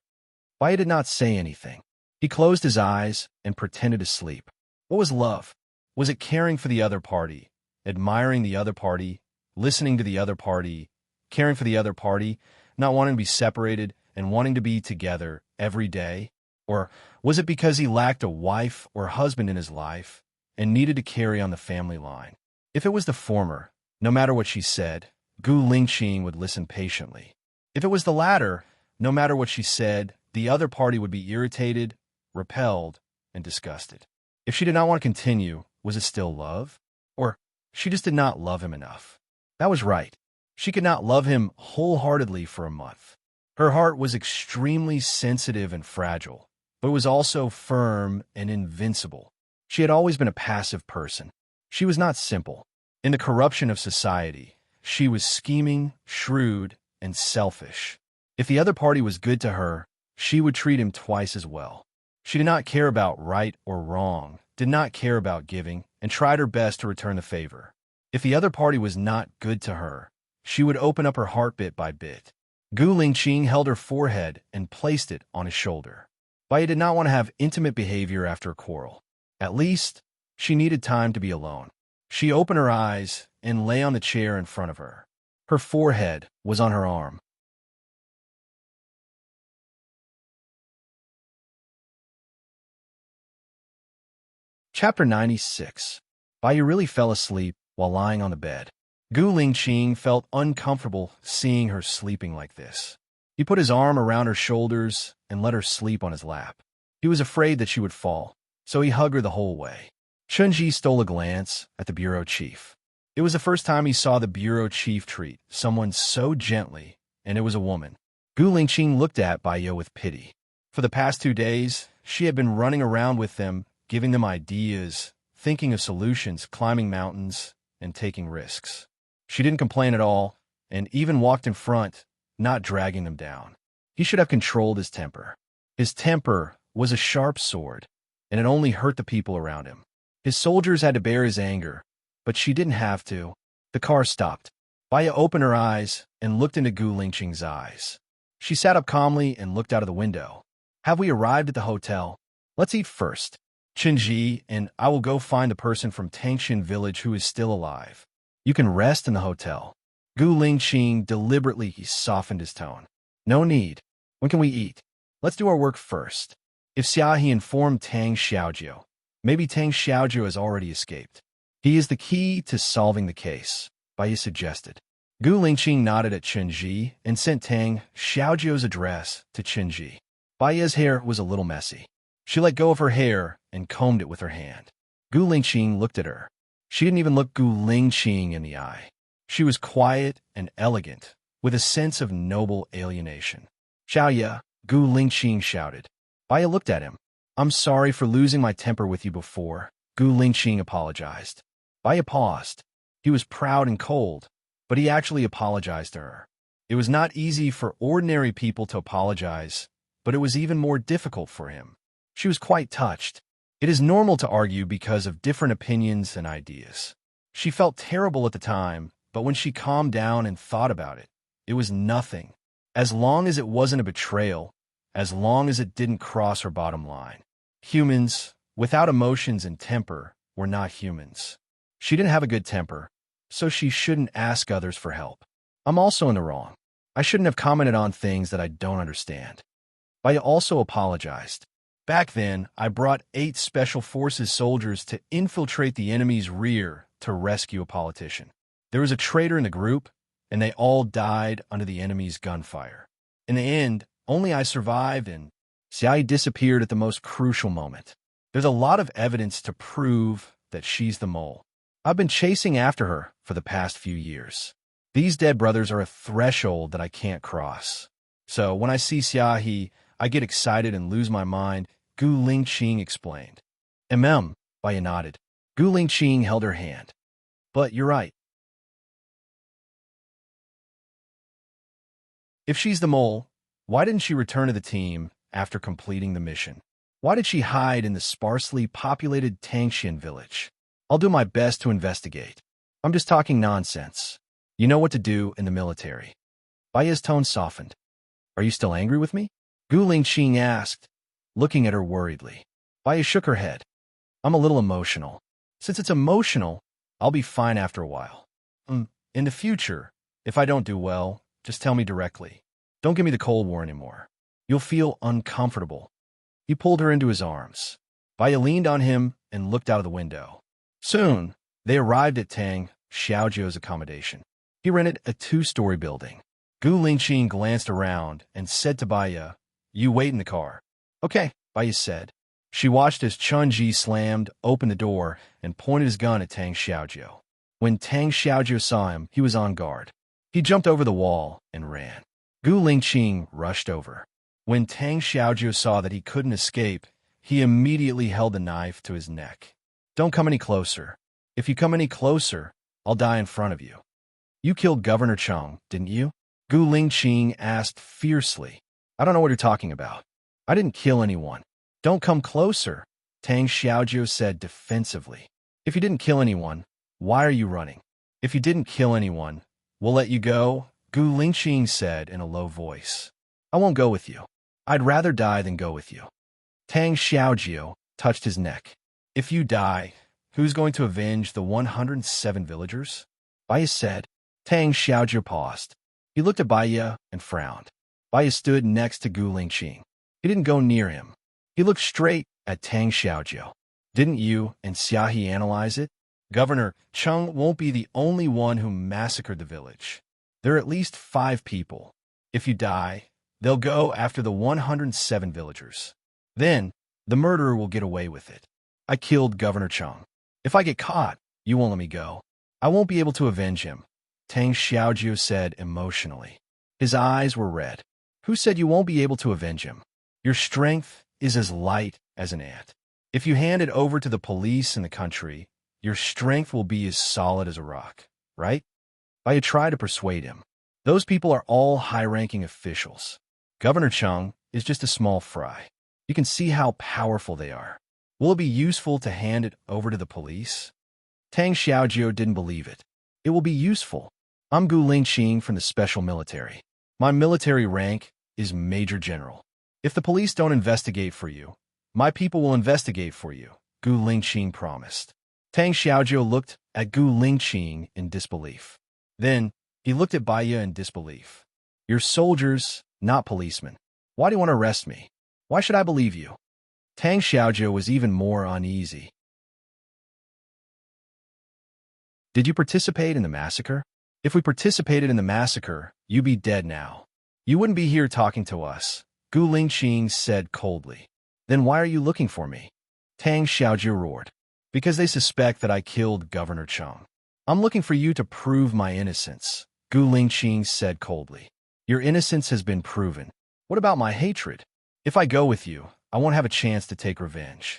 Speaker 1: Baiya did not say anything. He closed his eyes and pretended to sleep. What was love? Was it caring for the other party, admiring the other party, listening to the other party, caring for the other party, not wanting to be separated and wanting to be together every day? Or was it because he lacked a wife or husband in his life and needed to carry on the family line? If it was the former, no matter what she said, Gu Lingqing would listen patiently. If it was the latter, no matter what she said, the other party would be irritated, repelled, and disgusted. If she did not want to continue, was it still love? Or she just did not love him enough? That was right. She could not love him wholeheartedly for a month. Her heart was extremely sensitive and fragile, but it was also firm and invincible. She had always been a passive person. She was not simple. In the corruption of society, she was scheming, shrewd, and selfish. If the other party was good to her, she would treat him twice as well. She did not care about right or wrong, did not care about giving, and tried her best to return the favor. If the other party was not good to her, she would open up her heart bit by bit. Gu Lingqing held her forehead and placed it on his shoulder. Baiya did not want to have intimate behavior after a quarrel. At least, she needed time to be alone. She opened her eyes and lay on the chair in front of her. Her forehead was on her arm. Chapter 96. Baiya really fell asleep while lying on the bed. Gu Lingqing felt uncomfortable seeing her sleeping like this. He put his arm around her shoulders and let her sleep on his lap. He was afraid that she would fall, so he hugged her the whole way. Chunji stole a glance at the bureau chief. It was the first time he saw the bureau chief treat someone so gently, and it was a woman. Gu Lingqing looked at Baiya with pity. For the past 2 days, she had been running around with them, giving them ideas, thinking of solutions, climbing mountains, and taking risks. She didn't complain at all, and even walked in front, not dragging them down. He should have controlled his temper. His temper was a sharp sword, and it only hurt the people around him. His soldiers had to bear his anger, but she didn't have to. The car stopped. Baiya opened her eyes and looked into Gu Lingqing's eyes. She sat up calmly and looked out of the window. Have we arrived at the hotel? Let's eat first. Chinji and I will go find the person from Tangshan village who is still alive. You can rest in the hotel. Gu Lingqing deliberately softened his tone. No need. When can we eat? Let's do our work first. If Xiaohe informed Tang Xiaojiu, maybe Tang Xiaojiu has already escaped. He is the key to solving the case, Baiya suggested. Gu Lingqing nodded at Chinji and sent Tang Xiaojiu's address to Chinji. Baiya's hair was a little messy. She let go of her hair and combed it with her hand. Gu Lingqing looked at her. She didn't even look Gu Lingqing in the eye. She was quiet and elegant, with a sense of noble alienation. Xiaoye, Gu Lingqing shouted. Baiya looked at him. I'm sorry for losing my temper with you before. Gu Lingqing apologized. Baiya paused. He was proud and cold, but he actually apologized to her. It was not easy for ordinary people to apologize, but it was even more difficult for him. She was quite touched. It is normal to argue because of different opinions and ideas. She felt terrible at the time, but when she calmed down and thought about it, it was nothing. As long as it wasn't a betrayal, as long as it didn't cross her bottom line. Humans, without emotions and temper, were not humans. She didn't have a good temper, so she shouldn't ask others for help. I'm also in the wrong. I shouldn't have commented on things that I don't understand. Baiya also apologized. Back then, I brought 8 Special Forces soldiers to infiltrate the enemy's rear to rescue a politician. There was a traitor in the group, and they all died under the enemy's gunfire. In the end, only I survived, and Xiaohe disappeared at the most crucial moment. There's a lot of evidence to prove that she's the mole. I've been chasing after her for the past few years. These dead brothers are a threshold that I can't cross. So when I see Xiaohe, I get excited and lose my mind, Gu Lingqing explained. Baiya nodded. Gu Lingqing held her hand. But you're right. If she's the mole, why didn't she return to the team after completing the mission? Why did she hide in the sparsely populated Tangxian village? I'll do my best to investigate. I'm just talking nonsense. You know what to do in the military. Baiya's tone softened. Are you still angry with me? Gu Lingqing asked, looking at her worriedly. Baiya shook her head. I'm a little emotional. Since it's emotional, I'll be fine after a while. In the future, if I don't do well, just tell me directly. Don't give me the Cold War anymore. You'll feel uncomfortable. He pulled her into his arms. Baiya leaned on him and looked out of the window. Soon, they arrived at Tang Xiaojiu's accommodation. He rented a 2-story building. Gu Lingqing glanced around and said to Baiya, You wait in the car. Okay, Baiya said. She watched as Chun Ji slammed open the door and pointed his gun at Tang Xiaojiu. When Tang Xiaojiu saw him, he was on guard. He jumped over the wall and ran. Gu Lingqing rushed over. When Tang Xiaojiu saw that he couldn't escape, he immediately held the knife to his neck. Don't come any closer. If you come any closer, I'll die in front of you. You killed Governor Cheng, didn't you? Gu Lingqing asked fiercely. I don't know what you're talking about. I didn't kill anyone. Don't come closer, Tang Xiaojiu said defensively. If you didn't kill anyone, why are you running? If you didn't kill anyone, we'll let you go, Gu Lingqing said in a low voice. I won't go with you. I'd rather die than go with you. Tang Xiaojiu touched his neck. If you die, who's going to avenge the 107 villagers? Baiya said. Tang Xiaojiu paused. He looked at Baiya and frowned. Baiya stood next to Gu Lingqing. He didn't go near him. He looked straight at Tang Xiaojiu. Didn't you and Xiaohe analyze it? Governor Cheng won't be the only one who massacred the village. There are at least 5 people. If you die, they'll go after the 107 villagers. Then, the murderer will get away with it. I killed Governor Cheng. If I get caught, you won't let me go. I won't be able to avenge him, Tang Xiaojiu said emotionally. His eyes were red. Who said you won't be able to avenge him? Your strength is as light as an ant. If you hand it over to the police in the country, your strength will be as solid as a rock, right? Baiya tried to persuade him. Those people are all high-ranking officials. Governor Cheng is just a small fry. You can see how powerful they are. Will it be useful to hand it over to the police? Tang Xiaojiu didn't believe it. It will be useful. I'm Gu Lingqing from the Special Military. My military rank is Major General. If the police don't investigate for you, my people will investigate for you, Gu Lingqing promised. Tang Xiaojiu looked at Gu Lingqing in disbelief. Then, he looked at Baiya in disbelief. You're soldiers, not policemen. Why do you want to arrest me? Why should I believe you? Tang Xiaojiu was even more uneasy. Did you participate in the massacre? If we participated in the massacre, you'd be dead now. You wouldn't be here talking to us, Gu Lingqing said coldly. Then why are you looking for me? Tang Xiaojiu roared. Because they suspect that I killed Governor Cheng. I'm looking for you to prove my innocence, Gu Lingqing said coldly. Your innocence has been proven. What about my hatred? If I go with you, I won't have a chance to take revenge.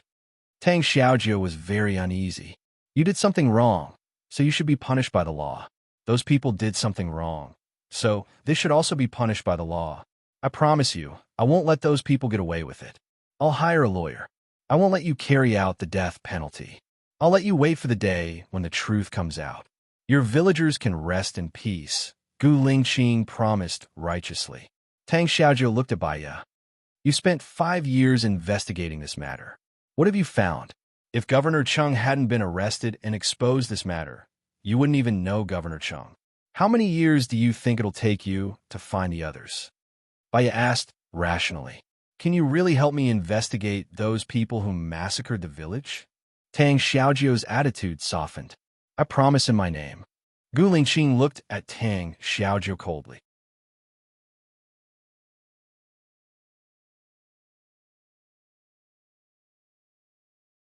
Speaker 1: Tang Xiaojiu was very uneasy. You did something wrong, so you should be punished by the law. Those people did something wrong, so they should also be punished by the law. I promise you, I won't let those people get away with it. I'll hire a lawyer. I won't let you carry out the death penalty. I'll let you wait for the day when the truth comes out. Your villagers can rest in peace, Gu Lingqing promised righteously. Tang Xiaojiu looked at Baiya. You spent 5 years investigating this matter. What have you found? If Governor Cheng hadn't been arrested and exposed this matter, you wouldn't even know Governor Cheng. How many years do you think it'll take you to find the others? Baiya asked rationally. Can you really help me investigate those people who massacred the village? Tang Xiaojiu's attitude softened. I promise in my name. Gu Lingqing looked at Tang Xiaojiu coldly.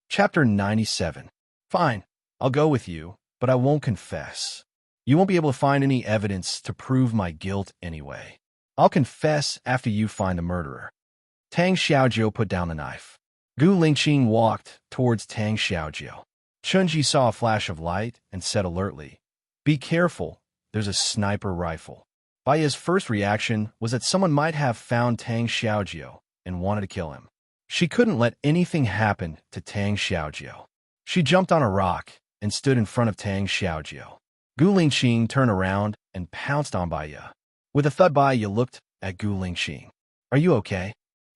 Speaker 1: Chapter 97. Fine, I'll go with you, but I won't confess. You won't be able to find any evidence to prove my guilt anyway. I'll confess after you find the murderer. Tang Xiaojiu put down the knife. Gu Lingqing walked towards Tang Xiaojiu. Chunji saw a flash of light and said alertly, Be careful, there's a sniper rifle. Baiya's first reaction was that someone might have found Tang Xiaojiu and wanted to kill him. She couldn't let anything happen to Tang Xiaojiu. She jumped on a rock and stood in front of Tang Xiaojiu. Gu Lingqing turned around and pounced on Baiya. With a thud, Baiya looked at Gu Lingqing. Are you okay?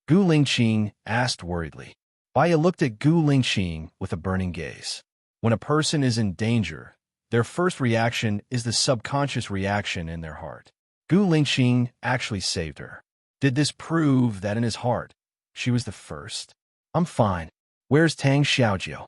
Speaker 1: Gu Lingqing asked worriedly. Baiya looked at Gu Lingqing with a burning gaze. When a person is in danger, their first reaction is the subconscious reaction in their heart. Gu Lingqing actually saved her. Did this prove that in his heart, she was the first? I'm fine. Where's Tang Xiaojiu?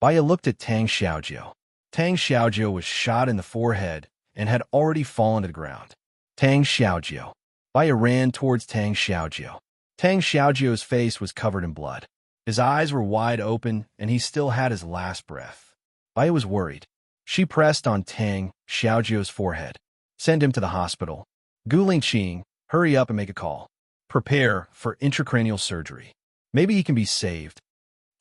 Speaker 1: Baiya looked at Tang Xiaojiu. Tang Xiaojiu was shot in the forehead and had already fallen to the ground. Tang Xiaojiu. Baiya ran towards Tang Xiaojiu. Tang Xiaojiu's face was covered in blood. His eyes were wide open, and he still had his last breath. Baiya was worried. She pressed on Tang Xiaojiu's forehead. Send him to the hospital. Gu Lingqing, hurry up and make a call. Prepare for intracranial surgery. Maybe he can be saved.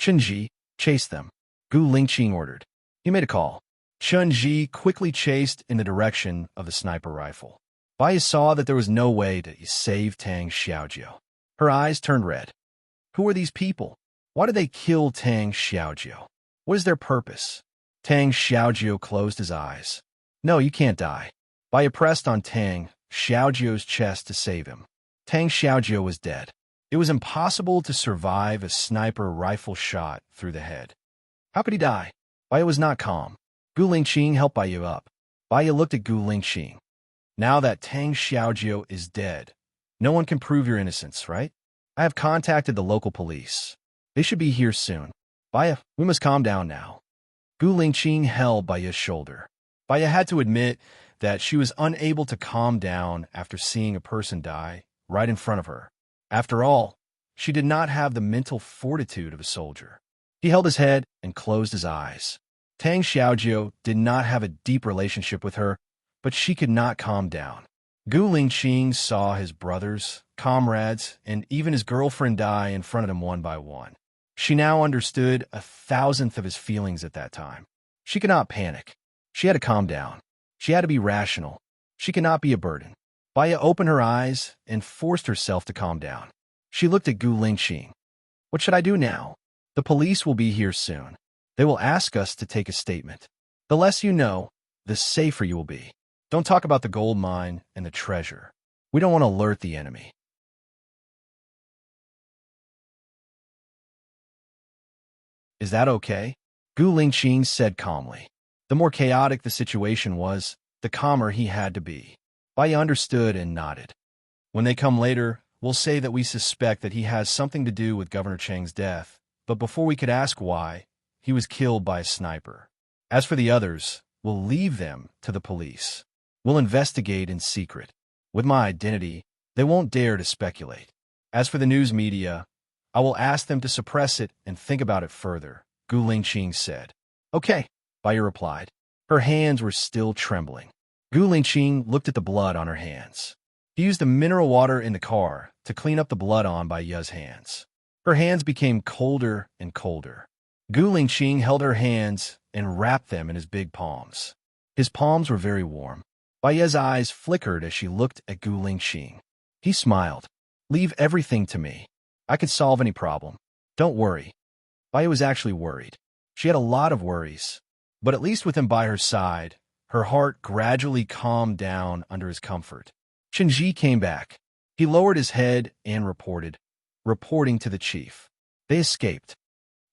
Speaker 1: Chunji, chase them. Gu Lingqing ordered. He made a call. Chunji quickly chased in the direction of the sniper rifle. Baiya saw that there was no way to save Tang Xiaojiu. Her eyes turned red. Who are these people? Why did they kill Tang Xiaojiu? What is their purpose? Tang Xiaojiu closed his eyes. No, you can't die. Baiya pressed on Tang Xiaojiu's chest to save him. Tang Xiaojiu was dead. It was impossible to survive a sniper rifle shot through the head. How could he die? Baiya was not calm. Gu Lingqing helped Baiya up. Baiya looked at Gu Lingqing. Now that Tang Xiaojiu is dead, no one can prove your innocence, right? I have contacted the local police. They should be here soon. Baiya, we must calm down now. Gu Lingqing held Baiya's shoulder. Baiya had to admit that she was unable to calm down after seeing a person die right in front of her. After all, she did not have the mental fortitude of a soldier. He held his head and closed his eyes. Tang Xiaojiu did not have a deep relationship with her, but she could not calm down. Gu Lingqing saw his brothers, comrades, and even his girlfriend die in front of him one by one. She now understood 1,000th of his feelings at that time. She could not panic. She had to calm down. She had to be rational. She could not be a burden. Baiya opened her eyes and forced herself to calm down. She looked at Gu Lingqing. What should I do now? The police will be here soon. They will ask us to take a statement. The less you know, the safer you will be. Don't talk about the gold mine and the treasure. We don't want to alert the enemy. Is that okay? Gu Lingqing said calmly. The more chaotic the situation was, the calmer he had to be. Baiya understood and nodded. When they come later, we'll say that we suspect that he has something to do with Governor Cheng's death, but before we could ask why, he was killed by a sniper. As for the others, we'll leave them to the police. We'll investigate in secret. With my identity, they won't dare to speculate. As for the news media, I will ask them to suppress it and think about it further, Gu Lingqing said. Okay, Baiya replied. Her hands were still trembling. Gu Lingqing looked at the blood on her hands. He used the mineral water in the car to clean up the blood on Baiya's hands. Her hands became colder and colder. Gu Lingqing held her hands and wrapped them in his big palms. His palms were very warm. Baiya's eyes flickered as she looked at Gu Lingqing. He smiled. Leave everything to me. I can solve any problem. Don't worry. Baiya was actually worried. She had a lot of worries. But at least with him by her side, her heart gradually calmed down under his comfort. Chunji came back. He lowered his head and reporting to the chief. They escaped.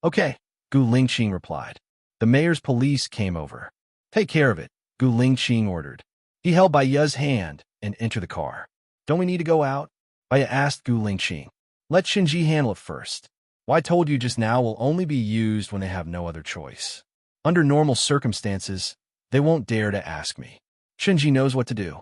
Speaker 1: Okay, Gu Lingqing replied. The mayor's police came over. Take care of it, Gu Lingqing ordered. He held Baiya's hand and entered the car. Don't we need to go out? Baiya asked Gu Lingqing. Let Chunji handle it first. What I told you just now will only be used when they have no other choice. Under normal circumstances, they won't dare to ask me. Chunji knows what to do.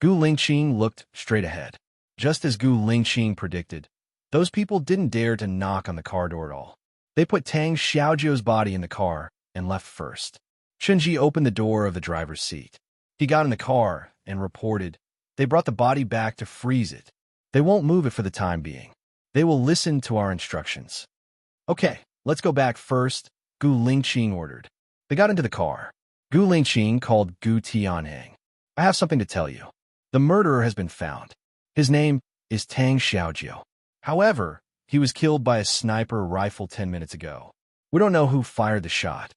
Speaker 1: Gu Lingqing looked straight ahead. Just as Gu Lingqing predicted, those people didn't dare to knock on the car door at all. They put Tang Xiaojiu's body in the car and left first. Chunji opened the door of the driver's seat. He got in the car and reported, they brought the body back to freeze it. They won't move it for the time being. They will listen to our instructions. Okay, let's go back first, Gu Lingqing ordered. They got into the car. Gu Lingqing called Gu Tianheng. I have something to tell you. The murderer has been found. His name is Tang Xiaojiu. However, He was killed by a sniper rifle 10 minutes ago. We don't know who fired the shot.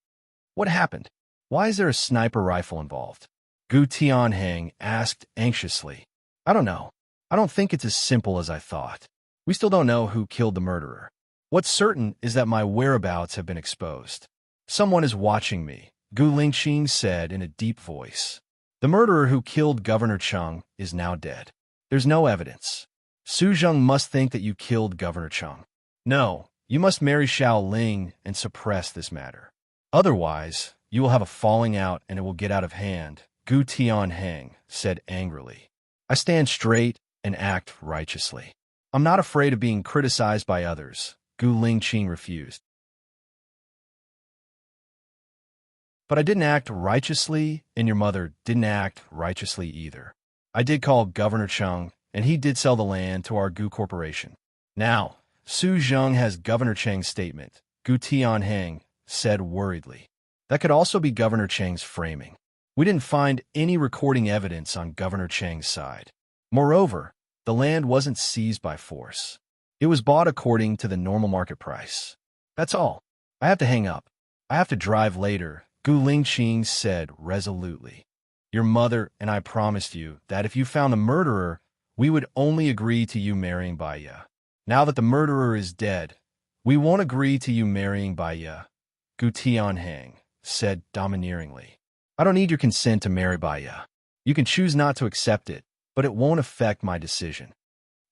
Speaker 1: What happened? Why is there a sniper rifle involved? Gu Tianheng asked anxiously. I don't know. I don't think it's as simple as I thought. We still don't know who killed the murderer. What's certain is that my whereabouts have been exposed. Someone is watching me, Gu Lingqing said in a deep voice. The murderer who killed Governor Cheng is now dead. There's no evidence. Su Zheng must think that you killed Governor Cheng. No, you must marry Xiao Ling and suppress this matter. Otherwise, you will have a falling out and it will get out of hand, Gu Tianheng said angrily. I stand straight and act righteously. I'm not afraid of being criticized by others, Gu Lingqing refused. But I didn't act righteously, and your mother didn't act righteously either. I did call Governor Cheng, and he did sell the land to our Gu Corporation. Now, Su Zheng has Governor Cheng's statement, Gu Tianheng said worriedly. That could also be Governor Cheng's framing. We didn't find any recording evidence on Governor Cheng's side. Moreover, the land wasn't seized by force. It was bought according to the normal market price. That's all. I have to hang up. I have to drive later, Gu Lingqing said resolutely. Your mother and I promised you that if you found the murderer, we would only agree to you marrying Baiya. Now that the murderer is dead, we won't agree to you marrying Baiya, Gu Tianheng said domineeringly. I don't need your consent to marry Baiya. You can choose not to accept it, but it won't affect my decision.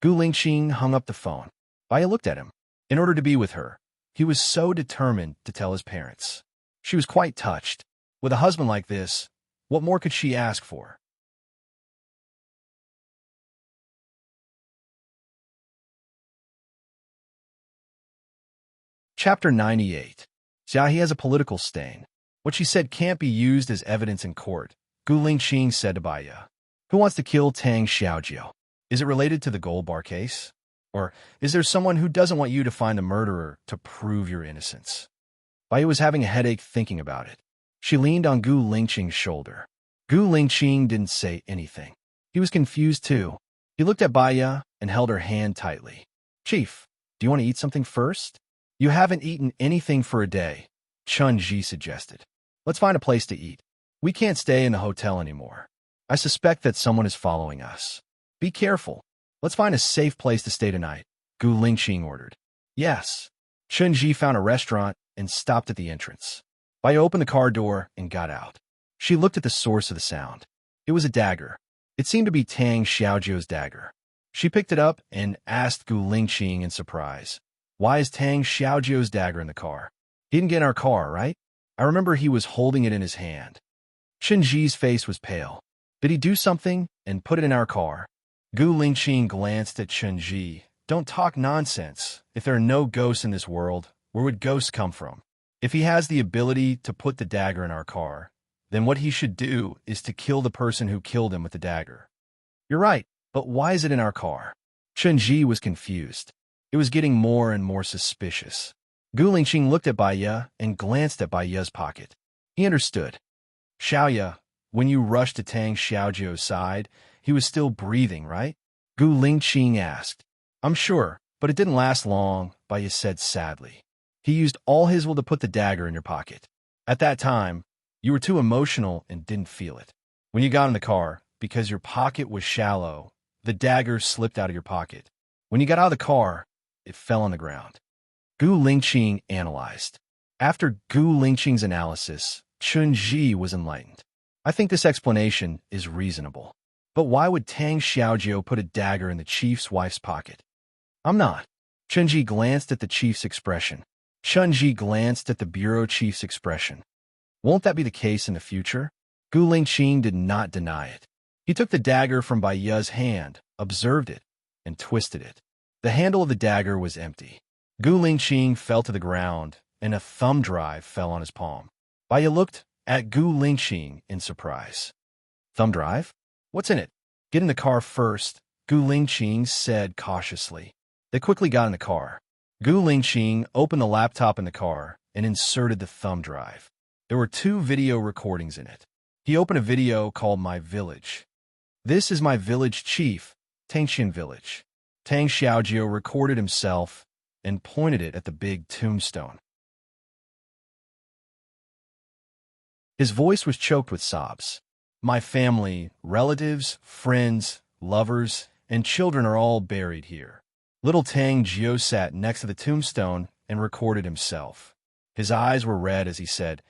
Speaker 1: Gu Lingqing hung up the phone. Baiya looked at him. In order to be with her, he was so determined to tell his parents. She was quite touched. With a husband like this, what more could she ask for? Chapter 98. Xiaohe has a political stain. What she said can't be used as evidence in court, Gu Lingqing said to Baiya. Who wants to kill Tang Xiaojiu? Is it related to the gold bar case? Or is there someone who doesn't want you to find the murderer to prove your innocence? Baiya was having a headache thinking about it. She leaned on Gu Lingqing's shoulder. Gu Lingqing didn't say anything. He was confused too. He looked at Baiya and held her hand tightly. Chief, do you want to eat something first? You haven't eaten anything for a day, Chun Ji suggested. Let's find a place to eat. We can't stay in the hotel anymore. I suspect that someone is following us. Be careful. Let's find a safe place to stay tonight, Gu Lingqing ordered. Yes. Chun Ji found a restaurant and stopped at the entrance. Baiya opened the car door and got out. She looked at the source of the sound. It was a dagger. It seemed to be Tang Xiaojiu's dagger. She picked it up and asked Gu Lingqing in surprise. Why is Tang Xiaojiu's dagger in the car? He didn't get in our car, right? I remember he was holding it in his hand. Chun Ji's face was pale. Did he do something and put it in our car? Gu Lingqing glanced at Chun Ji. Don't talk nonsense. If there are no ghosts in this world, where would ghosts come from? If he has the ability to put the dagger in our car, then what he should do is to kill the person who killed him with the dagger. You're right, but why is it in our car? Chun Ji was confused. It was getting more and more suspicious. Gu Lingqing looked at Baiya and glanced at Baiya's pocket. He understood. Xiaoya, when you rushed to Tang Xiaojiu's side, he was still breathing, right? Gu Lingqing asked. I'm sure, but it didn't last long, Baiya said sadly. He used all his will to put the dagger in your pocket. At that time, you were too emotional and didn't feel it. When you got in the car, because your pocket was shallow, the dagger slipped out of your pocket. When you got out of the car, it fell on the ground. Gu Lingqing analyzed. After Gu Lingqing's analysis, Chun Ji was enlightened. I think this explanation is reasonable. But why would Tang Xiaojiu put a dagger in the chief's wife's pocket? I'm not. Chun Ji glanced at the chief's expression. Chun Ji glanced at the bureau chief's expression. Won't that be the case in the future? Gu Lingqing did not deny it. He took the dagger from Baiya's hand, observed it, and twisted it. The handle of the dagger was empty. Gu Lingqing fell to the ground, and a thumb drive fell on his palm. Baiya looked at Gu Lingqing in surprise. Thumb drive? What's in it? Get in the car first, Gu Lingqing said cautiously. They quickly got in the car. Gu Lingqing opened the laptop in the car and inserted the thumb drive. There were 2 video recordings in it. He opened a video called My Village. This is my village chief, Tangxian Village. Tang Xiaojiu recorded himself and pointed it at the big tombstone. His voice was choked with sobs. My family, relatives, friends, lovers, and children are all buried here. Little Tang Jiao sat next to the tombstone and recorded himself. His eyes were red as he said,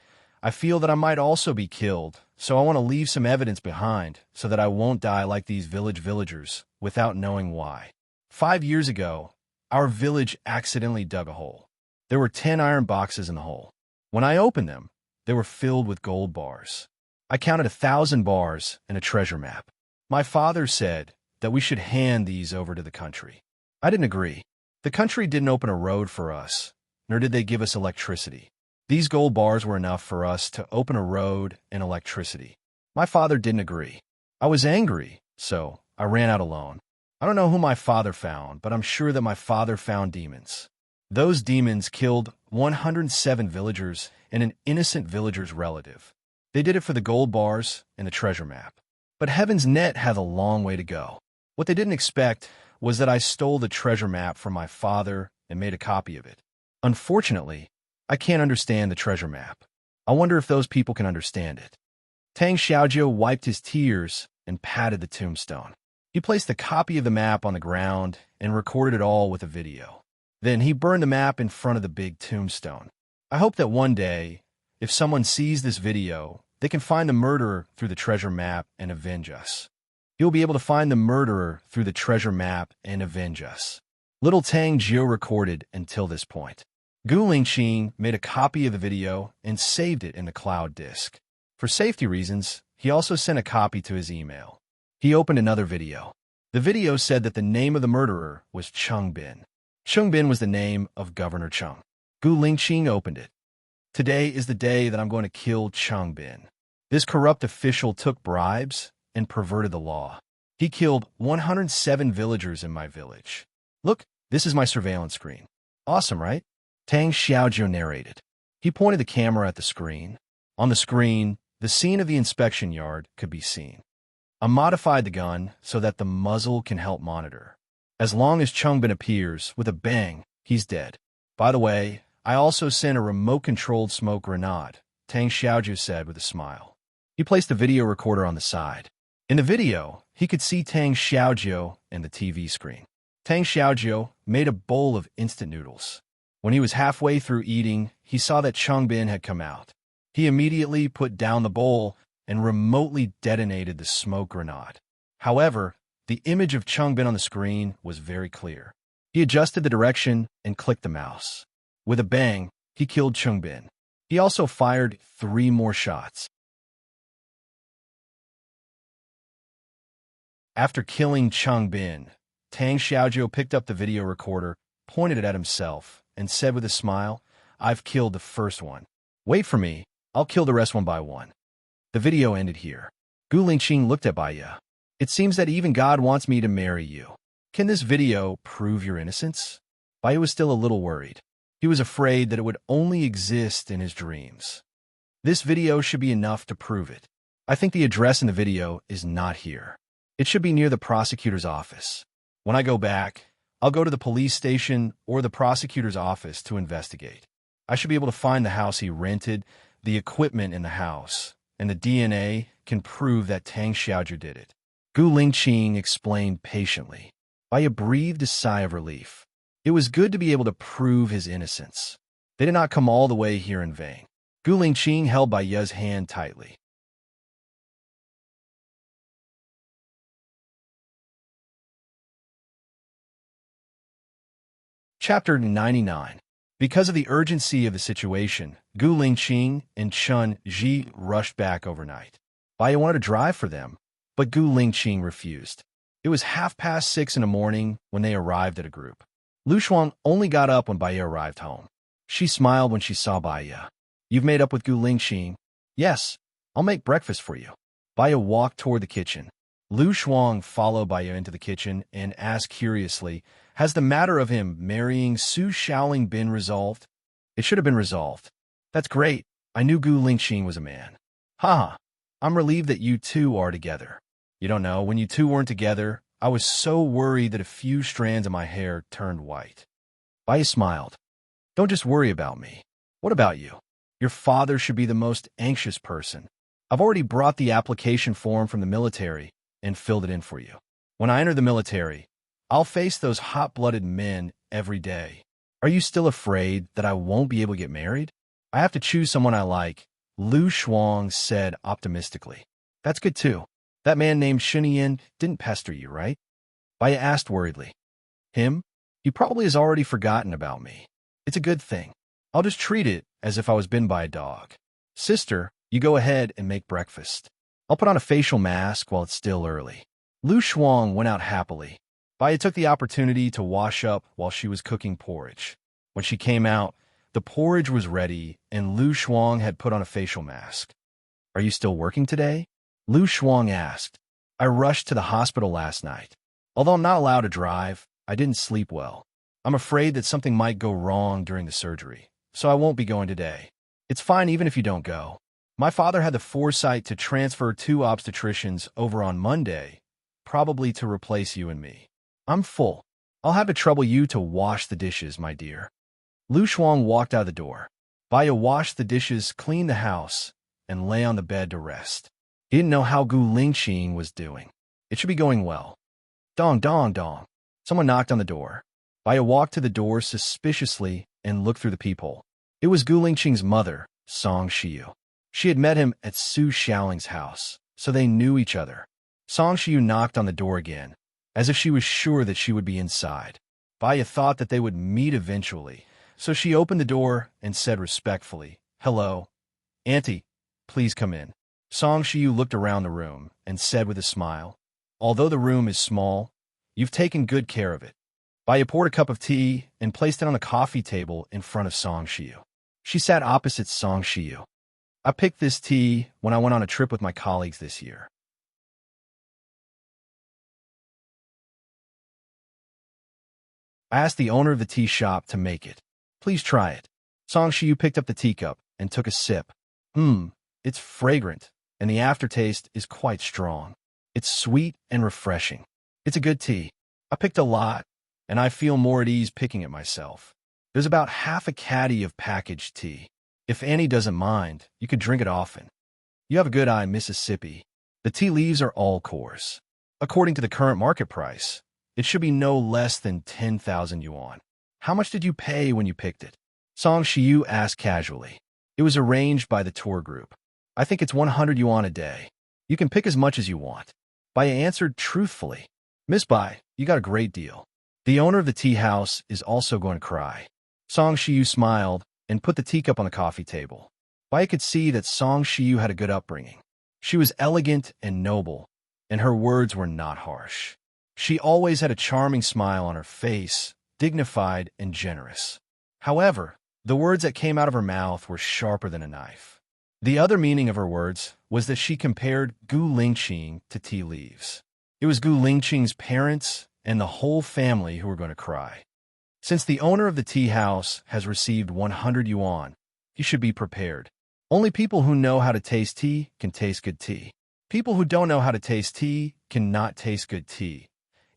Speaker 1: I feel that I might also be killed, so I want to leave some evidence behind so that I won't die like these villagers without knowing why. 5 years ago, our village accidentally dug a hole. There were 10 iron boxes in the hole. When I opened them, they were filled with gold bars. I counted 1,000 bars and a treasure map. My father said that we should hand these over to the country. I didn't agree. The country didn't open a road for us, nor did they give us electricity. These gold bars were enough for us to open a road and electricity. My father didn't agree. I was angry, so I ran out alone. I don't know who my father found, but I'm sure that my father found demons. Those demons killed 107 villagers and an innocent villager's relative. They did it for the gold bars and the treasure map. But Heaven's Net had a long way to go. What they didn't expect was that I stole the treasure map from my father and made a copy of it. Unfortunately, I can't understand the treasure map. I wonder if those people can understand it. Tang Xiaojiu wiped his tears and patted the tombstone. He placed a copy of the map on the ground and recorded it all with a video. Then he burned the map in front of the big tombstone. I hope that one day, if someone sees this video, they can find the murderer through the treasure map and avenge us. You'll be able to find the murderer through the treasure map and avenge us. Little Tang Jiao recorded until this point. Gu Lingqing made a copy of the video and saved it in the cloud disk. For safety reasons, he also sent a copy to his email. He opened another video. The video said that the name of the murderer was Cheng Bin. Cheng Bin was the name of Governor Cheng. Gu Lingqing opened it. Today is the day that I'm going to kill Cheng Bin. This corrupt official took bribes and perverted the law. He killed 107 villagers in my village. Look, this is my surveillance screen. Awesome, right? Tang Xiaojiu narrated. He pointed the camera at the screen. On the screen, the scene of the inspection yard could be seen. I modified the gun so that the muzzle can help monitor. As long as Cheng Bin appears, with a bang, he's dead. By the way, I also sent a remote-controlled smoke grenade, Tang Xiaojiu said with a smile. He placed the video recorder on the side. In the video, he could see Tang Xiaojiu and the TV screen. Tang Xiaojiu made a bowl of instant noodles. When he was halfway through eating, he saw that Cheng Bin had come out. He immediately put down the bowl and remotely detonated the smoke grenade. However, the image of Cheng Bin on the screen was very clear. He adjusted the direction and clicked the mouse. With a bang, he killed Cheng Bin. He also fired 3 more shots. After killing Cheng Bin, Tang Xiaojiu picked up the video recorder, pointed it at himself, and said with a smile, I've killed the first one. Wait for me, I'll kill the rest one by one. The video ended here. Gu Lingqing looked at Baiya. It seems that even God wants me to marry you. Can this video prove your innocence? Baiya was still a little worried. He was afraid that it would only exist in his dreams. This video should be enough to prove it. I think the address in the video is not here. It should be near the prosecutor's office. When I go back, I'll go to the police station or the prosecutor's office to investigate. I should be able to find the house he rented, the equipment in the house, and the DNA can prove that Tang Xiaojiu did it. Gu Lingqing explained patiently. Baiya breathed a sigh of relief. It was good to be able to prove his innocence. They did not come all the way here in vain. Gu Lingqing held Baiya's hand tightly. Chapter 99. Because of the urgency of the situation, Gu Lingqing and Chun Ji rushed back overnight. Baiya wanted to drive for them, but Gu Lingqing refused. It was 6:30 in the morning when they arrived at a group. Lu Shuang only got up when Baiya arrived home. She smiled when she saw Baiya. You've made up with Gu Lingqing? Yes, I'll make breakfast for you. Baiya walked toward the kitchen. Lu Shuang followed Baiya into the kitchen and asked curiously, has the matter of him marrying Su Shaoling been resolved? It should have been resolved. That's great. I knew Gu Lingqing was a man. Haha, I'm relieved that you two are together. You don't know, when you two weren't together, I was so worried that a few strands of my hair turned white. Baya smiled. Don't just worry about me. What about you? Your father should be the most anxious person. I've already brought the application form from the military and filled it in for you. When I enter the military, I'll face those hot-blooded men every day. Are you still afraid that I won't be able to get married? I have to choose someone I like, Lu Shuang said optimistically. That's good too. That man named Shunyan didn't pester you, right? Baya asked worriedly. Him? He probably has already forgotten about me. It's a good thing. I'll just treat it as if I was bitten by a dog. Sister, you go ahead and make breakfast. I'll put on a facial mask while it's still early. Lu Shuang went out happily. Baya took the opportunity to wash up while she was cooking porridge. When she came out, the porridge was ready, and Lu Shuang had put on a facial mask. Are you still working today? Lu Shuang asked. I rushed to the hospital last night. Although I'm not allowed to drive, I didn't sleep well. I'm afraid that something might go wrong during the surgery, so I won't be going today. It's fine even if you don't go. My father had the foresight to transfer 2 obstetricians over on Monday, probably to replace you and me. I'm full. I'll have to trouble you to wash the dishes, my dear. Lu Shuang walked out of the door. Baya washed the dishes, cleaned the house, and lay on the bed to rest. He didn't know how Gu Lingqing was doing. It should be going well. Dong, dong, dong. Someone knocked on the door. Baya walked to the door suspiciously and looked through the peephole. It was Gu Lingqing's mother, Song Shiyu. She had met him at Su Xiaoling's house, so they knew each other. Song Shiyu knocked on the door again, as if she was sure that she would be inside. Baya thought that they would meet eventually, so she opened the door and said respectfully, Hello. Auntie, please come in. Song Shiyu looked around the room and said with a smile, Although the room is small, you've taken good care of it. Baya poured a cup of tea and placed it on the coffee table in front of Song Shiyu. She sat opposite Song Shiyu. I picked this tea when I went on a trip with my colleagues this year. I asked the owner of the tea shop to make it. Please try it. Song Shiyu picked up the teacup and took a sip. It's fragrant, and the aftertaste is quite strong. It's sweet and refreshing. It's a good tea. I picked a lot, and I feel more at ease picking it myself. There's about half a caddy of packaged tea. If Annie doesn't mind, you could drink it often. You have a good eye, Mississippi. The tea leaves are all coarse. According to the current market price, it should be no less than 10,000 yuan. How much did you pay when you picked it? Song Shiyu asked casually. It was arranged by the tour group. I think it's 100 yuan a day. You can pick as much as you want. Baya answered truthfully. Miss Bai, you got a great deal. The owner of the tea house is also going to cry. Song Shiyu smiled and put the teacup on the coffee table. Baya could see that Song Shiyu had a good upbringing. She was elegant and noble, and her words were not harsh. She always had a charming smile on her face, dignified and generous. However, the words that came out of her mouth were sharper than a knife. The other meaning of her words was that she compared Gu Lingqing to tea leaves. It was Gu Lingqing's parents and the whole family who were going to cry. Since the owner of the tea house has received 100 yuan, he should be prepared. Only people who know how to taste tea can taste good tea. People who don't know how to taste tea cannot taste good tea.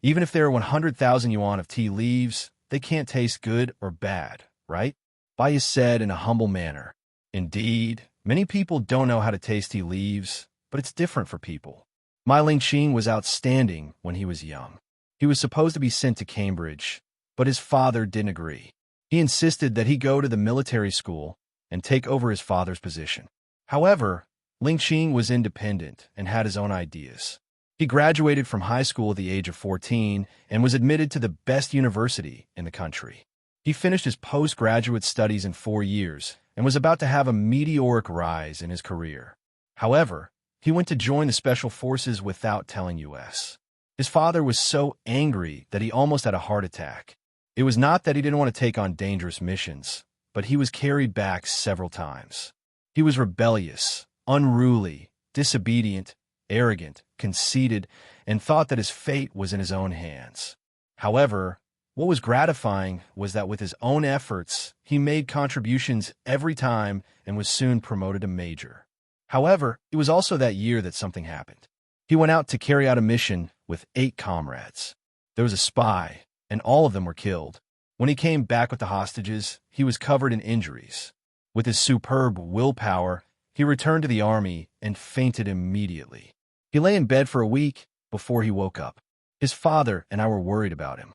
Speaker 1: Even if there are 100,000 yuan of tea leaves, they can't taste good or bad, right? Baya said in a humble manner. Indeed, many people don't know how to taste tea leaves, but it's different for people. My Lingqing was outstanding when he was young. He was supposed to be sent to Cambridge, but his father didn't agree. He insisted that he go to the military school and take over his father's position. However, Lingqing was independent and had his own ideas. He graduated from high school at the age of 14 and was admitted to the best university in the country. He finished his postgraduate studies in 4 years and was about to have a meteoric rise in his career. However, he went to join the Special Forces without telling us. His father was so angry that he almost had a heart attack. It was not that he didn't want to take on dangerous missions, but he was carried back several times. He was rebellious, unruly, disobedient, arrogant, conceited, and thought that his fate was in his own hands. However, what was gratifying was that with his own efforts, he made contributions every time and was soon promoted to major. However, it was also that year that something happened. He went out to carry out a mission with 8 comrades. There was a spy, and all of them were killed. When he came back with the hostages, he was covered in injuries. With his superb willpower, he returned to the army and fainted immediately. He lay in bed for a week before he woke up. His father and I were worried about him.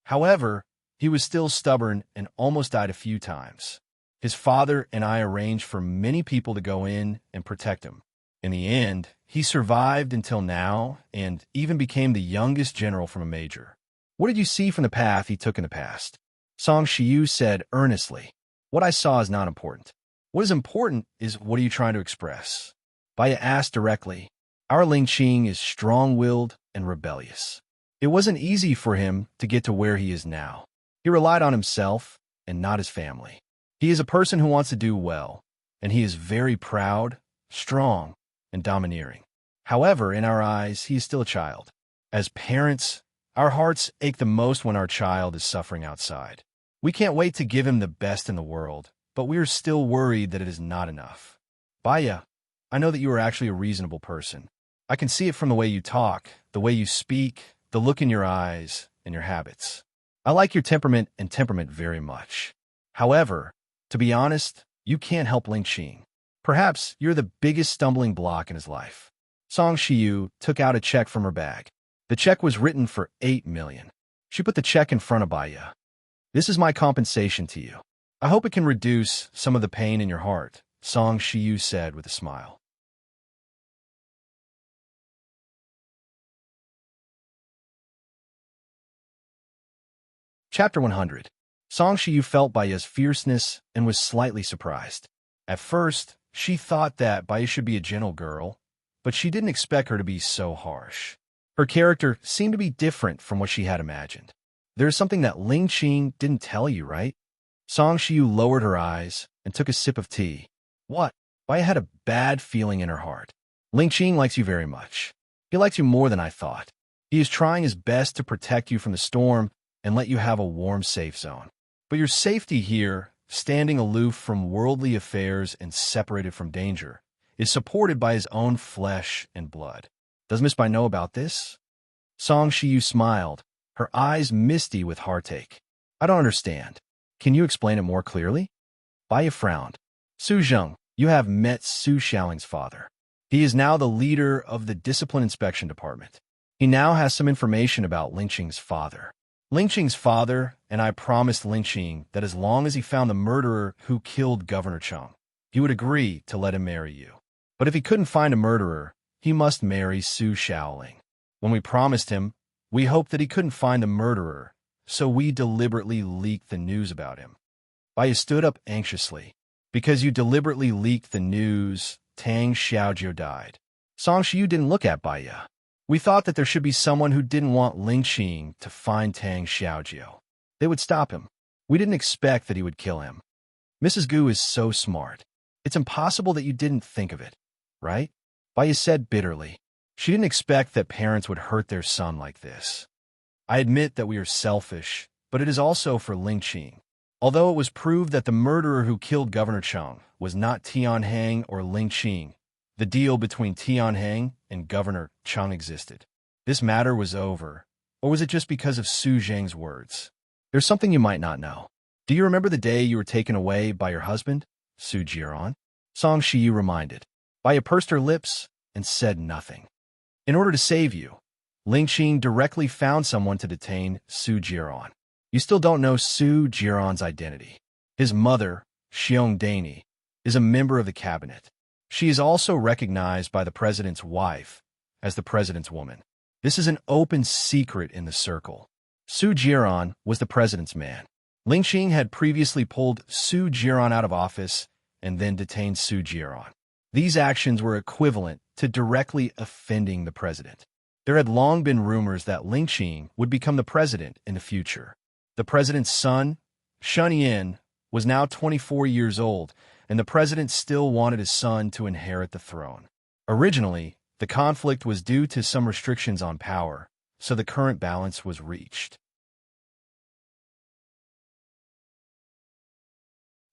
Speaker 1: However, he was still stubborn and almost died a few times. His father and I arranged for many people to go in and protect him. In the end, he survived until now and even became the youngest general from a major. What did you see from the path he took in the past? Song Shiyu said earnestly. What I saw is not important. What is important is what are you trying to express? Baya asked directly. Our Ling Qing is strong-willed and rebellious. It wasn't easy for him to get to where he is now. He relied on himself and not his family. He is a person who wants to do well, and he is very proud, strong, and domineering. However, in our eyes, he is still a child. As parents, our hearts ache the most when our child is suffering outside. We can't wait to give him the best in the world, but we are still worried that it is not enough. Baya, I know that you are actually a reasonable person. I can see it from the way you talk, the way you speak, the look in your eyes, and your habits. I like your temperament very much. However, to be honest, you can't help Ling Qing. Perhaps you're the biggest stumbling block in his life. Song Shiyu took out a check from her bag. The check was written for 8 million. She put the check in front of Baya. This is my compensation to you. I hope it can reduce some of the pain in your heart, Song Shiyu said with a smile. Chapter 100. Song Shiyu felt Baya's fierceness and was slightly surprised. At first, she thought that Baya should be a gentle girl, but she didn't expect her to be so harsh. Her character seemed to be different from what she had imagined. There's something that Ling Qing didn't tell you, right? Song Shiyu lowered her eyes and took a sip of tea. What? Baya had a bad feeling in her heart. Ling Qing likes you very much. He likes you more than I thought. He is trying his best to protect you from the storm and let you have a warm, safe zone. But your safety here, standing aloof from worldly affairs and separated from danger, is supported by his own flesh and blood. Does Miss Bai know about this? Song Shiyu smiled, her eyes misty with heartache. I don't understand. Can you explain it more clearly? Baya frowned. Su Zheng, you have met Su Xiaoling's father. He is now the leader of the Discipline Inspection Department. He now has some information about Ling Qing's father. Ling Qing's father and I promised Ling Qing that as long as he found the murderer who killed Governor Cheng, he would agree to let him marry you. But if he couldn't find a murderer, he must marry Su Xiaoling. When we promised him, we hoped that he couldn't find the murderer, so we deliberately leaked the news about him. Baya stood up anxiously. Because you deliberately leaked the news, Tang Xiaojiu died. Song Shiyu didn't look at Baya. We thought that there should be someone who didn't want Ling Qing to find Tang Xiaojiu. They would stop him. We didn't expect that he would kill him. Mrs. Gu is so smart. It's impossible that you didn't think of it, right? Baya said bitterly. She didn't expect that parents would hurt their son like this. I admit that we are selfish, but it is also for Ling Qing. Although it was proved that the murderer who killed Governor Cheng was not Tianheng or Ling Qing, the deal between Tianheng and Governor Cheng existed. This matter was over, or was it just because of Su Zheng's words? There's something you might not know. Do you remember the day you were taken away by your husband, Su Jiran? Song Shiyu reminded. Baya pursed her lips and said nothing. In order to save you, Ling Qing directly found someone to detain Su Jiran. You still don't know Su Jiran's identity. His mother, Xiong Dani, is a member of the cabinet. She is also recognized by the president's wife as the president's woman. This is an open secret in the circle. Su Jiran was the president's man. Ling Qing had previously pulled Su Jiran out of office and then detained Su Jiran. These actions were equivalent to directly offending the president. There had long been rumors that Ling Qing would become the president in the future. The president's son, Shun Yin, was now 24 years old, and the president still wanted his son to inherit the throne. Originally, the conflict was due to some restrictions on power, so the current balance was reached.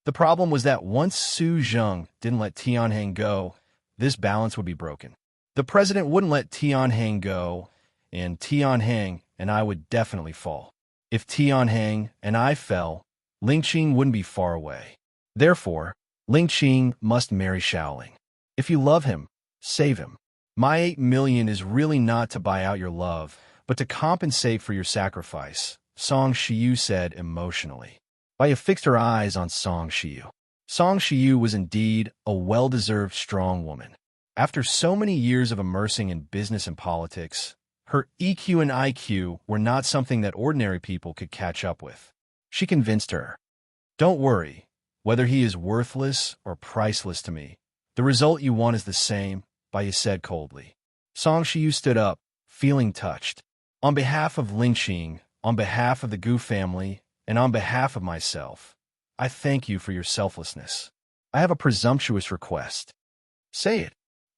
Speaker 1: The problem was that once Su Zheng didn't let Tianheng go, this balance would be broken. The president wouldn't let Tianheng go, and Tianheng and I would definitely fall. If Tianheng and I fell, Lingqing wouldn't be far away. Therefore, Lingqing must marry Shaoling. If you love him, save him. My 8 million is really not to buy out your love, but to compensate for your sacrifice, Song Shiyu said emotionally. Baiya fixed her eyes on Song Shiyu. Song Shiyu was indeed a well-deserved strong woman. After so many years of immersing in business and politics, her EQ and IQ were not something that ordinary people could catch up with. She convinced her, "Don't worry, whether he is worthless or priceless to me, the result you want is the same," Baiya said coldly. Song Shiyu stood up, feeling touched. "On behalf of Lingqing, on behalf of the Gu family, and on behalf of myself, I thank you for your selflessness. I have a presumptuous request." "Say it."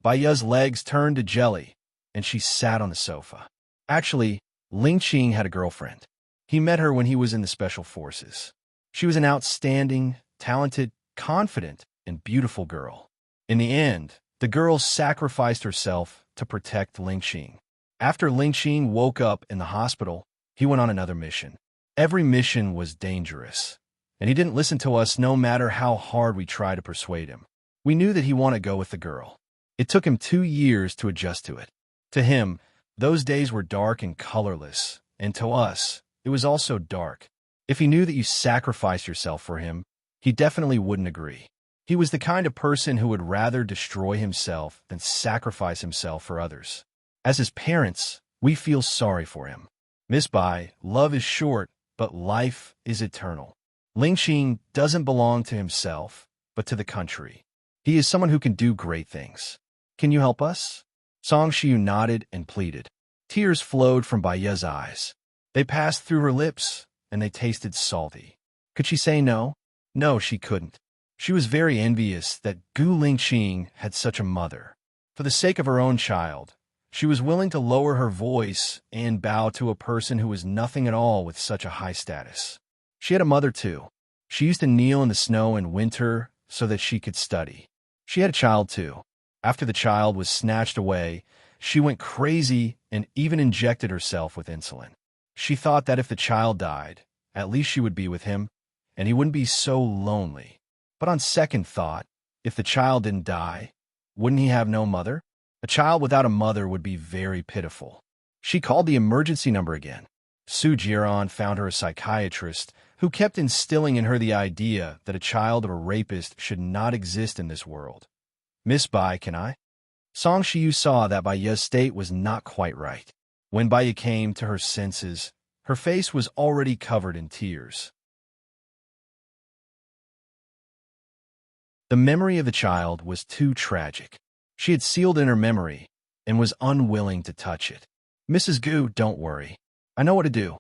Speaker 1: Baiya's legs turned to jelly, and she sat on the sofa. Actually, Lingqing had a girlfriend. He met her when he was in the Special Forces. She was an outstanding, talented, confident, and beautiful girl. In the end, the girl sacrificed herself to protect Lingqing. After Lingqing woke up in the hospital, he went on another mission. Every mission was dangerous, and he didn't listen to us no matter how hard we tried to persuade him. We knew that he wanted to go with the girl. It took him 2 years to adjust to it. To him, those days were dark and colorless, and to us, it was also dark. If he knew that you sacrificed yourself for him, he definitely wouldn't agree. He was the kind of person who would rather destroy himself than sacrifice himself for others. As his parents, we feel sorry for him. Miss Bai, love is short, but life is eternal. Lingqing doesn't belong to himself, but to the country. He is someone who can do great things. Can you help us? Song Shiyu nodded and pleaded. Tears flowed from Baiya's eyes. They passed through her lips, and they tasted salty. Could she say no? No, she couldn't. She was very envious that Gu Lingqing had such a mother. For the sake of her own child, she was willing to lower her voice and bow to a person who was nothing at all with such a high status. She had a mother too. She used to kneel in the snow in winter so that she could study. She had a child too. After the child was snatched away, she went crazy and even injected herself with insulin. She thought that if the child died, at least she would be with him, and he wouldn't be so lonely. But on second thought, if the child didn't die, wouldn't he have no mother? A child without a mother would be very pitiful. She called the emergency number again. Su Jiran found her a psychiatrist who kept instilling in her the idea that a child of a rapist should not exist in this world. Miss Bai, can I? Song Shiyu saw that Baiya's state was not quite right. When Baiya came to her senses, her face was already covered in tears. The memory of the child was too tragic. She had sealed in her memory and was unwilling to touch it. Mrs. Gu, don't worry. I know what to do.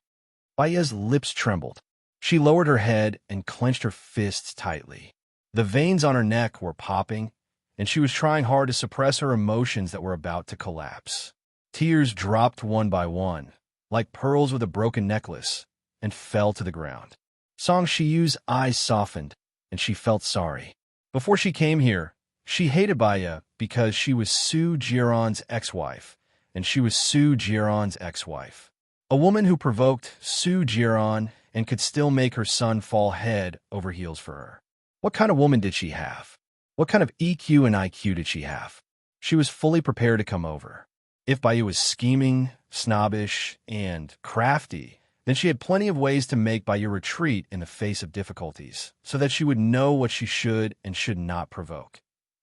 Speaker 1: Baiya's lips trembled. She lowered her head and clenched her fists tightly. The veins on her neck were popping, and she was trying hard to suppress her emotions that were about to collapse. Tears dropped one by one, like pearls with a broken necklace, and fell to the ground. Song Shiyu's eyes softened, and she felt sorry. Before she came here, she hated Baiya because she was Su Jiran's ex-wife, and she was Su Jiran's ex-wife. A woman who provoked Su Jiran and could still make her son fall head over heels for her. What kind of woman did she have? What kind of EQ and IQ did she have? She was fully prepared to come over. If Baiya was scheming, snobbish, and crafty, then she had plenty of ways to make Baiya retreat in the face of difficulties, so that she would know what she should and should not provoke.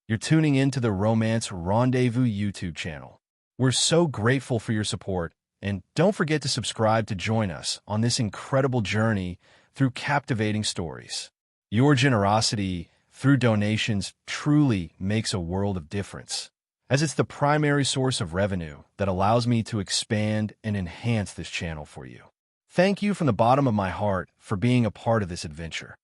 Speaker 1: You're tuning into the Romance Rendezvous YouTube channel. We're so grateful for your support, and don't forget to subscribe to join us on this incredible journey through captivating stories. Your generosity through donations truly makes a world of difference, as it's the primary source of revenue that allows me to expand and enhance this channel for you. Thank you from the bottom of my heart for being a part of this adventure.